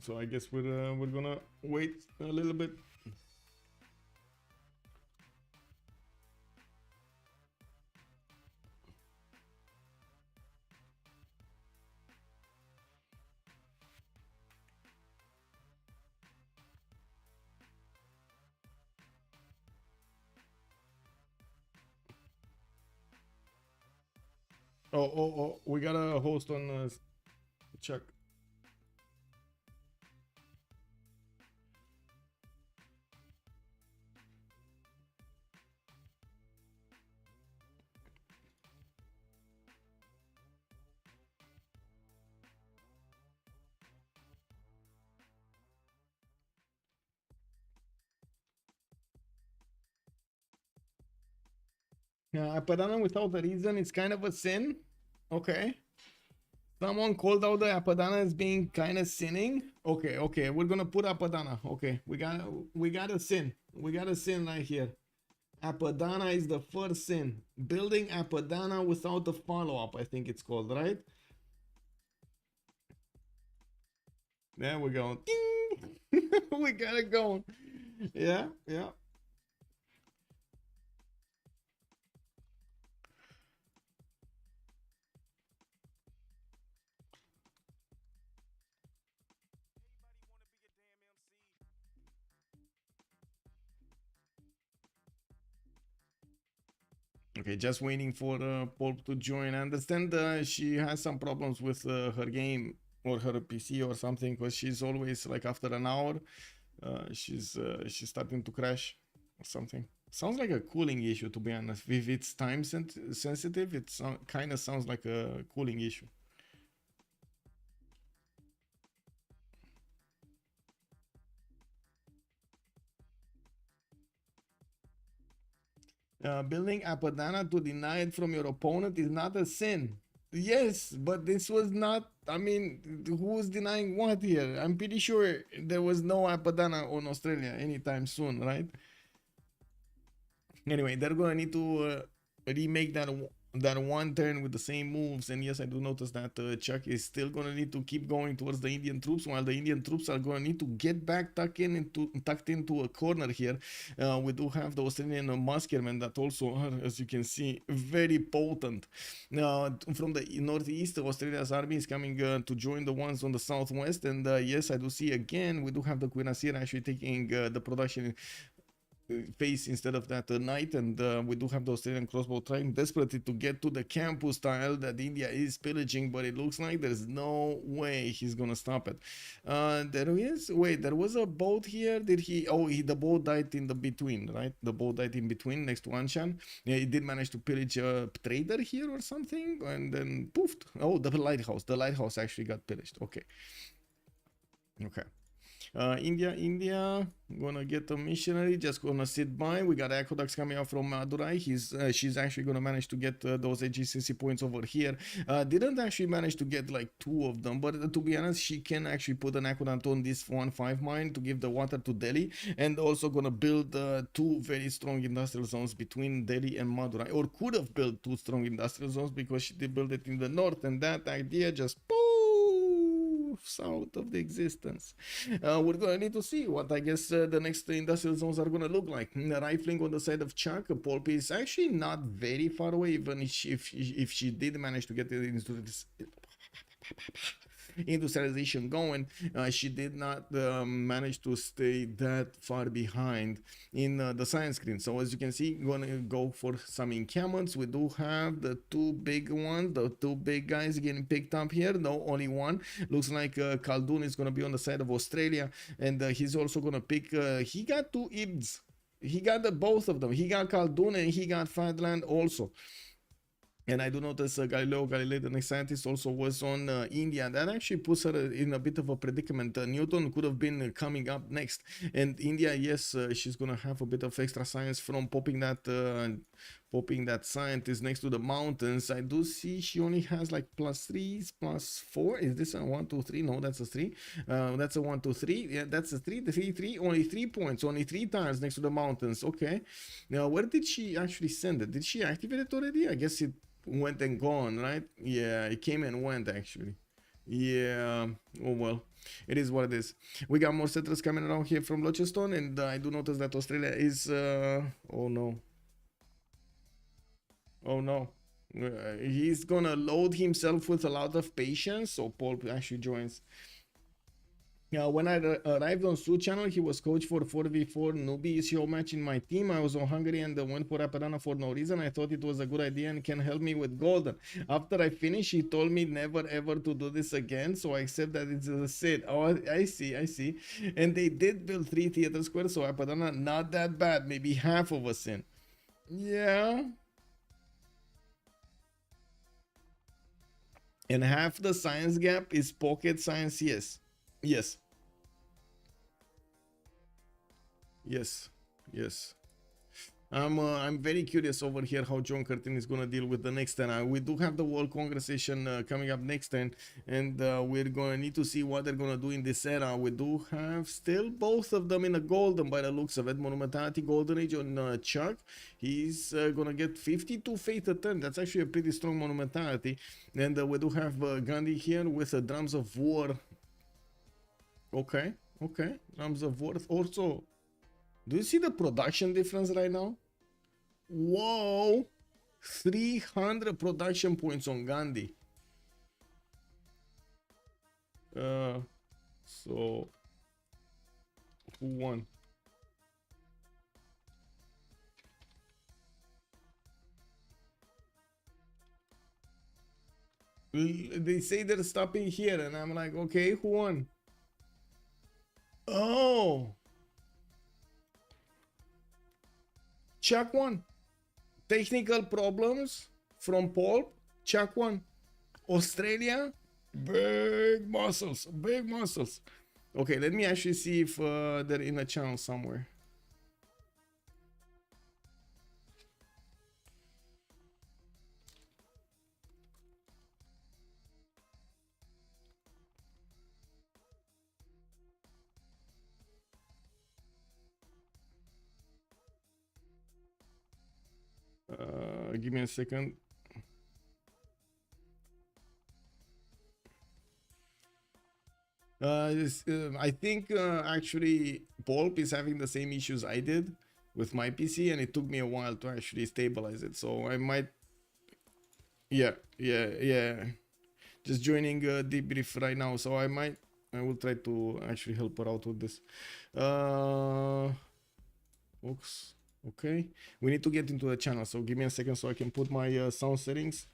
So I guess we're gonna wait a little bit. Oh, we got a host on ChucK. Yeah, Apadana without a reason, it's kind of a sin. Okay. Someone called out the Apadana as being kind of sinning. Okay, we're gonna put Apadana. Okay, we got a sin. We got a sin right here. Apadana is the first sin. Building Apadana without a follow-up, I think it's called, right? There we go. Ding! We got it going. Yeah. Okay, just waiting for Poolp to join. I understand she has some problems with her game or her PC or something, because she's always like after an hour, she's starting to crash or something. Sounds like a cooling issue, to be honest. If it's time sensitive, it kind of sounds like a cooling issue. Building Apadana to deny it from your opponent is not a sin. Yes, but this was not. I mean, who's denying what here? I'm pretty sure there was no Apadana on Australia anytime soon, right? Anyway, they're gonna need to remake that one turn with the same moves. And yes, I do notice that ChucK is still gonna need to keep going towards the Indian troops, while the Indian troops are gonna need to get back tucked into a corner here. We do have the Australian muskemen that also are, as you can see, very potent. From the northeast, Australia's army is coming to join the ones on the southwest. And yes, I do see again, we do have the Cuirassier actually taking the production phase instead of that night. And we do have the Australian crossbow trying desperately to get to the campus tile that India is pillaging, but it looks like there's no way he's gonna stop it. There was a boat here. The boat died in the between, right? The boat died in between next to Anshan. Yeah, he did manage to pillage a trader here or something, and then poofed. Oh, the lighthouse actually got pillaged. Okay. India gonna get a missionary, just gonna sit by. We got aqueducts coming out from Madurai. She's actually gonna manage to get those AGCC points over here. Didn't actually manage to get like 2 of them, but to be honest, she can actually put an aqueduct on this 1-5 mine to give the water to Delhi, and also gonna build 2 very strong industrial zones between Delhi and Madurai, or could have built 2 strong industrial zones because she did build it in the north, and that idea just out of the existence. We're gonna need to see what I guess the next industrial zones are gonna look like. Rifling on the side of ChucK. Poolp is actually not very far away, even if she did manage to get into this. industrialization going, she did not manage to stay that far behind in the science screen. So as you can see, gonna go for some encampments. We do have the two big ones, the two big guys getting picked up here. No, only one. Looks like Khaldun is gonna be on the side of Australia, and he's also gonna pick. He got two IBs. He got both of them. He got Khaldun and he got Fatland also. And I do notice Galileo Galilei, the next scientist, also was on India. And that actually puts her in a bit of a predicament. Newton could have been coming up next. And India, yes, she's going to have a bit of extra science from popping that scientist next to the mountains. I do see she only has like +3s, +4. Is this a 1, 2, 3? No, that's a 3. That's a 1, 2, 3. Yeah, that's a 3. 3, 3. Only 3 points. Only 3 tiles next to the mountains. Okay. Now, where did she actually send it? Did she activate it already? I guess it went and gone, right? Yeah, it came and went actually. Yeah, oh well, it is what it is. We got more settlers coming around here from Launceston, and I do notice that Australia is oh no, he's gonna load himself with a lot of patience. So Poolp actually joins. When I arrived on Su channel, he was coach for 4v4 newbie ECO match in my team. I was on Hungary and went for Apadana for no reason. I thought it was a good idea and can help me with golden. After I finished, he told me never ever to do this again, so I accept that it's a sin. Oh, I see. And they did build 3 theater squares, so Apadana, not that bad, maybe half of a sin. Yeah. And half the science gap is pocket science, yes. Yes. I'm very curious over here how John Curtin is gonna deal with the next 10. We do have the World Congress session coming up next 10, and we're gonna need to see what they're gonna do in this era. We do have still both of them in a golden by the looks of it. Monumentality Golden Age on ChucK. He's gonna get 52 fate a turn. That's actually a pretty strong monumentality. And we do have Gandhi here with Drums of War. Okay, Drums of War. Also, do you see the production difference right now? Whoa, 300 production points on Gandhi. So who won? They say they're stopping here, and I'm like, okay, who won? Oh, ChucK won. Technical problems from Poolp. ChucK won. Australia, big muscles. Okay, let me actually see if they're in a channel somewhere. Give me a second. I think actually Poolp is having the same issues I did with my PC, and it took me a while to actually stabilize it. So I might, yeah. Just joining debrief right now. So I will try to actually help her out with this. Oops. Okay, we need to get into the channel, so give me a second so I can put my sound settings.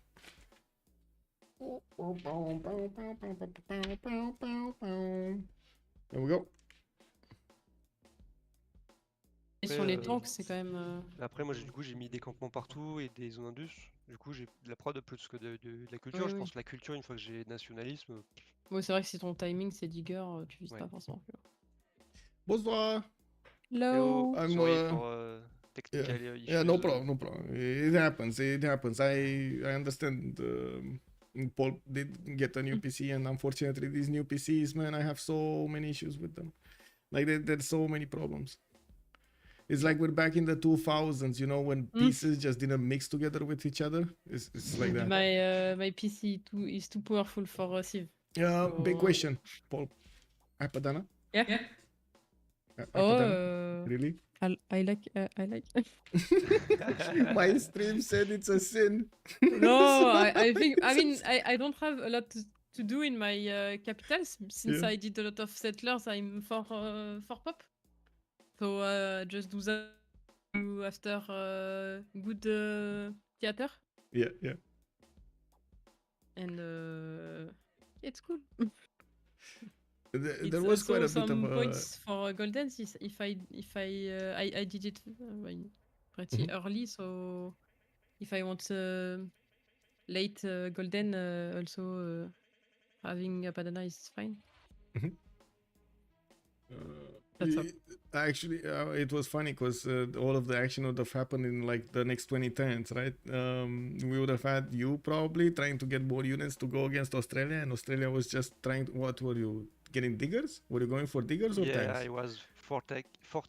There we go. Et sur les tanks, c'est quand même. Après, moi, du coup, j'ai mis des campements partout et des zones indus. Du coup, j'ai de la prod plus que de la culture. Oui, Je oui. pense que la culture, une fois que j'ai nationalisme. Bon, c'est vrai que si ton timing c'est digger, tu vises pas forcément plus haut. Bonsoir. Hello. I'm sorry for technical issues. Yeah, no problem. It happens. I understand. Poolp did get a new PC, and unfortunately, these new PCs, man, I have so many issues with them. Like there's so many problems. It's like we're back in the 2000s, you know, when pieces just didn't mix together with each other. It's like that. My PC is too powerful for Civ. Big question, Poolp. Apadana? Yeah. Apadana? Really? I like. My stream said it's a sin. No, I think. I mean, I don't have a lot to do in my capitals since Yeah. I did a lot of settlers. I'm for pop. So just do that after good theater, Yeah, yeah. and it's cool. There It's was quite also a bit of some a. points for golden if I did it pretty early. So if I want late golden, also having a Padana is fine. That's all. Actually, it was funny because all of the action would have happened in like the next 20 turns, right? We would have had you probably trying to get more units to go against Australia, and Australia was just trying. What were you getting diggers? Were you going for diggers or Yeah, tanks? I was for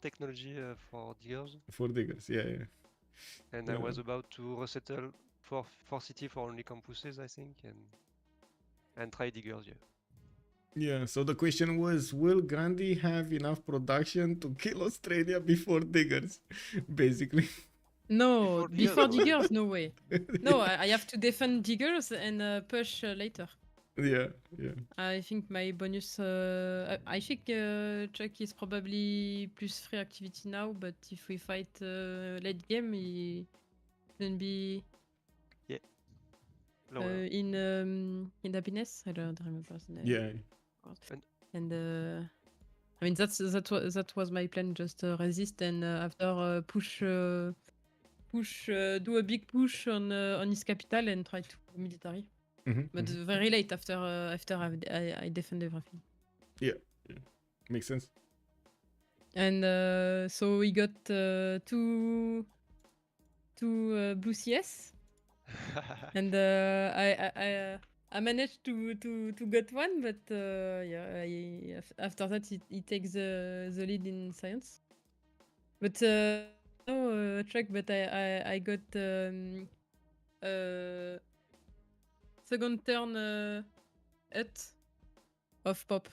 technology for diggers, For diggers, yeah, yeah. and I was about to resettle for city for only campuses, I think, and try diggers. Yeah. Yeah, so the question was, will Gandhi have enough production to kill Australia before diggers? Basically. No, Before before diggers, diggers, no way. No, I have to defend diggers and push later. Yeah, yeah. I think my bonus. I think ChucK is probably plus free activity now, but if we fight late game, he can be lower. in happiness. I don't remember the name. Yeah. And I mean that was my plan. Just resist and after push, do a big push on his capital and try to military. But very late after I defend everything. Yeah, yeah. Makes sense. And so we got two blue CS, and I managed to get one, but yeah, after that he takes the lead in science. But no track, but I got second turn hut of pop.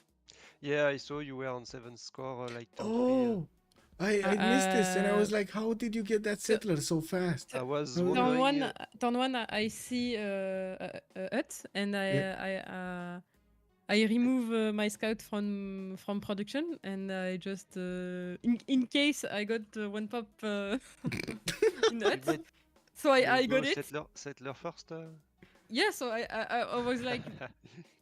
Yeah, I saw you were on 7th score, like turn 3. Oh, I missed this, and I was like, how did you get that settler so fast? I was Turn wondering. Turn one, I see a hut, and I remove my scout from production, and I just in case I got one pop in the hut, so I got it. Settler first. Yeah, so I was like,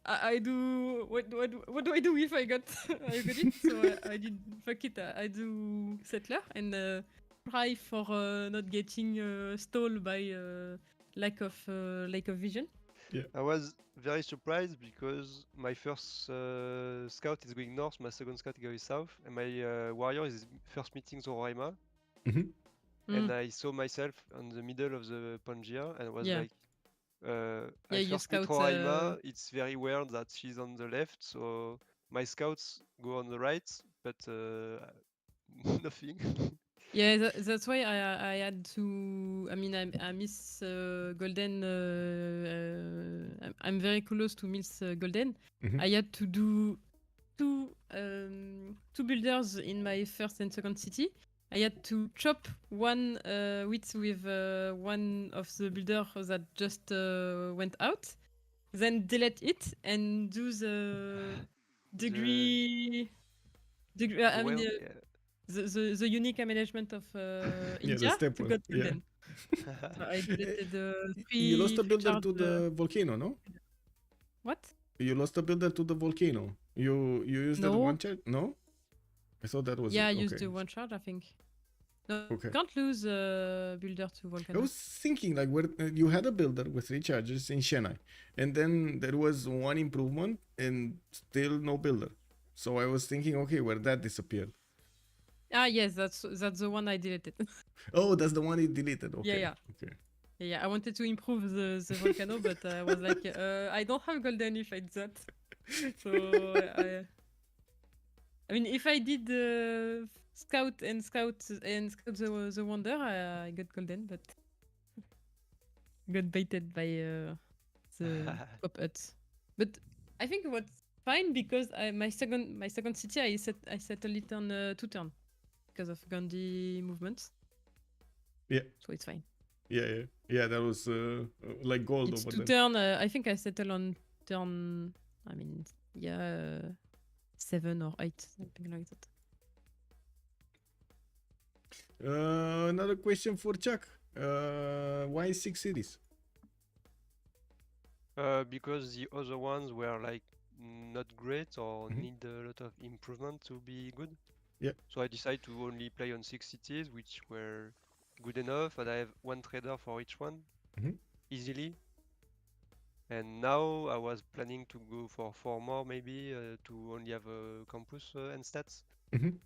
I do what do I do if I got I got it? So I did fuck it. I do settler and try for not getting stalled by lack of vision. Yeah. I was very surprised because my first scout is going north, my second scout goes south, and my warrior is first meeting Zoraima. And I saw myself on the middle of the Pangea, and I was like, I first meet Roraima, it's very weird that she's on the left, so my scouts go on the right, but nothing. Yeah, that's why I had to. I mean, I miss golden. I'm very close to miss golden. I had to do two builders in my first and second city. I had to chop one with one of the builders that just went out, then delete it and do the degree. I mean, the unique management of India step to one. get golden. So I deleted three. You lost a builder to the volcano, no? What? You lost a builder to the volcano. You used that one charge? No? I thought that was I used the one charge, I think. No, can't lose a builder to volcano. I was thinking like where you had a builder with 3 charges in Chennai, and then there was one improvement and still no builder. So I was thinking, okay, where that disappeared. Ah yes, that's the one I deleted. Oh, that's the one you deleted. Okay. Yeah. Okay. Yeah, I wanted to improve the volcano, but I was like, I don't have golden if I did that. So I mean, if I did scout the wonder, I got golden, but got baited by the pop huts. But I think it was fine because my second city I settled it on 2 turn because of Gandhi movements. Yeah. So it's fine. Yeah. That was like gold it's over 2 there. turn. I think I settled on turn. I mean, yeah, 7 or 8, something like that. Another question for ChucK. Why 6 cities? Because the other ones were like not great or Mhm. need a lot of improvement to be good. Yeah. So I decided to only play on 6 cities, which were good enough, and I have one trader for each one Mhm. easily. And now I was planning to go for 4 more maybe to only have a campus and stats. Mhm.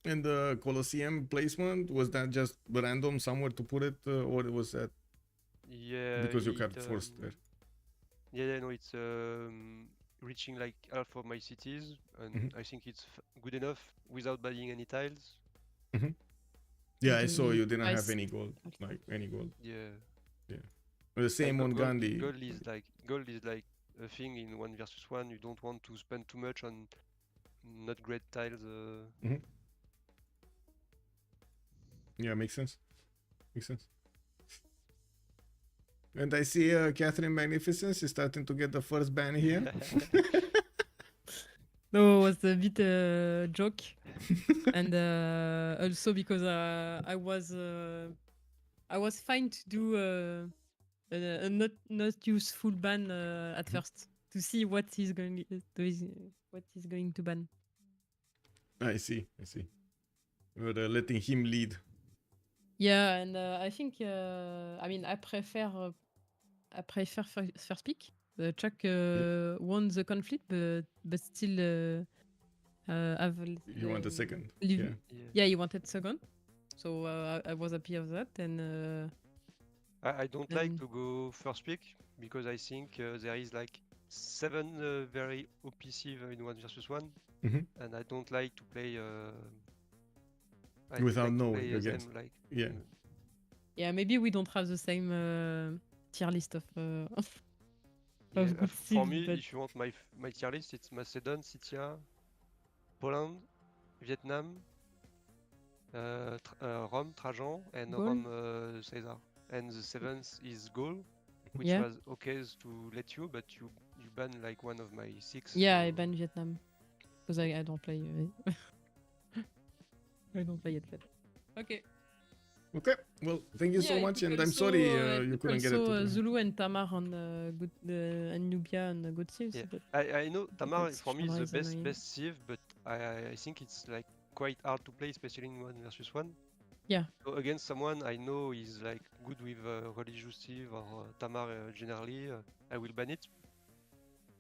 And the Colosseum placement, was that just random somewhere to put it, or was that Yeah, because you kept forced there? Yeah, no, it's reaching like half of my cities, and Mhm. I think it's good enough without buying any tiles. Yeah, I saw The you didn't have price- any gold, like any gold. Yeah. The same on gold, Gandhi. gold is like a thing in 1 versus 1. You don't want to spend too much on not great tiles. Yeah, makes sense. Makes sense. And I see Catherine Magnificence is starting to get the first ban here. No, it was a bit joke, and also because I was fine to do a not useful ban at first to see what he's going to ban. I see. We're letting him lead. Yeah, and I think I mean I prefer first pick. ChucK won the conflict, but still have. You want a second? Yeah. Yeah. Yeah, he wanted second, so I was happy of that. And I don't like And- to go first pick because I think there is like 7 very OP Civ in 1 versus 1, Mhm. and I don't like to play. I Without like to knowing, play I them guess. like Yeah. yeah, maybe we don't have the same tier list of Yeah, good for Civ, me, but if you want my tier list, it's Macedon, Scythia, Poland, Vietnam, Rome, Trajan, and Gaul? Rome, Caesar. And the 7th is Gaul, which Yeah. was okay to let you, but you ban like one of my 6. Yeah, so- I banned Vietnam because I don't play. I don't play it. Okay. Okay. Well, thank you so Yeah, I much, took and I'm also, sorry I you took couldn't get it. also, To Zulu and Tamar on good and Nubia on good Civs. Yeah. But I know Tamar that's for me is the Shamra is annoying. best Civ, but I think it's like quite hard to play, especially in 1 versus 1. Yeah. So against someone I know is like good with religious Civ or Tamar generally, I will ban it.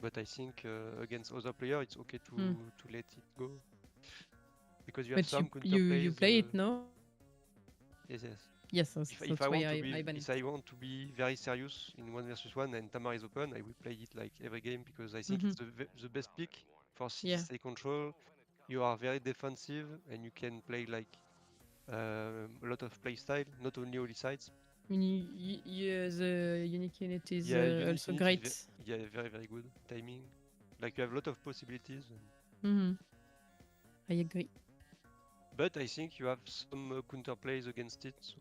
But I think against other player it's okay to let it go because you have But some you counterplays. play it, no? Yes. Yes, that's If I why want to be, I banned if it. I want to be very serious in 1 versus 1 and Tamar is open, I will play it like every game because I think it's the best pick for Yeah. city control. You are very defensive and you can play like a lot of play style, not only holy sides. The unique unit is unique also unit great. is very very good timing. Like you have a lot of possibilities. I agree. But I think you have some counter plays against it. So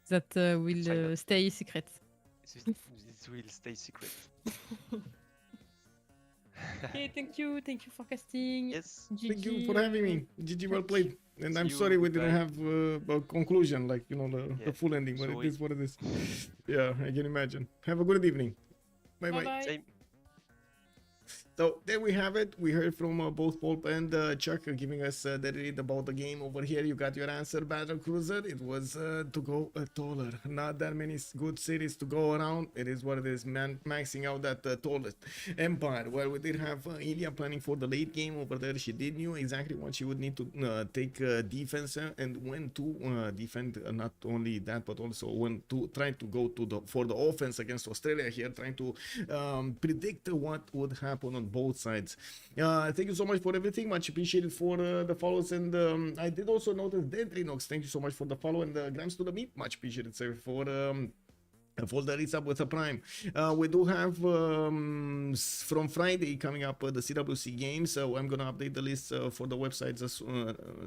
That will Silent. stay secret. it will stay secret. Okay, thank you for casting. Yes. thank you GG, for having me. GG, well played. And See I'm you, sorry we didn't goodbye. have a conclusion, like the Yeah, full ending, but sorry. it is what it is. Yeah, I can imagine. Have a good evening. Bye bye. Bye. Same. So there we have it. We heard from both Poolp and ChucK giving us the read about the game. Over here, you got your answer, Battle Cruiser. It was to go taller. Not that many good cities to go around. It is what it is, man. Maxing out that tallest empire. Well, we did have Ilya planning for the late game over there. She did knew exactly what she would need to take defense and when to defend. Not only that, but also when to try to go to for the offense against Australia here, trying to predict what would happen on both sides. Thank you so much for everything. Much appreciated for the follows. And I did also notice Dentrinox. Thank you so much for the follow. And Grams to the Meat. Much appreciated, sir, for for the resub with a Prime. We do have from Friday coming up the CWC games. I'm gonna update the list for the websites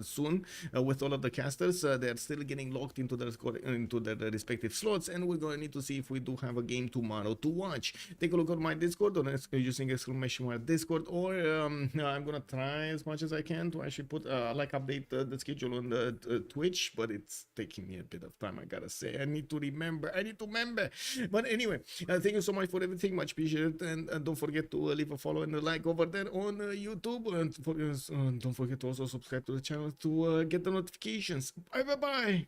soon with all of the casters. They're still getting locked into their respective slots, and we're gonna need to see if we do have a game tomorrow to watch. Take a look at my Discord on using exclamation mark Discord, or I'm gonna try as much as I can to actually put update the schedule on the Twitch, but it's taking me a bit of time, I gotta say. I need to remember. But anyway, thank you so much for everything, much appreciated, and don't forget to leave a follow and a like over there on YouTube, and don't forget to also subscribe to the channel to get the notifications. Bye.